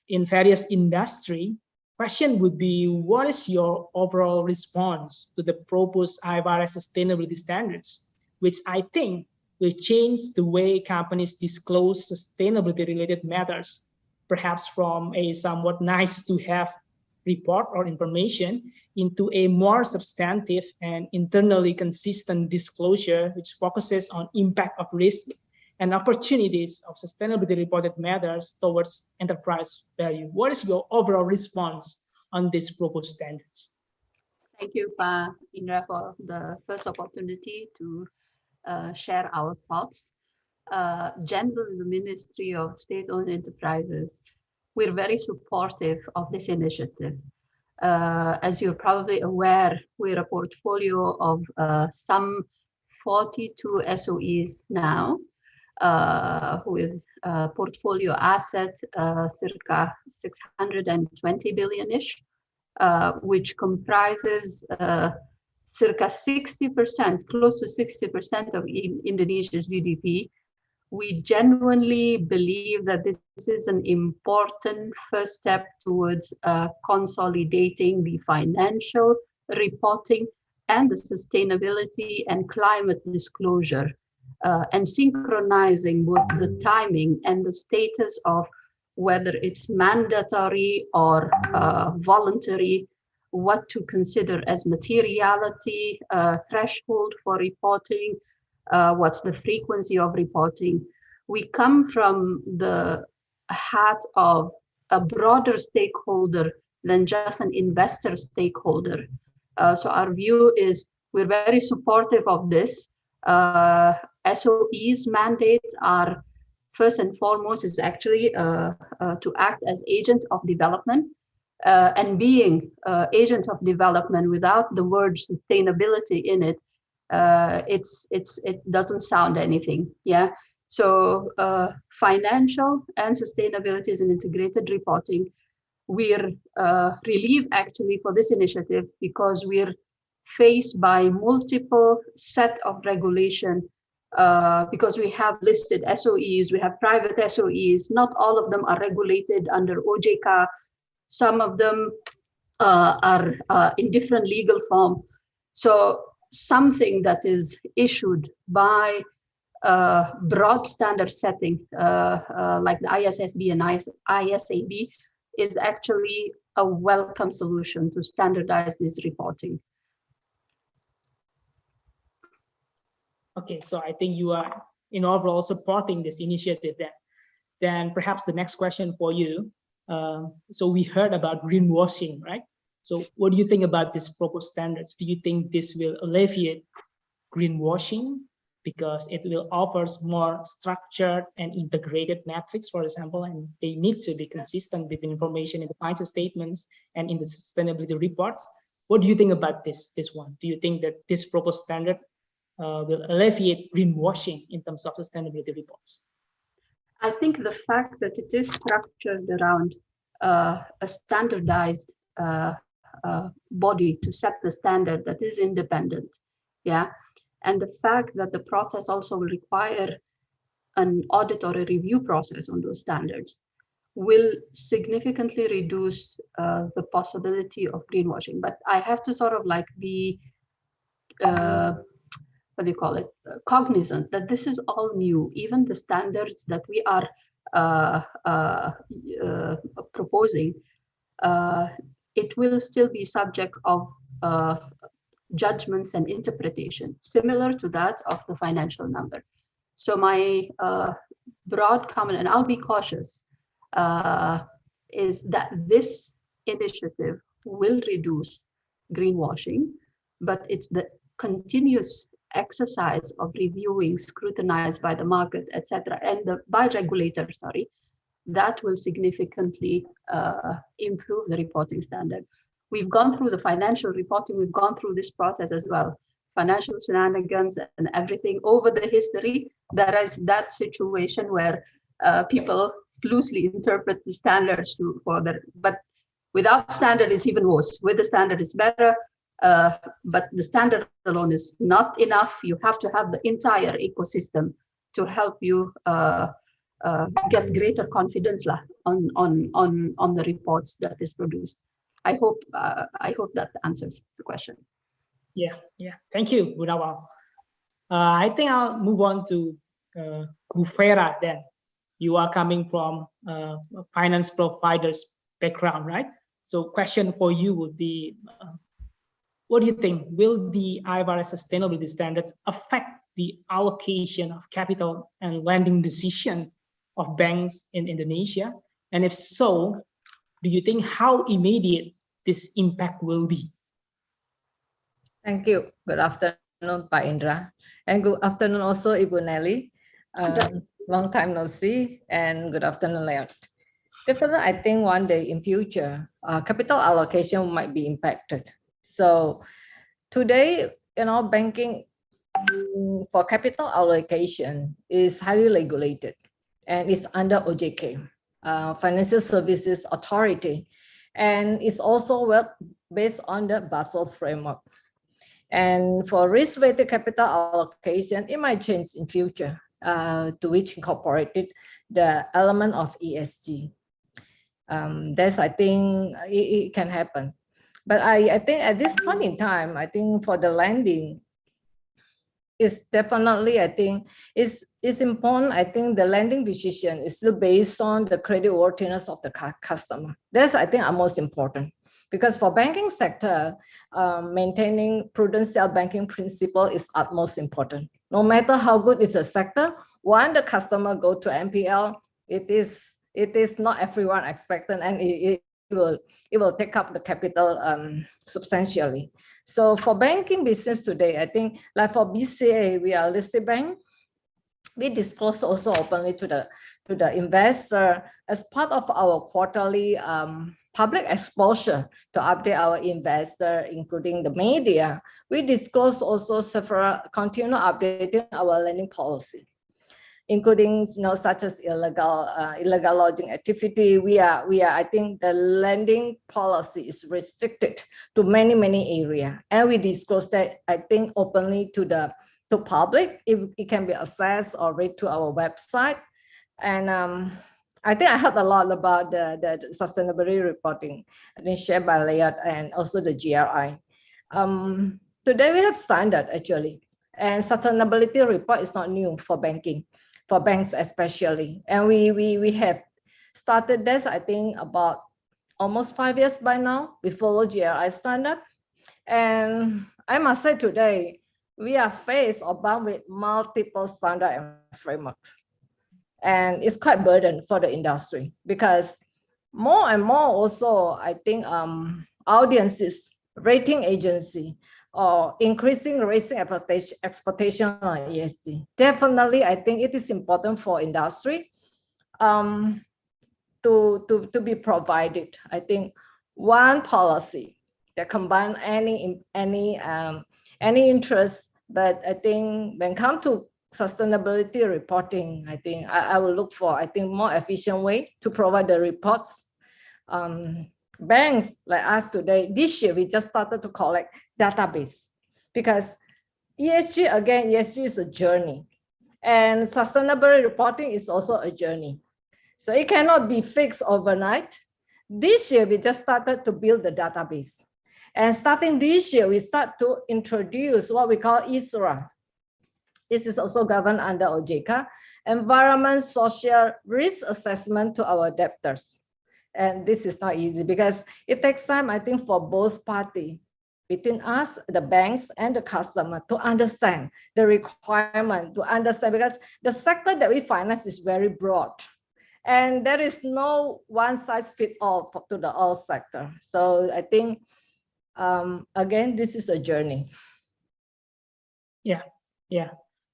in various industry, question would be, what is your overall response to the proposed IFRS sustainability standards, which I think will change the way companies disclose sustainability related matters, perhaps from a somewhat nice to have report or information into a more substantive and internally consistent disclosure, which focuses on impact of risk and opportunities of sustainability reported matters towards enterprise value. What is your overall response on these proposed standards? Thank you, Pa Indra, for the first opportunity to share our thoughts. Generally, the Ministry of State-Owned Enterprises, we're very supportive of this initiative. As you're probably aware, we're a portfolio of some 42 SOEs now, with portfolio asset circa 620 billion-ish, which comprises circa 60%, close to 60% of Indonesia's GDP. We genuinely believe that this is an important first step towards consolidating the financial reporting and the sustainability and climate disclosure, and synchronizing both the timing and the status of whether it's mandatory or voluntary, what to consider as materiality, threshold for reporting, what's the frequency of reporting. We come from the hat of a broader stakeholder than just an investor stakeholder. So our view is we're very supportive of this. SOE's mandates are first and foremost is actually to act as agent of development, and being agent of development without the word sustainability in it, it doesn't sound anything. Yeah. So financial and sustainability is an integrated reporting. We're relieved actually for this initiative because we're faced by multiple set of regulation, because we have listed SOEs, we have private SOEs. Not all of them are regulated under OJK. Some of them are in different legal form. So something that is issued by broad standard setting, like the ISSB and ISAB, is actually a welcome solution to standardize this reporting. Okay, so I think you are in overall supporting this initiative. Then perhaps the next question for you. So we heard about greenwashing, right? So what do you think about these proposed standards? Do you think this will alleviate greenwashing because it will offer more structured and integrated metrics, for example, and they need to be consistent with information in the financial statements and in the sustainability reports? What do you think about this one? Do you think that this proposed standard will alleviate greenwashing in terms of sustainability reports? I think the fact that it is structured around a standardized body to set the standard that is independent, yeah, and the fact that the process also will require an audit or a review process on those standards will significantly reduce the possibility of greenwashing. But I have to sort of like be what do you call it, cognizant that this is all new. Even the standards that we are proposing, it will still be subject of judgments and interpretation, similar to that of the financial number. So my broad comment, and I'll be cautious, is that this initiative will reduce greenwashing, but it's the continuous exercise of reviewing, scrutinized by the market, etc., and by regulators, sorry, that will significantly improve the reporting standard. We've gone through the financial reporting, we've gone through this process as well. Financial shenanigans and everything over the history, there is that situation where people loosely interpret the standards but without standard it's even worse. With the standard it's better, but the standard alone is not enough. You have to have the entire ecosystem to help you get greater confidence on the reports that is produced. I hope that answers the question. Yeah. Thank you, Bu Nawal. I think I'll move on to Bu Fera then. You are coming from a finance provider's background, right? So question for you would be, what do you think? Will the IFRS sustainability standards affect the allocation of capital and lending decision of banks in Indonesia? And if so, do you think how immediate this impact will be? Thank you. Good afternoon, Pak Indra. And good afternoon also, Ibu Nelly. Long time no see, and good afternoon, Leon. Definitely, I think one day in future, capital allocation might be impacted. So today, banking for capital allocation is highly regulated and it's under OJK, Financial Services Authority, and it's also based on the Basel framework. And for risk-weighted capital allocation, it might change in future, to which incorporated the element of ESG. That's, I think, it can happen. But I think at this point in time, I think for the lending, it's definitely, I think, it's important. I think the lending decision is still based on the creditworthiness of the customer. That's, I think, are most important. Because for banking sector, maintaining prudential banking principle is utmost important. No matter how good is the sector, when the customer go to NPL, it is not everyone expected, and it will take up the capital substantially. So for banking business today, I think like for BCA, we are a listed bank. We disclose also openly to the investor as part of our quarterly public exposure to update our investor, including the media. We disclose also several continue updating our lending policy, including such as illegal lodging activity. We are I think the lending policy is restricted to many areas, and we disclose that, I think, openly to public. It can be accessed or read to our website. And I think I heard a lot about the sustainability reporting shared by Leon and also the GRI. Today we have standard actually, and sustainability report is not new for banking, for banks especially. And we have started this, I think, about almost 5 years by now. We follow GRI standard. And I must say today, we are faced or bound with multiple standard and frameworks. And it's quite burden for the industry because more and more also, I think, audiences, rating agency, or increasing raising expectation on ESG. Definitely, I think it is important for industry to be provided. I think one policy that combine any interest. But I think when it comes to sustainability reporting, I think I will look for, more efficient way to provide the reports. Banks like us today, this year, we just started to collect database because ESG is a journey, and sustainable reporting is also a journey. So it cannot be fixed overnight. This year, we just started to build the database. And starting this year, we start to introduce what we call ISRA. This is also governed under OJK, Environment Social Risk Assessment to our debtors. And this is not easy because it takes time, I think, for both parties, between us, the banks, and the customer to understand the requirement, to understand, because the sector that we finance is very broad. And there is no one size fits all to the all sector. So I think, again, this is a journey. Yeah.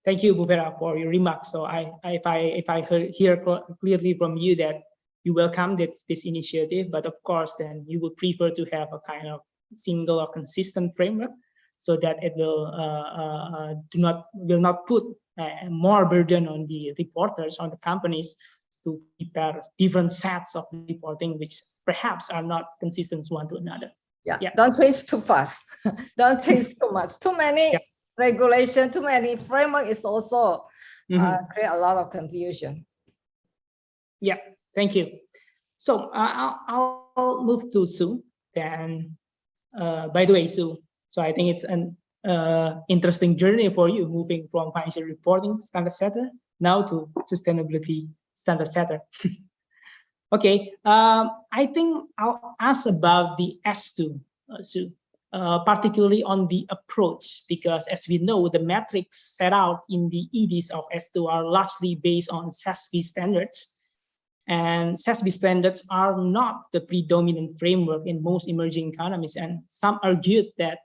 Thank you, Bu Vera, for your remarks. So if I hear clearly from you that you welcome this initiative, but of course, then you would prefer to have a kind of single or consistent framework, so that it will not put more burden on the reporters, on the companies, to prepare different sets of reporting, which perhaps are not consistent one to another. Yeah. Don't change too fast. Don't change too much. Too many regulation, too many framework is also create a lot of confusion. Yeah, thank you. So I'll move to Sue. Then, by the way, Sue, so I think it's an interesting journey for you, moving from financial reporting standard setter now to sustainability standard setter. Okay, I think I'll ask about the S2, Sue, particularly on the approach, because as we know, the metrics set out in the EDs of S2 are largely based on ISSB standards. And ISSB standards are not the predominant framework in most emerging economies. And some argued that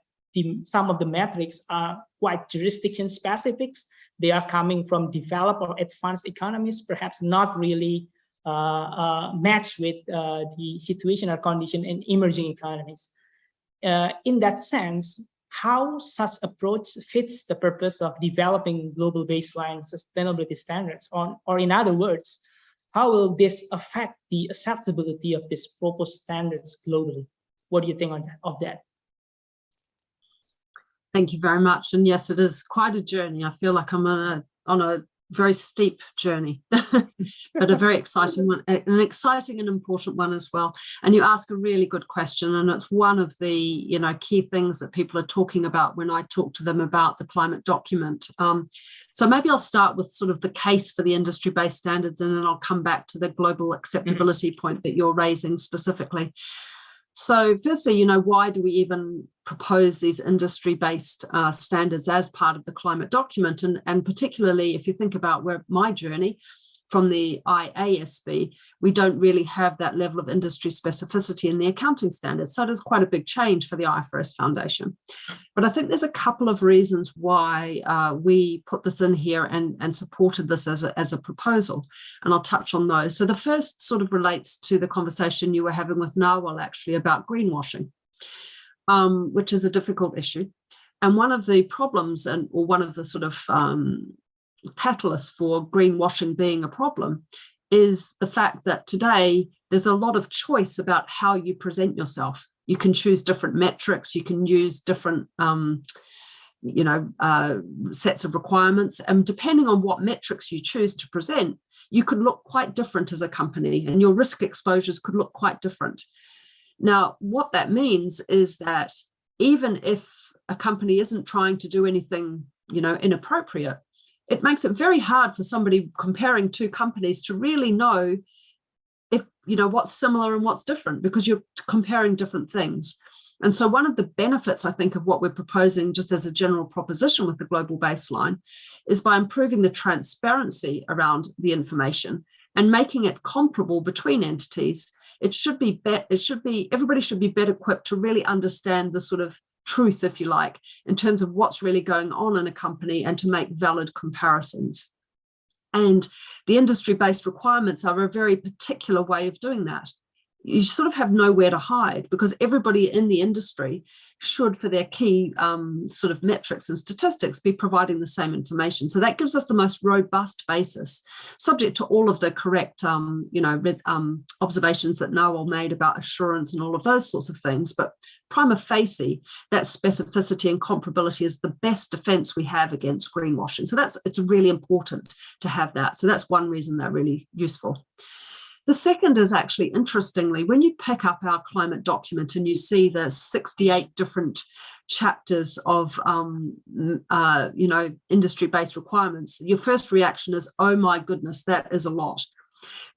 some of the metrics are quite jurisdiction specific. They are coming from developed or advanced economies, perhaps not really match with the situation or condition in emerging economies. In that sense, how such approach fits the purpose of developing global baseline sustainability standards, or in other words, how will this affect the acceptability of these proposed standards globally? What do you think of that? Thank you very much. And yes, it is quite a journey. I feel like I'm on a very steep journey, but a very exciting one, an exciting and important one as well. And you ask a really good question, and it's one of the key things that people are talking about when I talk to them about the climate document. So maybe I'll start with sort of the case for the industry-based standards, and then I'll come back to the global acceptability point that you're raising specifically. So firstly, why do we even propose these industry-based standards as part of the climate document? And particularly if you think about my journey from the IASB, we don't really have that level of industry specificity in the accounting standards. So it is quite a big change for the IFRS Foundation. But I think there's a couple of reasons why we put this in here and supported this as a proposal. And I'll touch on those. So the first sort of relates to the conversation you were having with Nawal actually about greenwashing, which is a difficult issue. And one of the problems or one of the sort of catalysts for greenwashing being a problem is the fact that today there's a lot of choice about how you present yourself. You can choose different metrics, you can use different sets of requirements, and depending on what metrics you choose to present, you could look quite different as a company, and your risk exposures could look quite different. Now, what that means is that even if a company isn't trying to do anything inappropriate, it makes it very hard for somebody comparing two companies to really know if what's similar and what's different, because you're comparing different things. And so one of the benefits, I think, of what we're proposing just as a general proposition with the global baseline is by improving the transparency around the information and making it comparable between entities. Everybody should be better equipped to really understand the sort of truth, if you like, in terms of what's really going on in a company and to make valid comparisons. And the industry-based requirements are a very particular way of doing that. you sort of have nowhere to hide, because everybody in the industry should, for their key sort of metrics and statistics, be providing the same information. So that gives us the most robust basis, subject to all of the correct, observations that Noel made about assurance and all of those sorts of things. But prima facie, that specificity and comparability is the best defense we have against greenwashing. So it's really important to have that. So that's one reason they're really useful. The second is actually, interestingly, when you pick up our climate document and you see the 68 different chapters of, industry-based requirements, your first reaction is, oh my goodness, that is a lot.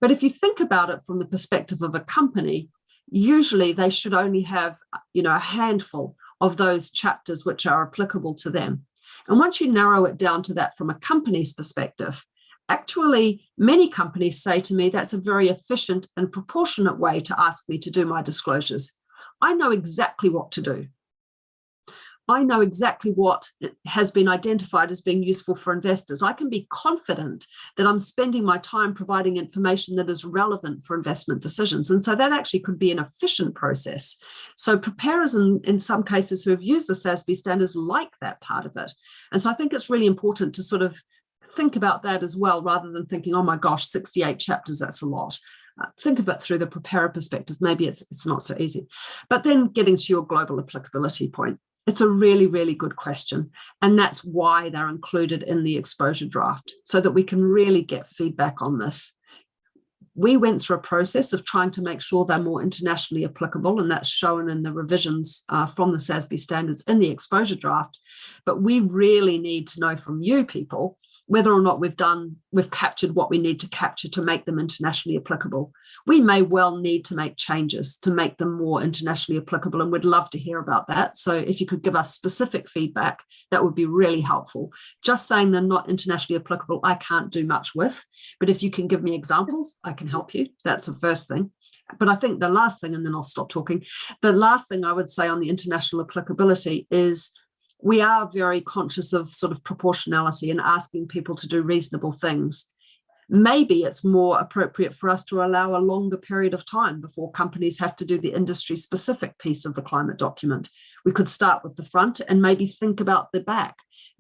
But if you think about it from the perspective of a company, usually they should only have, a handful of those chapters which are applicable to them. And once you narrow it down to that from a company's perspective, actually, many companies say to me, that's a very efficient and proportionate way to ask me to do my disclosures. I know exactly what to do. I know exactly what has been identified as being useful for investors. I can be confident that I'm spending my time providing information that is relevant for investment decisions. And so that actually could be an efficient process. So preparers in some cases who have used the SASB standards like that part of it. And so I think it's really important to sort of think about that as well, rather than thinking, oh my gosh, 68 chapters, that's a lot. Think of it through the preparer perspective. Maybe it's not so easy. But then getting to your global applicability point, it's a really, really good question. And that's why they're included in the exposure draft, so that we can really get feedback on this. We went through a process of trying to make sure they're more internationally applicable, and that's shown in the revisions from the SASB standards in the exposure draft. But we really need to know from you people whether or not we've captured what we need to capture to make them internationally applicable. We may well need to make changes to make them more internationally applicable, and we'd love to hear about that. So if you could give us specific feedback, that would be really helpful. Just saying they're not internationally applicable, I can't do much with, but if you can give me examples, I can help you. That's the first thing. But I think the last thing, and then I'll stop talking, the last thing I would say on the international applicability is we are very conscious of sort of proportionality and asking people to do reasonable things. Maybe it's more appropriate for us to allow a longer period of time before companies have to do the industry specific piece of the climate document. We could start with the front and maybe think about the back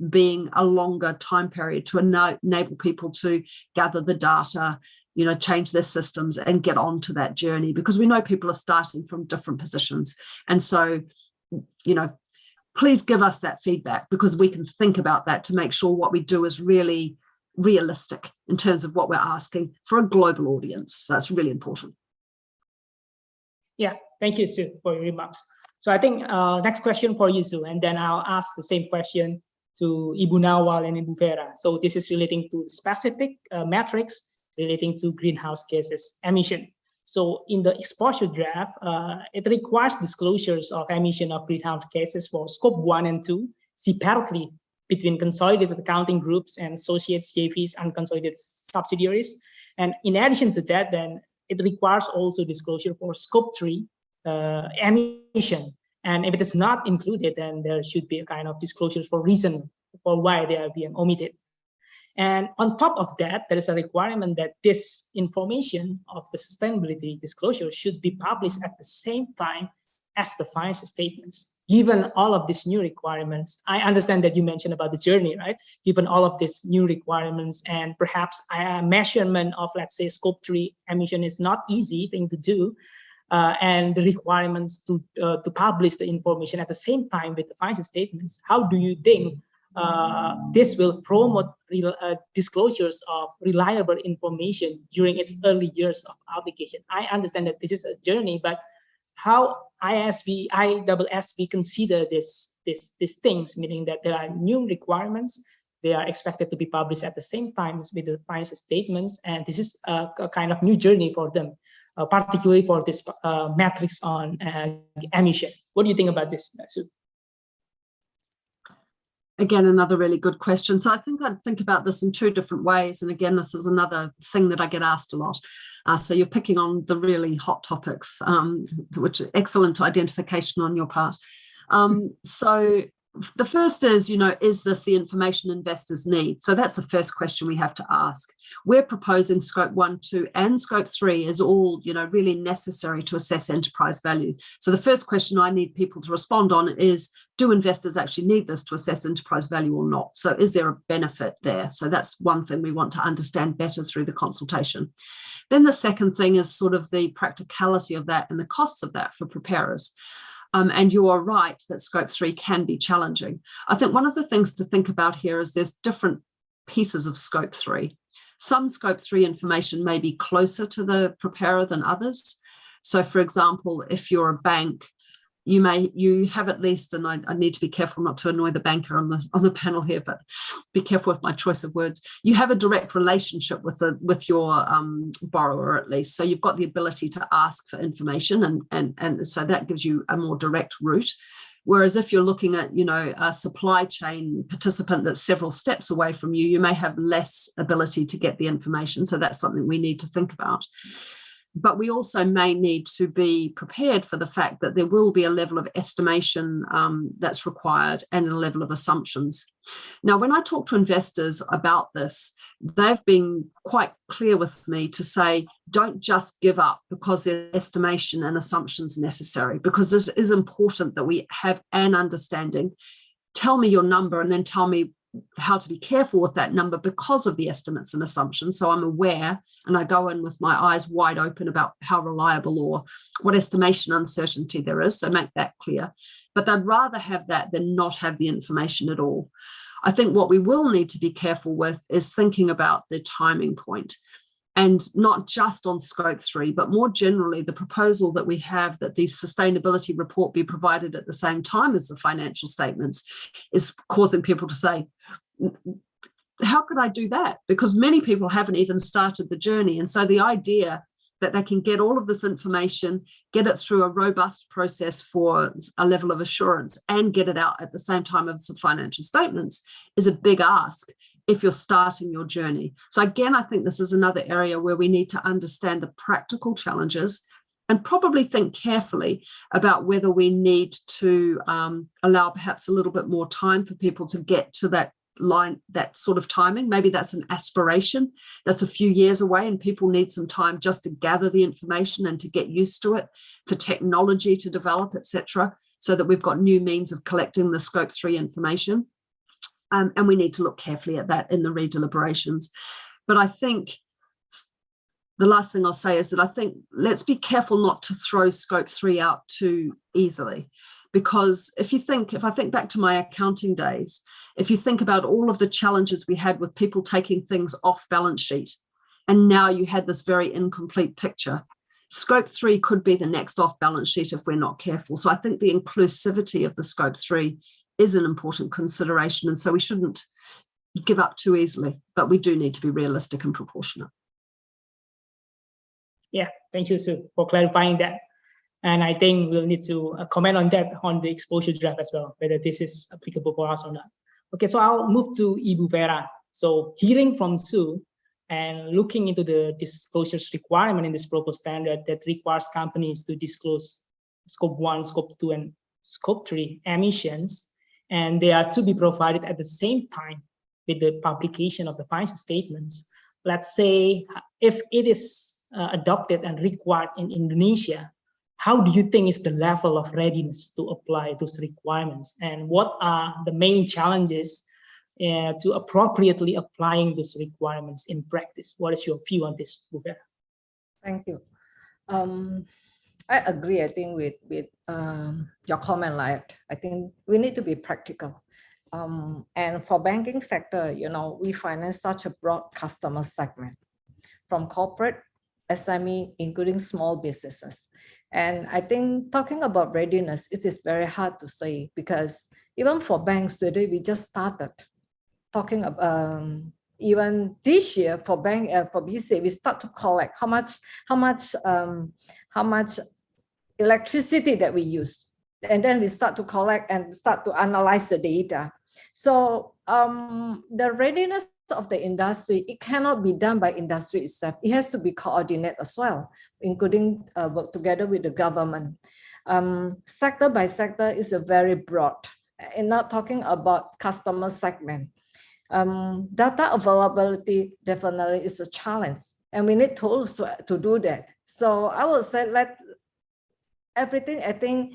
being a longer time period to enable people to gather the data, change their systems and get onto that journey, because we know people are starting from different positions. And so, please give us that feedback, because we can think about that to make sure what we do is really realistic in terms of what we're asking for a global audience. So that's really important. Yeah, thank you, Sue, for your remarks. So I think next question for you, Sue, and then I'll ask the same question to Ibu Nawal and Ibu Vera. So this is relating to specific metrics relating to greenhouse gases emission. So in the exposure draft, it requires disclosures of emission of greenhouse gases for scope 1 and 2 separately between consolidated accounting groups and associates, JVs, and consolidated subsidiaries. And in addition to that, then it requires also disclosure for scope 3 emission. And if it is not included, then there should be a kind of disclosures for reason for why they are being omitted. And on top of that, there is a requirement that this information of the sustainability disclosure should be published at the same time as the financial statements. Given all of these new requirements, I understand that you mentioned about the journey, right? Given all of these new requirements and perhaps a measurement of, let's say, scope 3 emission is not easy thing to do. And the requirements to publish the information at the same time with the financial statements, how do you think this will promote disclosures of reliable information during its early years of application? I understand that this is a journey, but how ISSB consider these things, meaning that there are new requirements, they are expected to be published at the same time with the financial statements, and this is a kind of new journey for them, particularly for this metrics on emission. What do you think about this, Sue? Again, another really good question. So I think I'd think about this in two different ways. And again, this is another thing that I get asked a lot. So you're picking on the really hot topics, which is excellent identification on your part. So the first is, is this the information investors need? So that's the first question we have to ask. We're proposing scope 1, 2, and scope 3 is all, really necessary to assess enterprise value. So the first question I need people to respond on is, do investors actually need this to assess enterprise value or not? So is there a benefit there? So that's one thing we want to understand better through the consultation. Then the second thing is sort of the practicality of that and the costs of that for preparers. And you are right that scope 3 can be challenging. I think one of the things to think about here is there's different pieces of scope 3. Some scope 3 information may be closer to the preparer than others. So for example, if you're a bank, you have at least, and I need to be careful not to annoy the banker on the panel here, but be careful with my choice of words. You have a direct relationship with your borrower at least, so you've got the ability to ask for information, and so that gives you a more direct route. Whereas if you're looking at, a supply chain participant that's several steps away from you, you may have less ability to get the information. So that's something we need to think about. But we also may need to be prepared for the fact that there will be a level of estimation that's required and a level of assumptions. Now, when I talk to investors about this, they've been quite clear with me to say, don't just give up because there's estimation and assumptions necessary, because it is important that we have an understanding. Tell me your number and then tell me how to be careful with that number because of the estimates and assumptions. So I'm aware and I go in with my eyes wide open about how reliable or what estimation uncertainty there is. So make that clear. But I'd rather have that than not have the information at all. I think what we will need to be careful with is thinking about the timing point. And not just on scope 3, but more generally, the proposal that we have that the sustainability report be provided at the same time as the financial statements is causing people to say, how could I do that? Because many people haven't even started the journey. And so the idea that they can get all of this information, get it through a robust process for a level of assurance and get it out at the same time as the financial statements is a big ask if you're starting your journey. So again, I think this is another area where we need to understand the practical challenges and probably think carefully about whether we need to allow perhaps a little bit more time for people to get to that line, that sort of timing. Maybe that's an aspiration that's a few years away and people need some time just to gather the information and to get used to it, for technology to develop, etc., so that we've got new means of collecting the scope 3 information. And we need to look carefully at that in the redeliberations. But I think the last thing I'll say is that I think let's be careful not to throw scope 3 out too easily. Because if I think back to my accounting days, if you think about all of the challenges we had with people taking things off balance sheet, and now you had this very incomplete picture, scope 3 could be the next off balance sheet if we're not careful. So I think the inclusivity of the scope 3 is an important consideration. And so we shouldn't give up too easily, but we do need to be realistic and proportionate. Yeah, thank you, Sue, for clarifying that. And I think we'll need to comment on that on the exposure draft as well, whether this is applicable for us or not. Okay, so I'll move to Ibu Vera. So hearing from Sue and looking into the disclosures requirement in this proposed standard that requires companies to disclose scope 1, scope 2, and scope 3 emissions, and they are to be provided at the same time with the publication of the financial statements. Let's say if it is adopted and required in Indonesia, how do you think is the level of readiness to apply those requirements? And what are the main challenges to appropriately applying those requirements in practice? What is your view on this, Bu Vera? Thank you. I agree, I think, with your comment, like, I think we need to be practical. And for banking sector, we finance such a broad customer segment, from corporate, SME, including small businesses. And I think talking about readiness, it is very hard to say, because even for banks today, we just started talking about, even this year for BC, we start to collect how much electricity that we use, and then we start to collect and start to analyze the data. So the readiness of the industry, it cannot be done by industry itself. It has to be coordinated as well, including work together with the government. Sector by sector is a very broad, and not talking about customer segment. Data availability definitely is a challenge, and we need tools to do that. So I would say everything, I think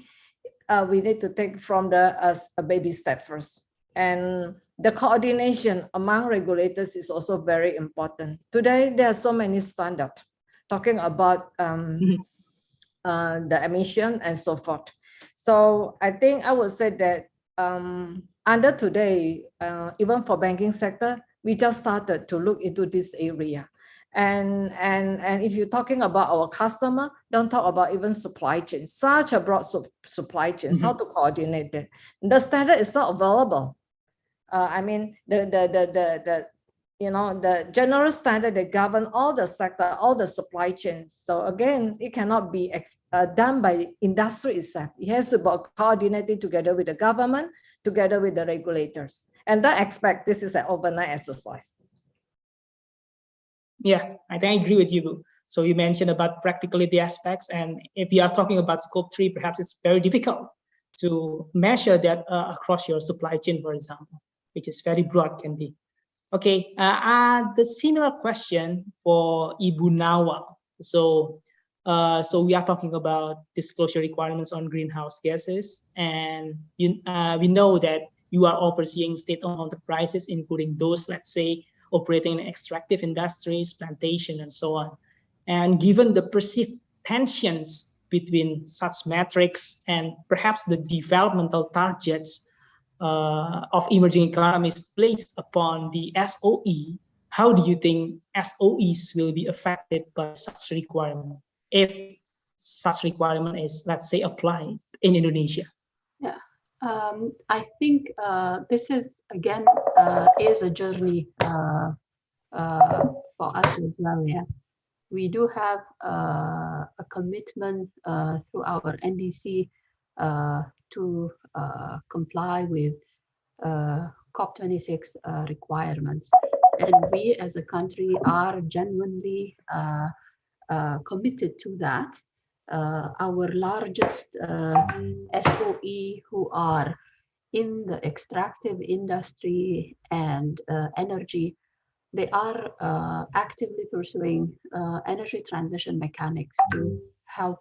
we need to take from as a baby step first. And the coordination among regulators is also very important. Today, there are so many standards talking about the emission and so forth. So I think I would say that under today, even for banking sector, we just started to look into this area. And if you're talking about our customer, don't talk about even supply chain, such a broad supply chain, how to coordinate that. The standard is not available. I mean, the general standard that govern all the sector, all the supply chains. So again, it cannot be done by industry itself. It has to be coordinated together with the government, together with the regulators. And don't expect this is an overnight exercise. Yeah, I think I agree with you. So you mentioned about practicality aspects, and if you are talking about scope 3, perhaps it's very difficult to measure that across your supply chain, for example, which is very broad can be. Okay, the similar question for Ibu Nawal. So we are talking about disclosure requirements on greenhouse gases, and we know that you are overseeing state-owned enterprises, including those, let's say, operating in extractive industries, plantation, and so on. And given the perceived tensions between such metrics and perhaps the developmental targets of emerging economies placed upon the SOE, how do you think SOEs will be affected by such requirement if such requirement is, let's say, applied in Indonesia? Yeah, I think this is, again, is a journey for us as well. Yeah, we do have a commitment through our NDC to comply with COP26 requirements. And we as a country are genuinely committed to that. Our largest SOE who are in the extractive industry and energy, they are actively pursuing energy transition mechanics to help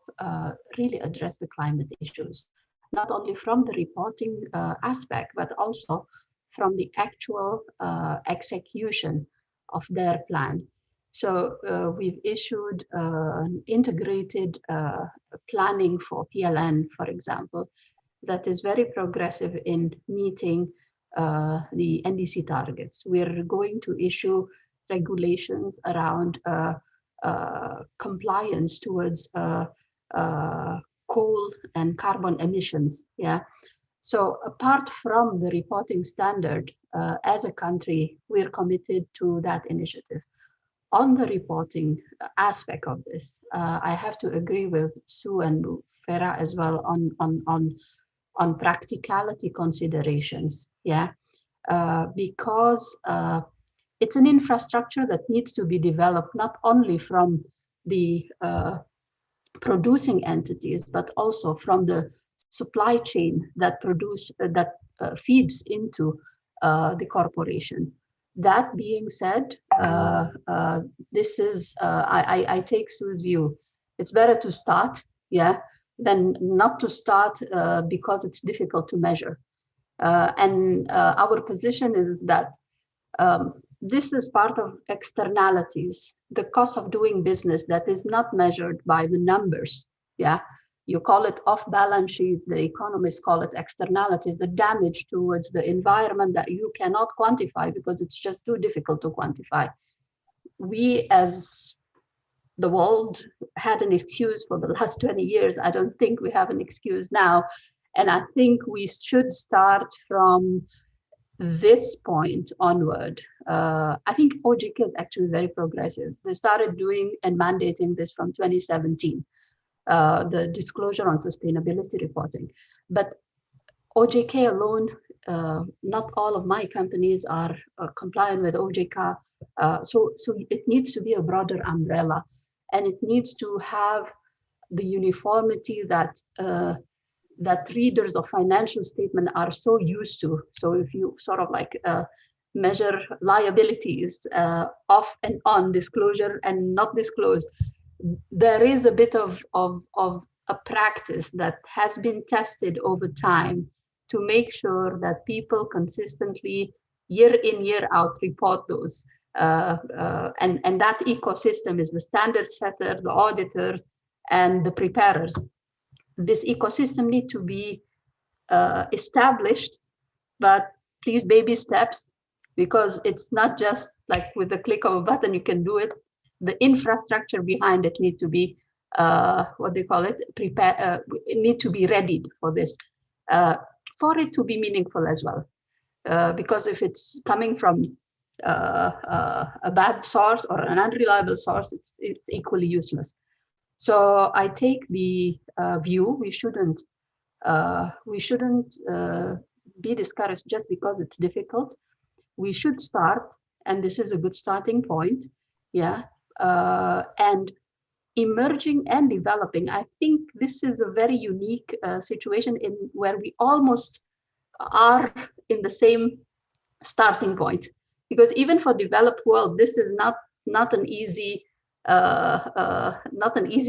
really address the climate issues, not only from the reporting aspect, but also from the actual execution of their plan. So we've issued an integrated planning for PLN, for example, that is very progressive in meeting the NDC targets. We're going to issue regulations around compliance towards coal and carbon emissions. Yeah. So apart from the reporting standard, as a country, we're committed to that initiative. On the reporting aspect of this, I have to agree with Sue and Vera as well on practicality considerations. Yeah, because it's an infrastructure that needs to be developed not only from the producing entities, but also from the supply chain that feeds into the corporation. That being said, this is I take Sue's view. It's better to start, yeah, than not to start because it's difficult to measure. And our position is that this is part of externalities, the cost of doing business that is not measured by the numbers. Yeah, you call it off balance sheet, the economists call it externalities, the damage towards the environment that you cannot quantify because it's just too difficult to quantify. We as the world had an excuse for the last 20 years. I don't think we have an excuse now. And I think we should start from this point onward. I think OJK is actually very progressive. They started doing and mandating this from 2017, the disclosure on sustainability reporting. But OJK alone, not all of my companies are compliant with OJK. So it needs to be a broader umbrella, and it needs to have the uniformity that that readers of financial statement are so used to. So if you sort of like measure liabilities off and on, disclosure and not disclosed, there is a bit of a practice that has been tested over time to make sure that people consistently, year in, year out, report those. And that ecosystem is the standard setter, the auditors, and the preparers. This ecosystem needs to be established, but please baby steps, because it's not just like with the click of a button you can do it. The infrastructure behind it needs to be what they call it, it need to be readied for this, for it to be meaningful as well. Because if it's coming from a bad source or an unreliable source, it's equally useless. So I take the view we shouldn't be discouraged just because it's difficult. We should start, and this is a good starting point. Yeah, and emerging and developing. I think this is a very unique situation in where we almost are in the same starting point, because even for developed world, this is not an easy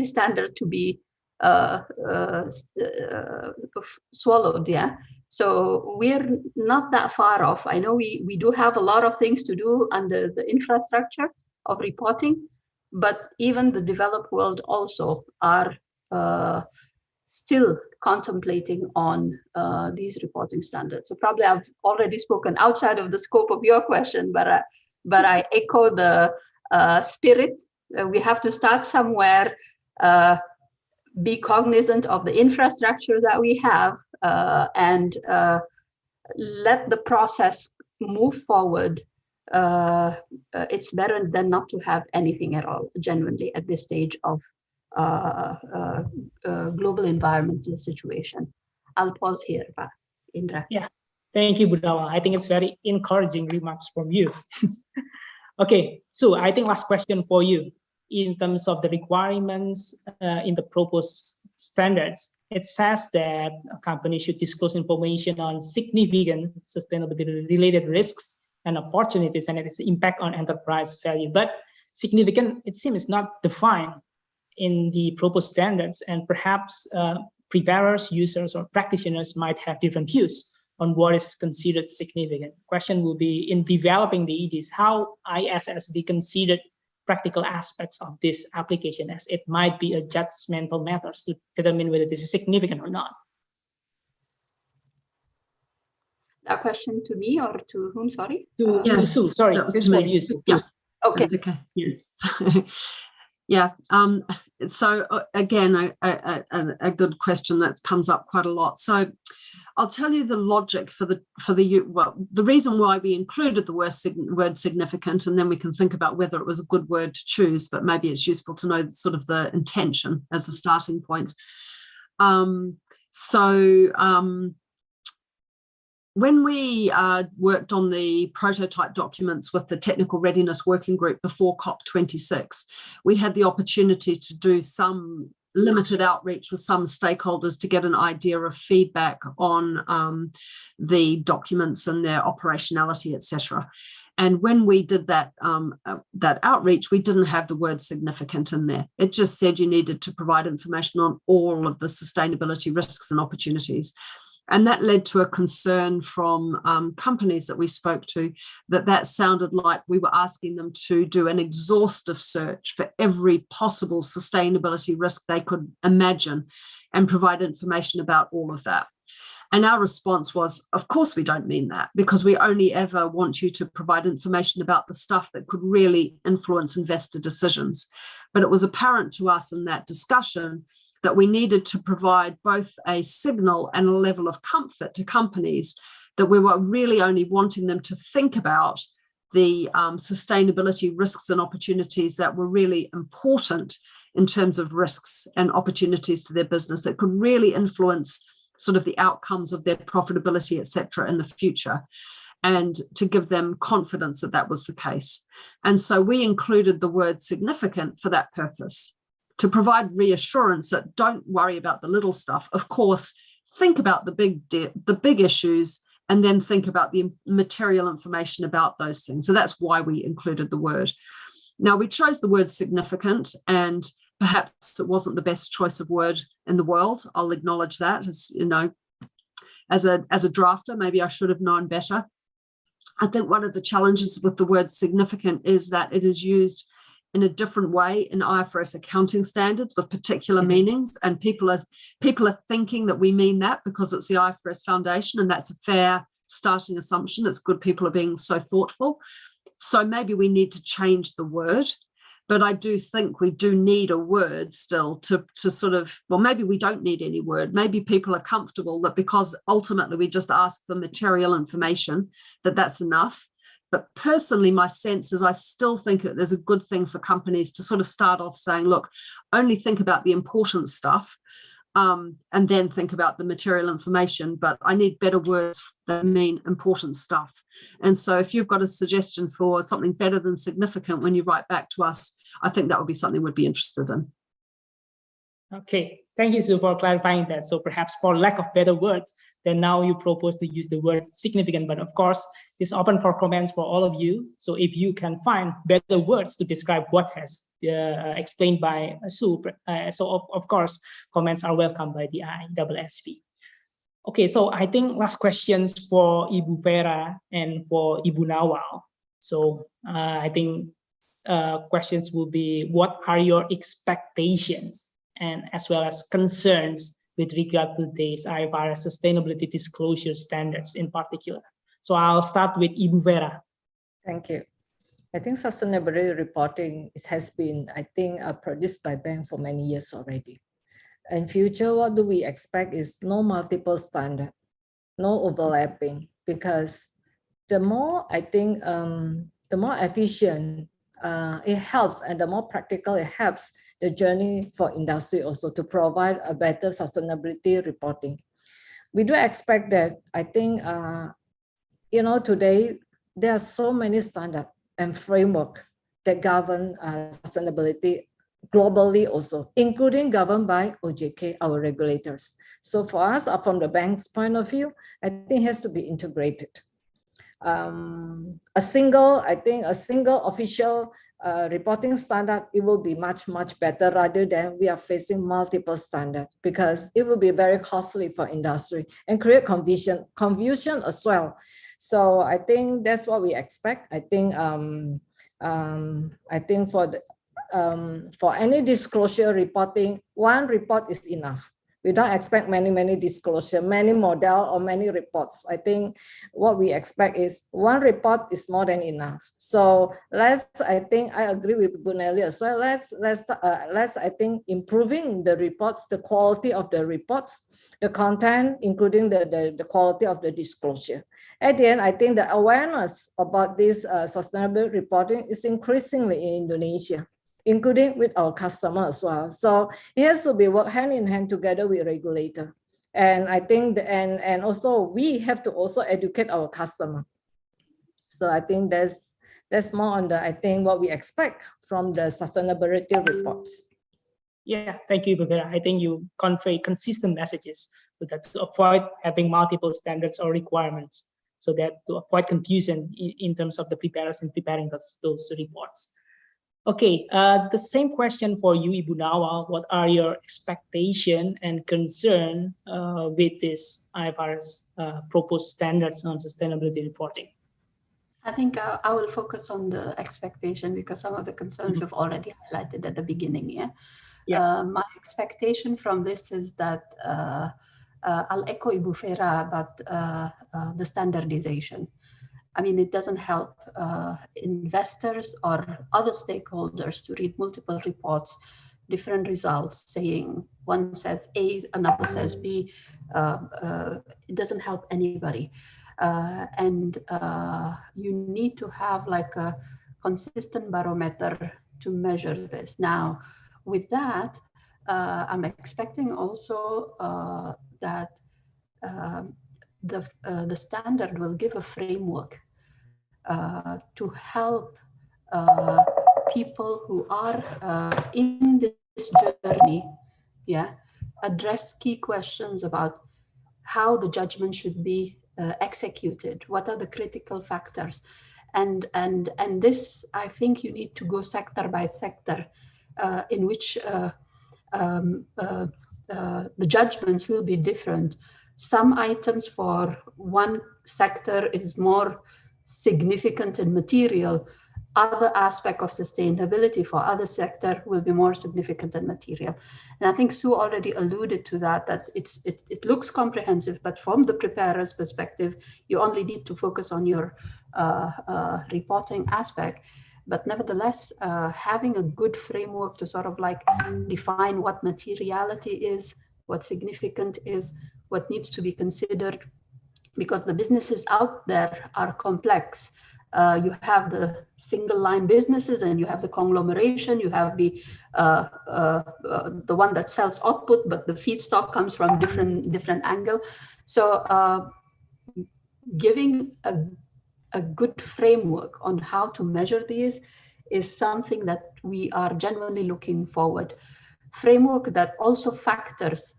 standard to be swallowed. Yeah, so we're not that far off. I know we do have a lot of things to do under the infrastructure of reporting, but even the developed world also are still contemplating on these reporting standards. So probably I've already spoken outside of the scope of your question, but I echo the spirit. We have to start somewhere, be cognizant of the infrastructure that we have, and let the process move forward. It's better than not to have anything at all, genuinely, at this stage of global environmental situation. I'll pause here, Indra. Yeah, thank you, Budawa. I think it's very encouraging remarks from you. Okay, so I think last question for you. In terms of the requirements in the proposed standards, it says that a company should disclose information on significant sustainability-related risks and opportunities and its impact on enterprise value. But significant, it seems, not defined in the proposed standards, and perhaps preparers, users, or practitioners might have different views on what is considered significant. Question will be, in developing the EDs, how ISSB considered practical aspects of this application, as it might be a judgmental matter to determine whether this is significant or not. That question to me or to whom? Sorry. To Sue. Sorry, this is for you, Sue. Yeah. Okay. That's okay. Yes. Yeah. So again, a good question that comes up quite a lot. So I'll tell you the logic for the reason why we included the word significant, and then we can think about whether it was a good word to choose, but maybe it's useful to know sort of the intention as a starting point. When we worked on the prototype documents with the Technical Readiness Working Group before COP26, we had the opportunity to do some limited outreach with some stakeholders to get an idea of feedback on the documents and their operationality, etc. And when we did that outreach, we didn't have the word significant in there. It just said you needed to provide information on all of the sustainability risks and opportunities. And that led to a concern from companies that we spoke to, that sounded like we were asking them to do an exhaustive search for every possible sustainability risk they could imagine and provide information about all of that. And our response was, of course we don't mean that, because we only ever want you to provide information about the stuff that could really influence investor decisions. But it was apparent to us in that discussion that we needed to provide both a signal and a level of comfort to companies that we were really only wanting them to think about the sustainability risks and opportunities that were really important in terms of risks and opportunities to their business that could really influence sort of the outcomes of their profitability, et cetera, in the future, and to give them confidence that that was the case. And so we included the word significant for that purpose, to provide reassurance that don't worry about the little stuff. Of course, think about the big issues, and then think about the material information about those things. So that's why we included the word. Now, we chose the word significant, and perhaps it wasn't the best choice of word in the world. I'll acknowledge that. As you know, as a drafter, maybe I should have known better. I think one of the challenges with the word significant is that it is used in a different way in IFRS accounting standards with particular meanings, and people are thinking that we mean that because it's the IFRS foundation, and that's a fair starting assumption. It's good people are being so thoughtful. So maybe we need to change the word, but I do think we do need a word still to sort of, well, maybe we don't need any word. Maybe people are comfortable that because ultimately we just ask for material information, that's enough. But personally, my sense is I still think that there's a good thing for companies to sort of start off saying, look, only think about the important stuff, and then think about the material information. But I need better words that mean important stuff. And so if you've got a suggestion for something better than significant when you write back to us, I think that would be something we'd be interested in. Okay, thank you, Sue, for clarifying that. So perhaps for lack of better words, then now you propose to use the word significant, but of course, it's open for comments for all of you. So if you can find better words to describe what has explained by Sue, so of course, comments are welcome by the ISSB. Okay, so I think last questions for Ibu Vera and for Ibu Nawal. So I think questions will be, what are your expectations and as well as concerns with regard to these IFRS sustainability disclosure standards in particular? So I'll start with Ibu Vera. Thank you. I think sustainability reporting has been, I think, produced by bank for many years already. In future, what do we expect is no multiple standard, no overlapping, because the more, I think, the more efficient it helps, and the more practical it helps the journey for industry also to provide a better sustainability reporting. We do expect that, I think, you know, today there are so many standards and framework that govern sustainability globally also, including governed by OJK, our regulators. So for us, from the bank's point of view, I think it has to be integrated. A single official reporting standard, it will be much better rather than we are facing multiple standards, because it will be very costly for industry and create confusion as well. So I think that's what we expect. I think for any disclosure reporting, one report is enough. We don't expect many disclosure, many model or many reports. I think what we expect is one report is more than enough. So I think I agree with Bunelli. So let's I think improving the reports, the quality of the reports, the content, including the quality of the disclosure. At the end, I think the awareness about this sustainable reporting is increasingly in Indonesia, including with our customers as well. So it has to be work hand in hand together with regulator. And I think, and also we have to also educate our customer. So I think that's more on the, I think, what we expect from the sustainability reports. Yeah, thank you, Bhavira. I think you convey consistent messages so that to avoid having multiple standards or requirements, so that to avoid confusion in terms of the preparing those reports. Okay, the same question for you, Ibu Nawal. What are your expectation and concern with this IFRS proposed standards on sustainability reporting? I think I will focus on the expectation because some of the concerns you've already highlighted at the beginning. Yeah. My expectation from this is that I'll echo Ibu Vera about the standardization. I mean, it doesn't help investors or other stakeholders to read multiple reports, different results saying one says A, another says B. It doesn't help anybody. And you need to have like a consistent barometer to measure this. Now, with that, I'm expecting also that the standard will give a framework to help people who are in this journey, address key questions about how the judgment should be executed. What are the critical factors? And this, I think you need to go sector by sector, in which the judgments will be different. Some items for one sector is more significant and material. Other aspect of sustainability for other sector will be more significant and material. And I think Sue already alluded to that, that it looks comprehensive, but from the preparer's perspective, you only need to focus on your reporting aspect. But nevertheless, having a good framework to sort of like define what materiality is, what significant is, what needs to be considered, because the businesses out there are complex. You have the single line businesses and you have the conglomeration, you have the one that sells output, but the feedstock comes from different angle. So giving a good framework on how to measure these is something that we are genuinely looking forward. Framework that also factors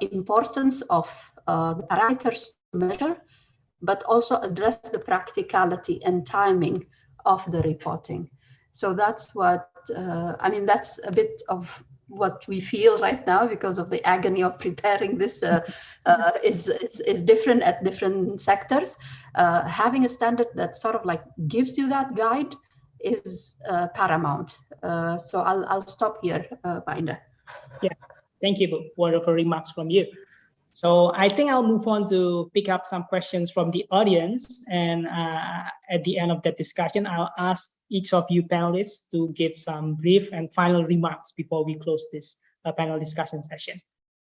importance of the parameters to measure, but also address the practicality and timing of the reporting. So that's what, I mean, that's a bit of what we feel right now because of the agony of preparing this is different at different sectors. Having a standard that sort of like gives you that guide is paramount. So I'll stop here, Indra. Yeah, thank you. Wonderful remarks from you. So I think I'll move on to pick up some questions from the audience. And at the end of that discussion, I'll ask each of you panelists to give some brief and final remarks before we close this panel discussion session.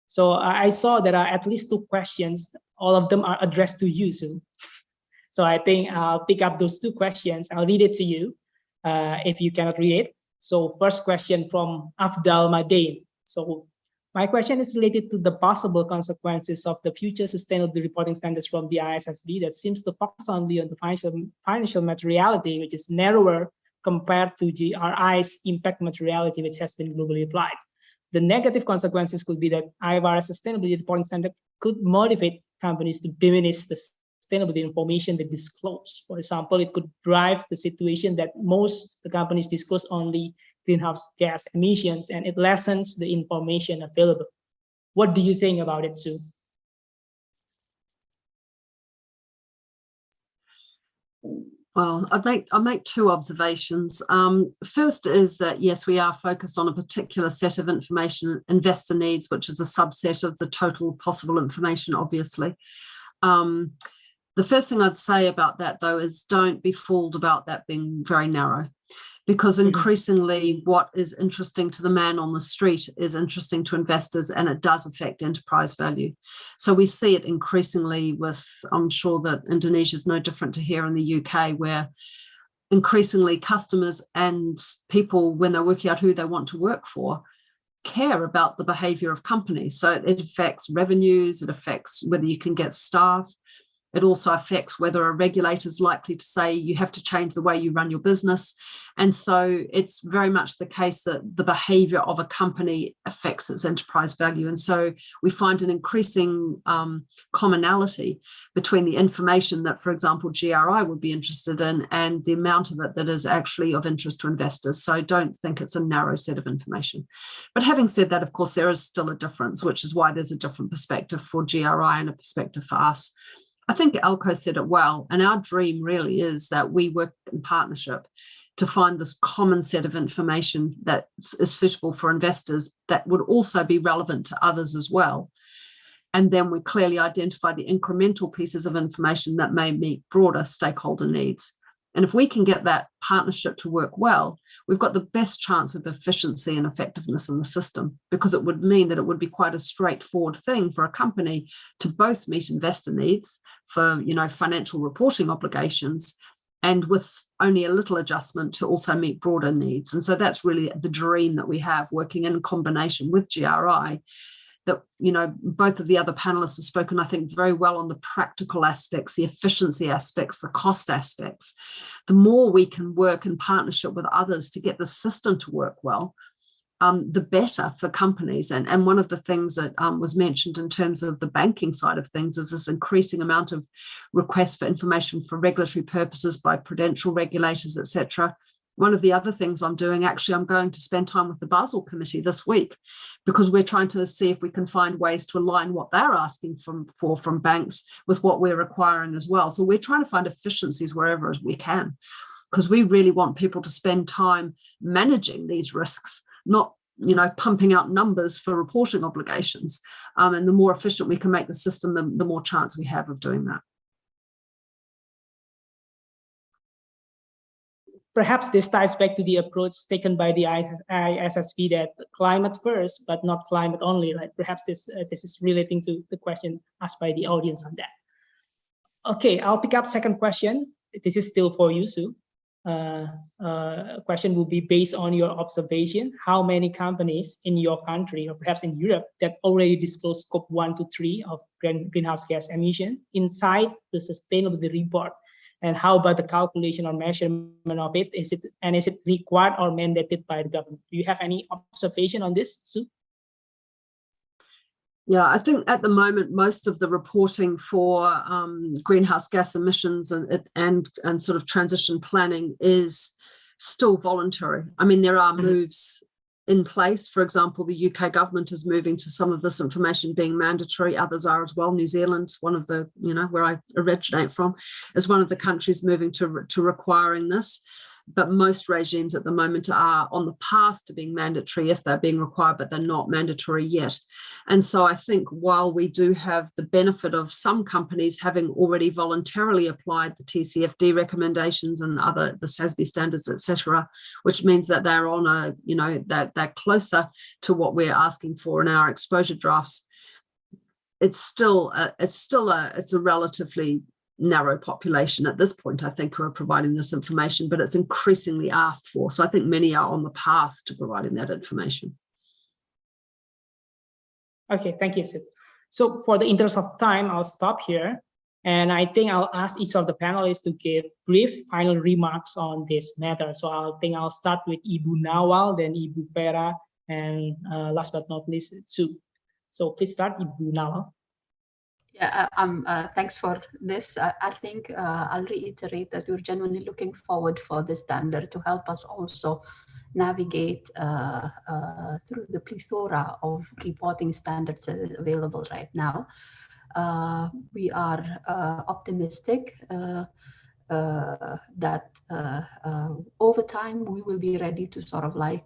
So I saw there are at least 2 questions. All of them are addressed to you, Sue. So I think I'll pick up those 2 questions. I'll read it to you if you cannot read it. So first question from Afdal Madain. So my question is related to the possible consequences of the future sustainability reporting standards from the ISSB that seems to focus only on the financial materiality, which is narrower compared to GRI's impact materiality, which has been globally applied. The negative consequences could be that IFRS sustainability reporting standard could motivate companies to diminish the sustainability information they disclose. For example, it could drive the situation that most the companies disclose only greenhouse gas emissions, and it lessens the information available. What do you think about it, Sue? Well, I'll make 2 observations. First is that, yes, we are focused on a particular set of information investor needs, which is a subset of the total possible information, obviously. The first thing I'd say about that, though, is don't be fooled about that being very narrow, because increasingly what is interesting to the man on the street is interesting to investors, and it does affect enterprise value. So we see it increasingly with, I'm sure that Indonesia is no different to here in the UK, where increasingly customers and people, when they're working out who they want to work for, care about the behavior of companies. So it affects revenues, it affects whether you can get staff. It also affects whether a regulator is likely to say you have to change the way you run your business. And so it's very much the case that the behavior of a company affects its enterprise value. And so we find an increasing commonality between the information that, for example, GRI would be interested in and the amount of it that is actually of interest to investors. So don't think it's a narrow set of information. But having said that, of course, there is still a difference, which is why there's a different perspective for GRI and a perspective for us. I think Elko said it well, and our dream really is that we work in partnership to find this common set of information that is suitable for investors that would also be relevant to others as well. And then we clearly identify the incremental pieces of information that may meet broader stakeholder needs. And if we can get that partnership to work well, we've got the best chance of efficiency and effectiveness in the system, because it would mean that it would be quite a straightforward thing for a company to both meet investor needs for, financial reporting obligations, and with only a little adjustment to also meet broader needs. And so that's really the dream that we have, working in combination with GRI. That, both of the other panelists have spoken, I think, very well on the practical aspects, the efficiency aspects, the cost aspects. The more we can work in partnership with others to get the system to work well, the better for companies. And one of the things that was mentioned in terms of the banking side of things is this increasing amount of requests for information for regulatory purposes by prudential regulators, etc. One of the other things I'm doing, actually, I'm going to spend time with the Basel Committee this week, because we're trying to see if we can find ways to align what they're asking from banks with what we're requiring as well. So we're trying to find efficiencies wherever we can, because we really want people to spend time managing these risks, not pumping out numbers for reporting obligations. And the more efficient we can make the system, the more chance we have of doing that. Perhaps this ties back to the approach taken by the ISSB that climate first, but not climate only. Right? Perhaps this is relating to the question asked by the audience on that. Okay, I'll pick up second question. This is still for you, Sue. Question will be based on your observation. How many companies in your country, or perhaps in Europe, that already disclose scope 1 to 3 of greenhouse gas emission inside the sustainability report? And how about the calculation or measurement of it? Is it required or mandated by the government? Do you have any observation on this, Sue? Yeah, I think at the moment, most of the reporting for greenhouse gas emissions and sort of transition planning is still voluntary. I mean, there are moves in place. For example, the UK government is moving to some of this information being mandatory. Others are as well. New Zealand, one of the, where I originate from, is one of the countries moving to requiring this. But most regimes at the moment are on the path to being mandatory if they're being required, but they're not mandatory yet. And so I think while we do have the benefit of some companies having already voluntarily applied the TCFD recommendations and the ISSB standards, etc., which means that they're on they're closer to what we're asking for in our exposure drafts, it's a relatively narrow population at this point, I think, who are providing this information, but it's increasingly asked for. So I think many are on the path to providing that information. Okay, thank you, Sue. So for the interest of time, I'll stop here. And I think I'll ask each of the panelists to give brief final remarks on this matter. So I'll start with Ibu Nawal, then Ibu Vera, and last but not least, Sue. So please start, Ibu Nawal. Yeah, thanks for this. I think I'll reiterate that we're genuinely looking forward for this standard to help us also navigate through the plethora of reporting standards available right now. We are optimistic that over time we will be ready to sort of like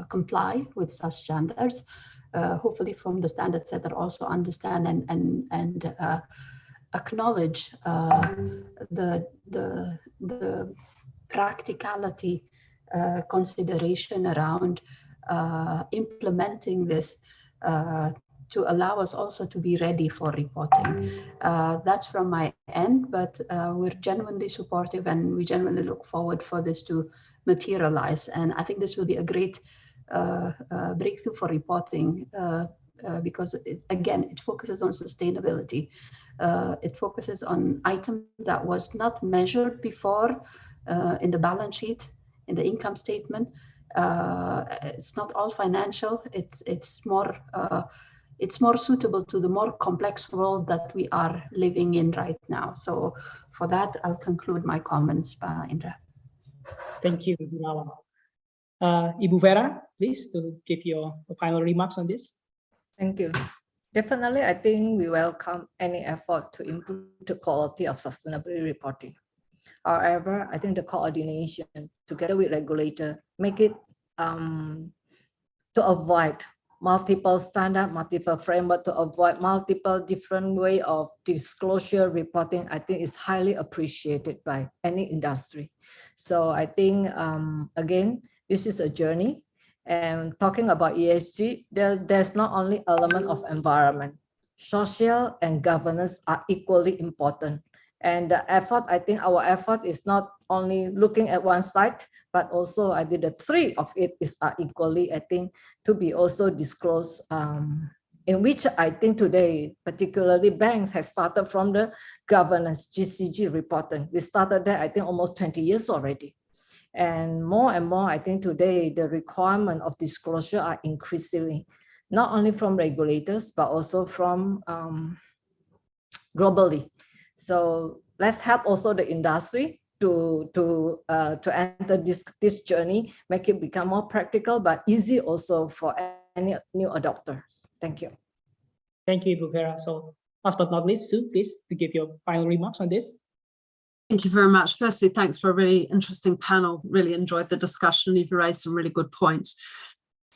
comply with such standards. Hopefully from the standard setter also understand and acknowledge the practicality consideration around implementing this to allow us also to be ready for reporting. That's from my end, but we're genuinely supportive and we genuinely look forward for this to materialize. And I think this will be a great breakthrough for reporting because it focuses on sustainability. It focuses on items that was not measured before in the balance sheet, in the income statement. It's not all financial. It's more suitable to the more complex world that we are living in right now. So for that, I'll conclude my comments, Indra. Thank you, Ibu Nawal. Ibu Vera, please, to give your final remarks on this. Thank you. Definitely, I think we welcome any effort to improve the quality of sustainability reporting. However, I think the coordination together with regulator make it to avoid multiple standard, multiple framework, to avoid multiple different way of disclosure reporting, I think is highly appreciated by any industry. So I think, again, this is a journey. And talking about ESG, there's not only element of environment, social and governance are equally important. And the effort, I think our effort is not only looking at one side, but also I think the three of it are equally, I think, to be also disclosed, in which I think today, particularly banks have started from the governance, GCG reporting. We started there, I think, almost 20 years already. And more, I think today the requirement of disclosure are increasingly, not only from regulators, but also from globally. So let's help also the industry to enter this journey, make it become more practical, but easy also for any new adopters. Thank you. Thank you, Ibu Vera. So last but not least, Sue, please, to give your final remarks on this. Thank you very much. Firstly, thanks for a really interesting panel. Really enjoyed the discussion. You've raised some really good points.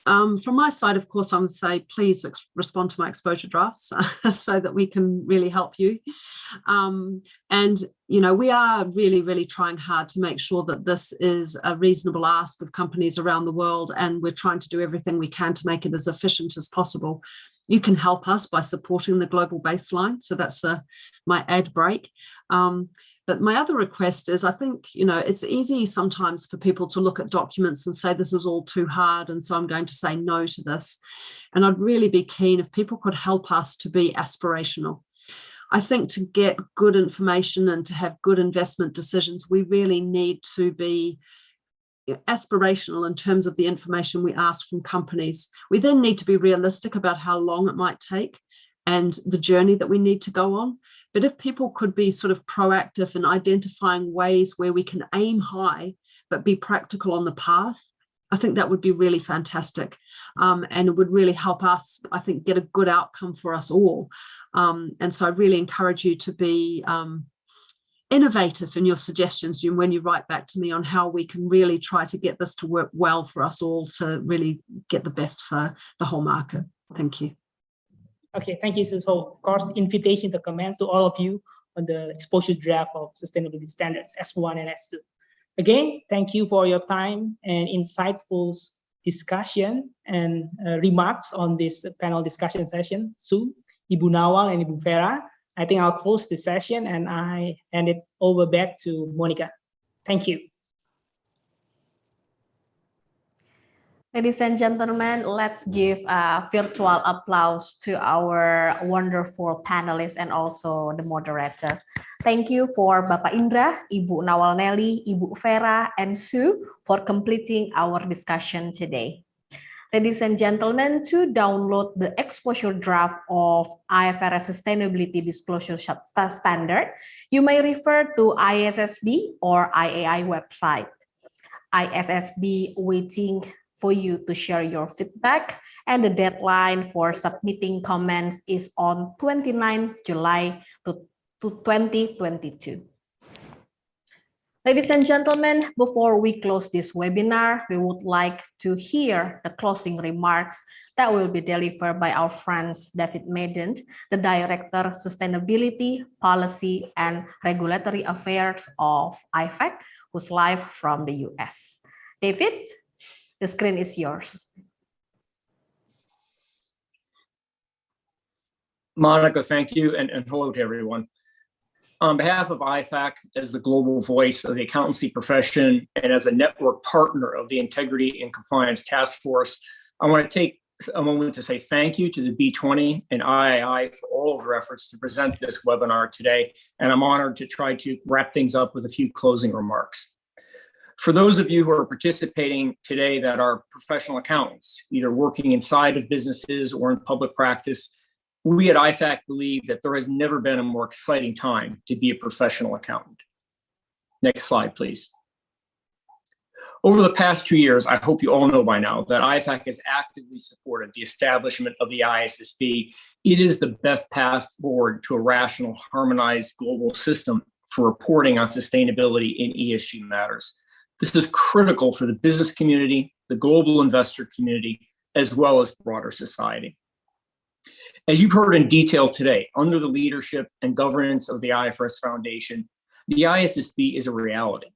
From my side, of course, I would say, please respond to my exposure drafts so that we can really help you. And, you know, we are really trying hard to make sure that this is a reasonable ask of companies around the world, and we're trying to do everything we can to make it as efficient as possible. You can help us by supporting the global baseline. So that's my ad break. But my other request is, I think, you know, it's easy sometimes for people to look at documents and say, this is all too hard, and so I'm going to say no to this. And I'd really be keen if people could help us to be aspirational. I think to get good information and to have good investment decisions, we really need to be aspirational in terms of the information we ask from companies. We then need to be realistic about how long it might take and the journey that we need to go on. But if people could be sort of proactive in identifying ways where we can aim high, but be practical on the path, I think that would be really fantastic. And it would really help us, I think, get a good outcome for us all. And so I really encourage you to be innovative in your suggestions when you write back to me on how we can really try to get this to work well for us all to really get the best for the whole market. Thank you. Okay, thank you. So of course, invitation to comments to all of you on the exposure draft of sustainability standards S1 and S2. Again, thank you for your time and insightful discussion and remarks on this panel discussion session. Sue, Ibu Nawal, and Ibu Vera. I think I'll close the session and I hand it over back to Monica. Thank you. Ladies and gentlemen, let's give a virtual applause to our wonderful panelists and also the moderator. Thank you for Bapak Indra, Ibu Nawal Nelly, Ibu Vera, and Sue for completing our discussion today. Ladies and gentlemen, to download the exposure draft of IFRS Sustainability Disclosure Standard, you may refer to ISSB or IAI website. ISSB waiting for you to share your feedback, and the deadline for submitting comments is on 29 July 2022. Ladies and gentlemen, before we close this webinar, we would like to hear the closing remarks that will be delivered by our friends David Madden, the Director Sustainability, Policy and Regulatory Affairs of IFAC, who's live from the US. David, the screen is yours. Monica, thank you, and hello to everyone. On behalf of IFAC, as the global voice of the accountancy profession and as a network partner of the Integrity and Compliance Task Force, I want to take a moment to say thank you to the B20 and IAI for all of their efforts to present this webinar today, and I'm honored to try to wrap things up with a few closing remarks. For those of you who are participating today that are professional accountants, either working inside of businesses or in public practice, we at IFAC believe that there has never been a more exciting time to be a professional accountant. Next slide, please. Over the past 2 years, I hope you all know by now that IFAC has actively supported the establishment of the ISSB. It is the best path forward to a rational, harmonized global system for reporting on sustainability in ESG matters. This is critical for the business community, the global investor community, as well as broader society. As you've heard in detail today, under the leadership and governance of the IFRS Foundation, the ISSB is a reality.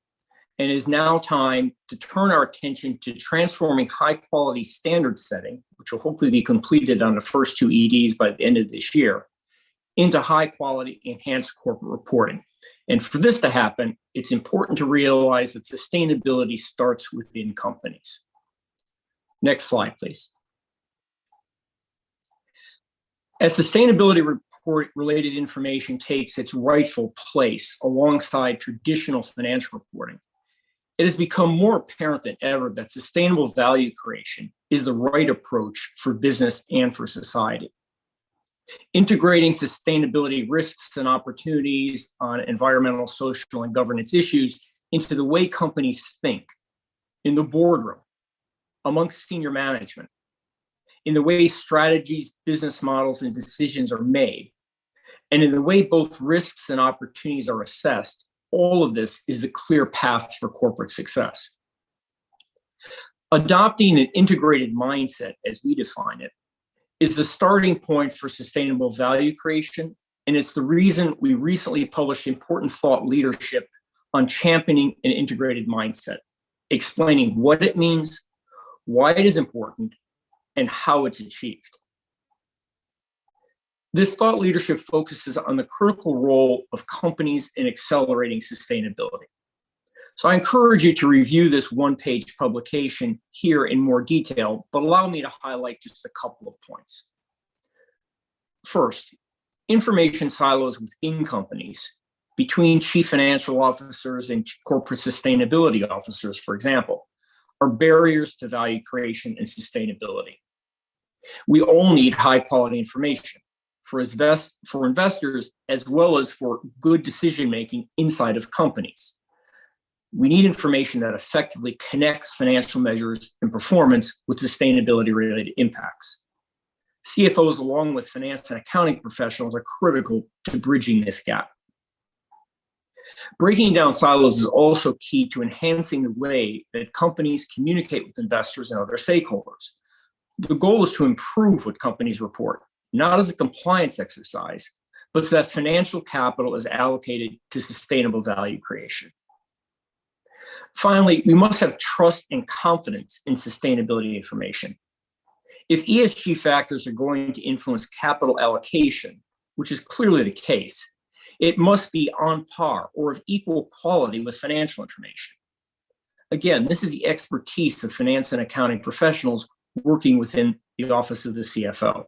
And it is now time to turn our attention to transforming high-quality standard setting, which will hopefully be completed on the first 2 EDs by the end of this year, into high-quality enhanced corporate reporting. And for this to happen, it's important to realize that sustainability starts within companies. Next slide, please. As sustainability report-related information takes its rightful place alongside traditional financial reporting, it has become more apparent than ever that sustainable value creation is the right approach for business and for society. Integrating sustainability risks and opportunities on environmental, social, and governance issues into the way companies think, in the boardroom, amongst senior management, in the way strategies, business models, and decisions are made, and in the way both risks and opportunities are assessed, all of this is the clear path for corporate success. Adopting an integrated mindset, as we define it, is the starting point for sustainable value creation, and it's the reason we recently published important thought leadership on championing an integrated mindset, explaining what it means, why it is important, and how it's achieved. This thought leadership focuses on the critical role of companies in accelerating sustainability. So I encourage you to review this one-page publication here in more detail, but allow me to highlight just a couple of points. First, information silos within companies, between chief financial officers and corporate sustainability officers, for example, are barriers to value creation and sustainability. We all need high-quality information for investors as well as for good decision-making inside of companies. We need information that effectively connects financial measures and performance with sustainability-related impacts. CFOs, along with finance and accounting professionals, are critical to bridging this gap. Breaking down silos is also key to enhancing the way that companies communicate with investors and other stakeholders. The goal is to improve what companies report, not as a compliance exercise, but so that financial capital is allocated to sustainable value creation. Finally, we must have trust and confidence in sustainability information. If ESG factors are going to influence capital allocation, which is clearly the case, it must be on par or of equal quality with financial information. Again, this is the expertise of finance and accounting professionals working within the office of the CFO.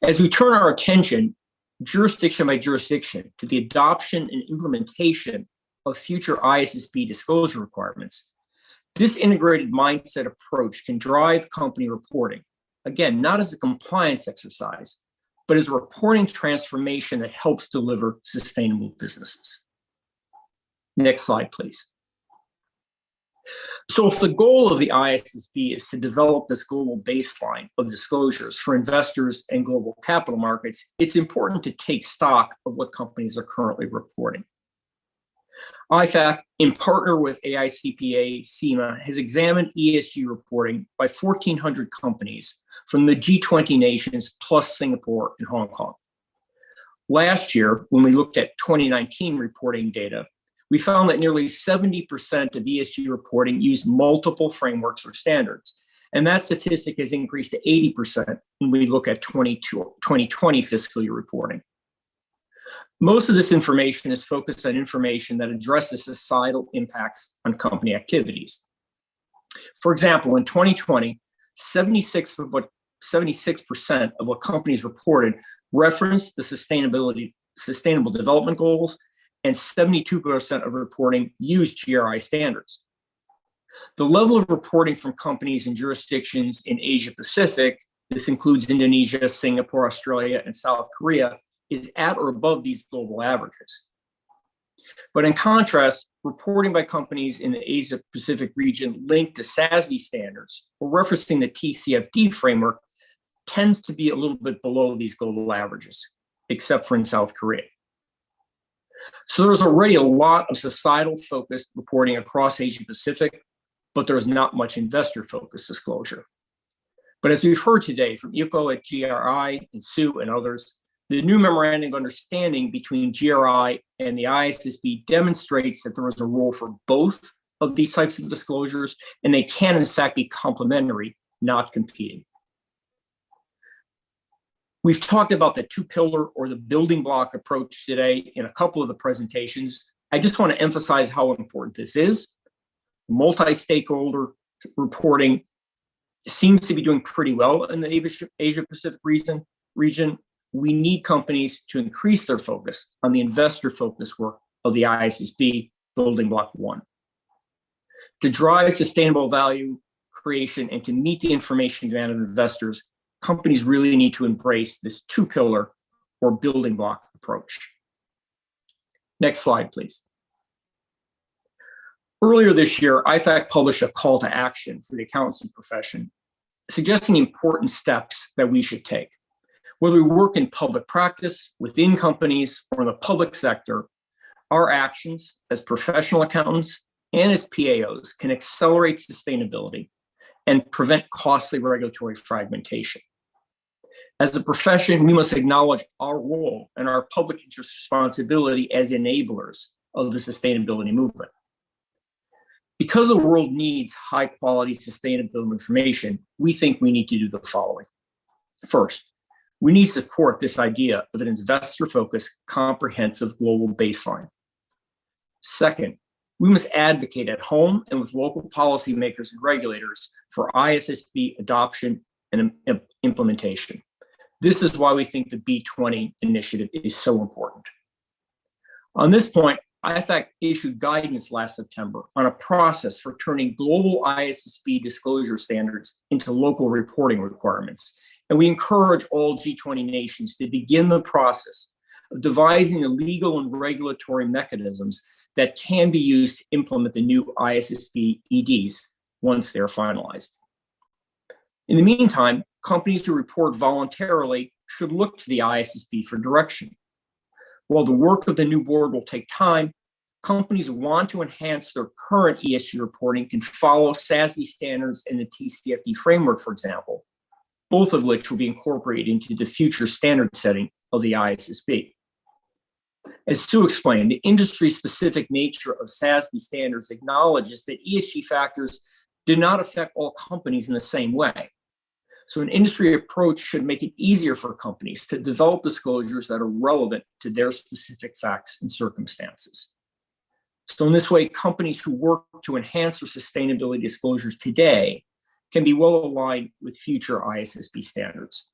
As we turn our attention, jurisdiction by jurisdiction, to the adoption and implementation of future ISSB disclosure requirements, this integrated mindset approach can drive company reporting, again, not as a compliance exercise, but as a reporting transformation that helps deliver sustainable businesses. Next slide, please. So if the goal of the ISSB is to develop this global baseline of disclosures for investors and global capital markets, it's important to take stock of what companies are currently reporting. IFAC, in partner with AICPA, CIMA, has examined ESG reporting by 1,400 companies from the G20 nations plus Singapore and Hong Kong. Last year, when we looked at 2019 reporting data, we found that nearly 70% of ESG reporting used multiple frameworks or standards. And that statistic has increased to 80% when we look at 2020 fiscal year reporting. Most of this information is focused on information that addresses societal impacts on company activities. For example, in 2020, 76% of what companies reported referenced the Sustainable Development Goals, and 72% of reporting used GRI standards. The level of reporting from companies in jurisdictions in Asia Pacific, this includes Indonesia, Singapore, Australia, and South Korea, is at or above these global averages. But in contrast, reporting by companies in the Asia Pacific region linked to SASB standards or referencing the TCFD framework tends to be a little bit below these global averages, except for in South Korea. So there's already a lot of societal focused reporting across Asia Pacific, but there's not much investor focused disclosure. But as we've heard today from Yuko at GRI and Sue and others, the new memorandum of understanding between GRI and the ISSB demonstrates that there is a role for both of these types of disclosures, and they can in fact be complementary, not competing. We've talked about the two-pillar or the building block approach today in a couple of the presentations. I just want to emphasize how important this is. Multi-stakeholder reporting seems to be doing pretty well in the Asia Pacific region. We need companies to increase their focus on the investor focus work of the ISSB building block 1. To drive sustainable value creation and to meet the information demand of investors, companies really need to embrace this two-pillar or building block approach. Next slide, please. Earlier this year, IFAC published a call to action for the accountancy profession, suggesting important steps that we should take. Whether we work in public practice, within companies, or in the public sector, our actions as professional accountants and as PAOs can accelerate sustainability and prevent costly regulatory fragmentation. As a profession, we must acknowledge our role and our public interest responsibility as enablers of the sustainability movement. Because the world needs high-quality sustainability information, we think we need to do the following. First, we need to support this idea of an investor-focused, comprehensive global baseline. Second, we must advocate at home and with local policymakers and regulators for ISSB adoption and implementation. This is why we think the B20 initiative is so important. On this point, IFAC issued guidance last September on a process for turning global ISSB disclosure standards into local reporting requirements. And we encourage all G20 nations to begin the process of devising the legal and regulatory mechanisms that can be used to implement the new ISSB EDs once they're finalized. In the meantime, companies who report voluntarily should look to the ISSB for direction. While the work of the new board will take time, companies who want to enhance their current ESG reporting can follow SASB standards and the TCFD framework, for example, both of which will be incorporated into the future standard setting of the ISSB. As Sue explained, the industry-specific nature of SASB standards acknowledges that ESG factors do not affect all companies in the same way. So an industry approach should make it easier for companies to develop disclosures that are relevant to their specific facts and circumstances. So in this way, companies who work to enhance their sustainability disclosures today can be well aligned with future ISSB standards.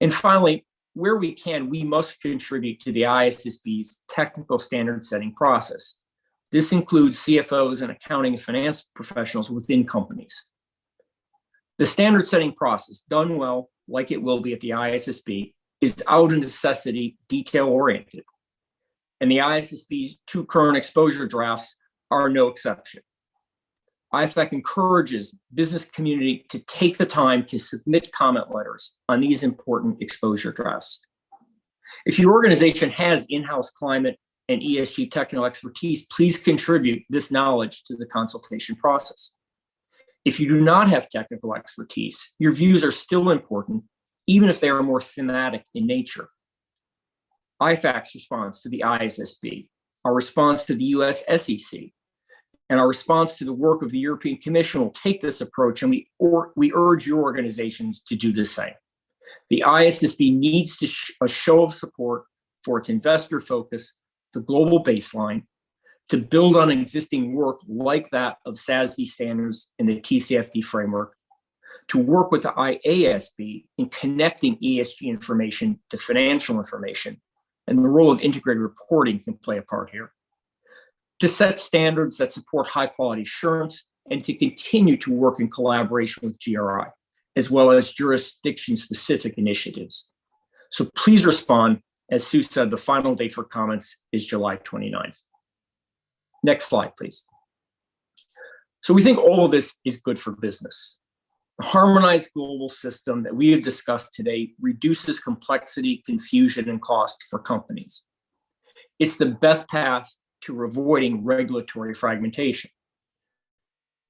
And finally, where we can, we must contribute to the ISSB's technical standard setting process. This includes CFOs and accounting and finance professionals within companies. The standard setting process, done well, like it will be at the ISSB, is out of necessity detail-oriented. And the ISSB's 2 current exposure drafts are no exception. IFAC encourages business community to take the time to submit comment letters on these important exposure drafts. If your organization has in-house climate and ESG technical expertise, please contribute this knowledge to the consultation process. If you do not have technical expertise, your views are still important, even if they are more thematic in nature. IFAC's response to the ISSB, our response to the US SEC, and our response to the work of the European Commission will take this approach, and we urge your organizations to do the same. The ISSB needs a show of support for its investor focus, the global baseline, to build on existing work like that of SASB standards and the TCFD framework, to work with the IASB in connecting ESG information to financial information, and the role of integrated reporting can play a part here, to set standards that support high-quality assurance, and to continue to work in collaboration with GRI, as well as jurisdiction-specific initiatives. So please respond. As Sue said, the final date for comments is July 29th. Next slide, please. So we think all of this is good for business. The harmonized global system that we have discussed today reduces complexity, confusion, and cost for companies. It's the best path to avoiding regulatory fragmentation.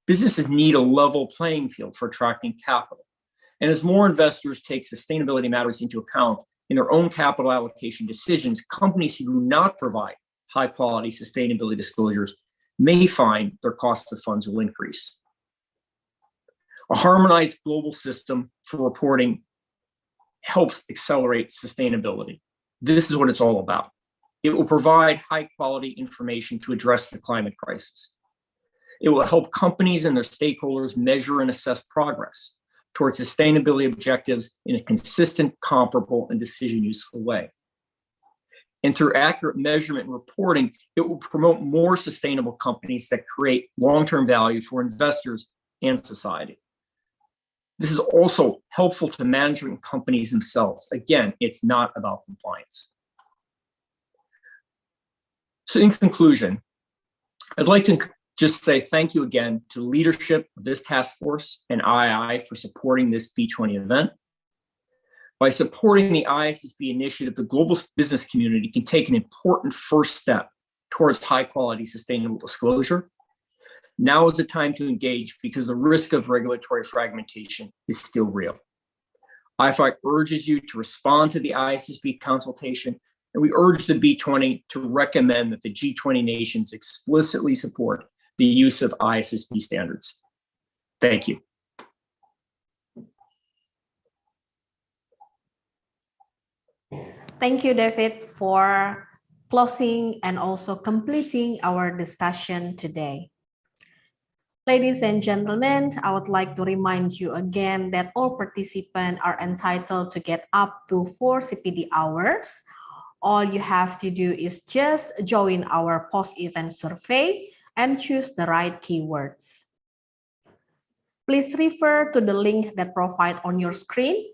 Businesses need a level playing field for attracting capital. And as more investors take sustainability matters into account in their own capital allocation decisions, companies who do not provide high-quality sustainability disclosures may find their cost of funds will increase. A harmonized global system for reporting helps accelerate sustainability. This is what it's all about. It will provide high-quality information to address the climate crisis. It will help companies and their stakeholders measure and assess progress towards sustainability objectives in a consistent, comparable, and decision-useful way. And through accurate measurement and reporting, it will promote more sustainable companies that create long-term value for investors and society. This is also helpful to management companies themselves. Again, it's not about compliance. So in conclusion, I'd like to just say thank you again to leadership of this task force and IAI for supporting this B20 event. By supporting the ISSB initiative, the global business community can take an important first step towards high-quality sustainable disclosure. Now is the time to engage because the risk of regulatory fragmentation is still real. IFAC urges you to respond to the ISSB consultation, and we urge the B20 to recommend that the G20 nations explicitly support the use of ISSB standards. Thank you. Thank you, David, for closing and also completing our discussion today. Ladies and gentlemen, I would like to remind you again that all participants are entitled to get up to 4 CPD hours. All you have to do is just join our post-event survey and choose the right keywords. Please refer to the link that provided on your screen,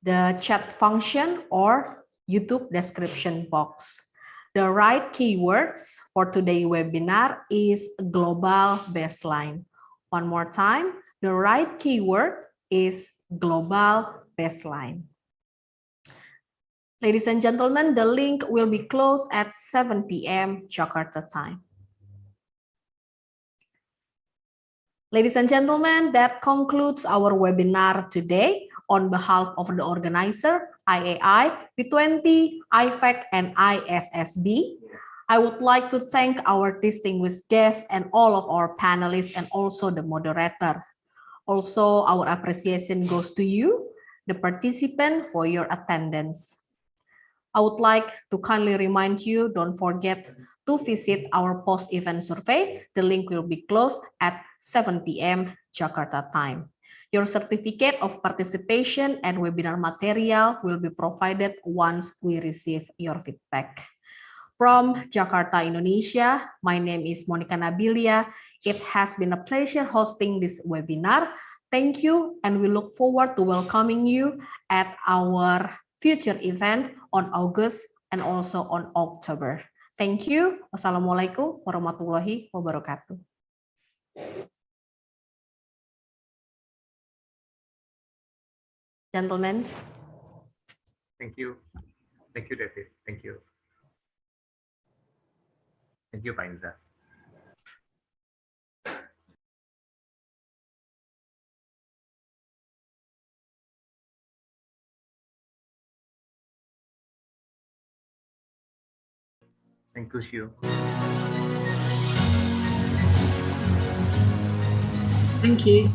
the chat function, or YouTube description box. The right keywords for today's webinar is global baseline. One more time, the right keyword is global baseline. Ladies and gentlemen, the link will be closed at 7 p.m. Jakarta time. Ladies and gentlemen, that concludes our webinar today. On behalf of the organizer, IAI, B20, IFAC, and ISSB, I would like to thank our distinguished guests and all of our panelists and also the moderator. Also, our appreciation goes to you, the participant, for your attendance. I would like to kindly remind you, don't forget to visit our post-event survey. The link will be closed at 7 p.m. Jakarta time. Your certificate of participation and webinar material will be provided once we receive your feedback. From Jakarta, Indonesia, my name is Monica Nabilia. It has been a pleasure hosting this webinar. Thank you, and we look forward to welcoming you at our future event on August and also on October. Thank you. Wassalamualaikum warahmatullahi wabarakatuh. Gentlemen. Thank you. Thank you, David. Thank you. Thank you, Pak Indra. Thank you, Shu. Thank you.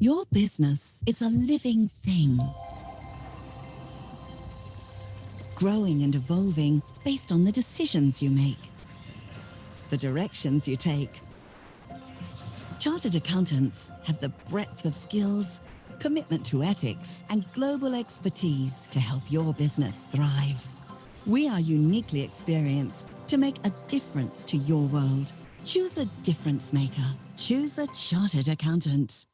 Your business is a living thing, growing and evolving based on the decisions you make, the directions you take. Chartered accountants have the breadth of skills, commitment to ethics, and global expertise to help your business thrive. We are uniquely experienced to make a difference to your world. Choose a difference maker. Choose a chartered accountant.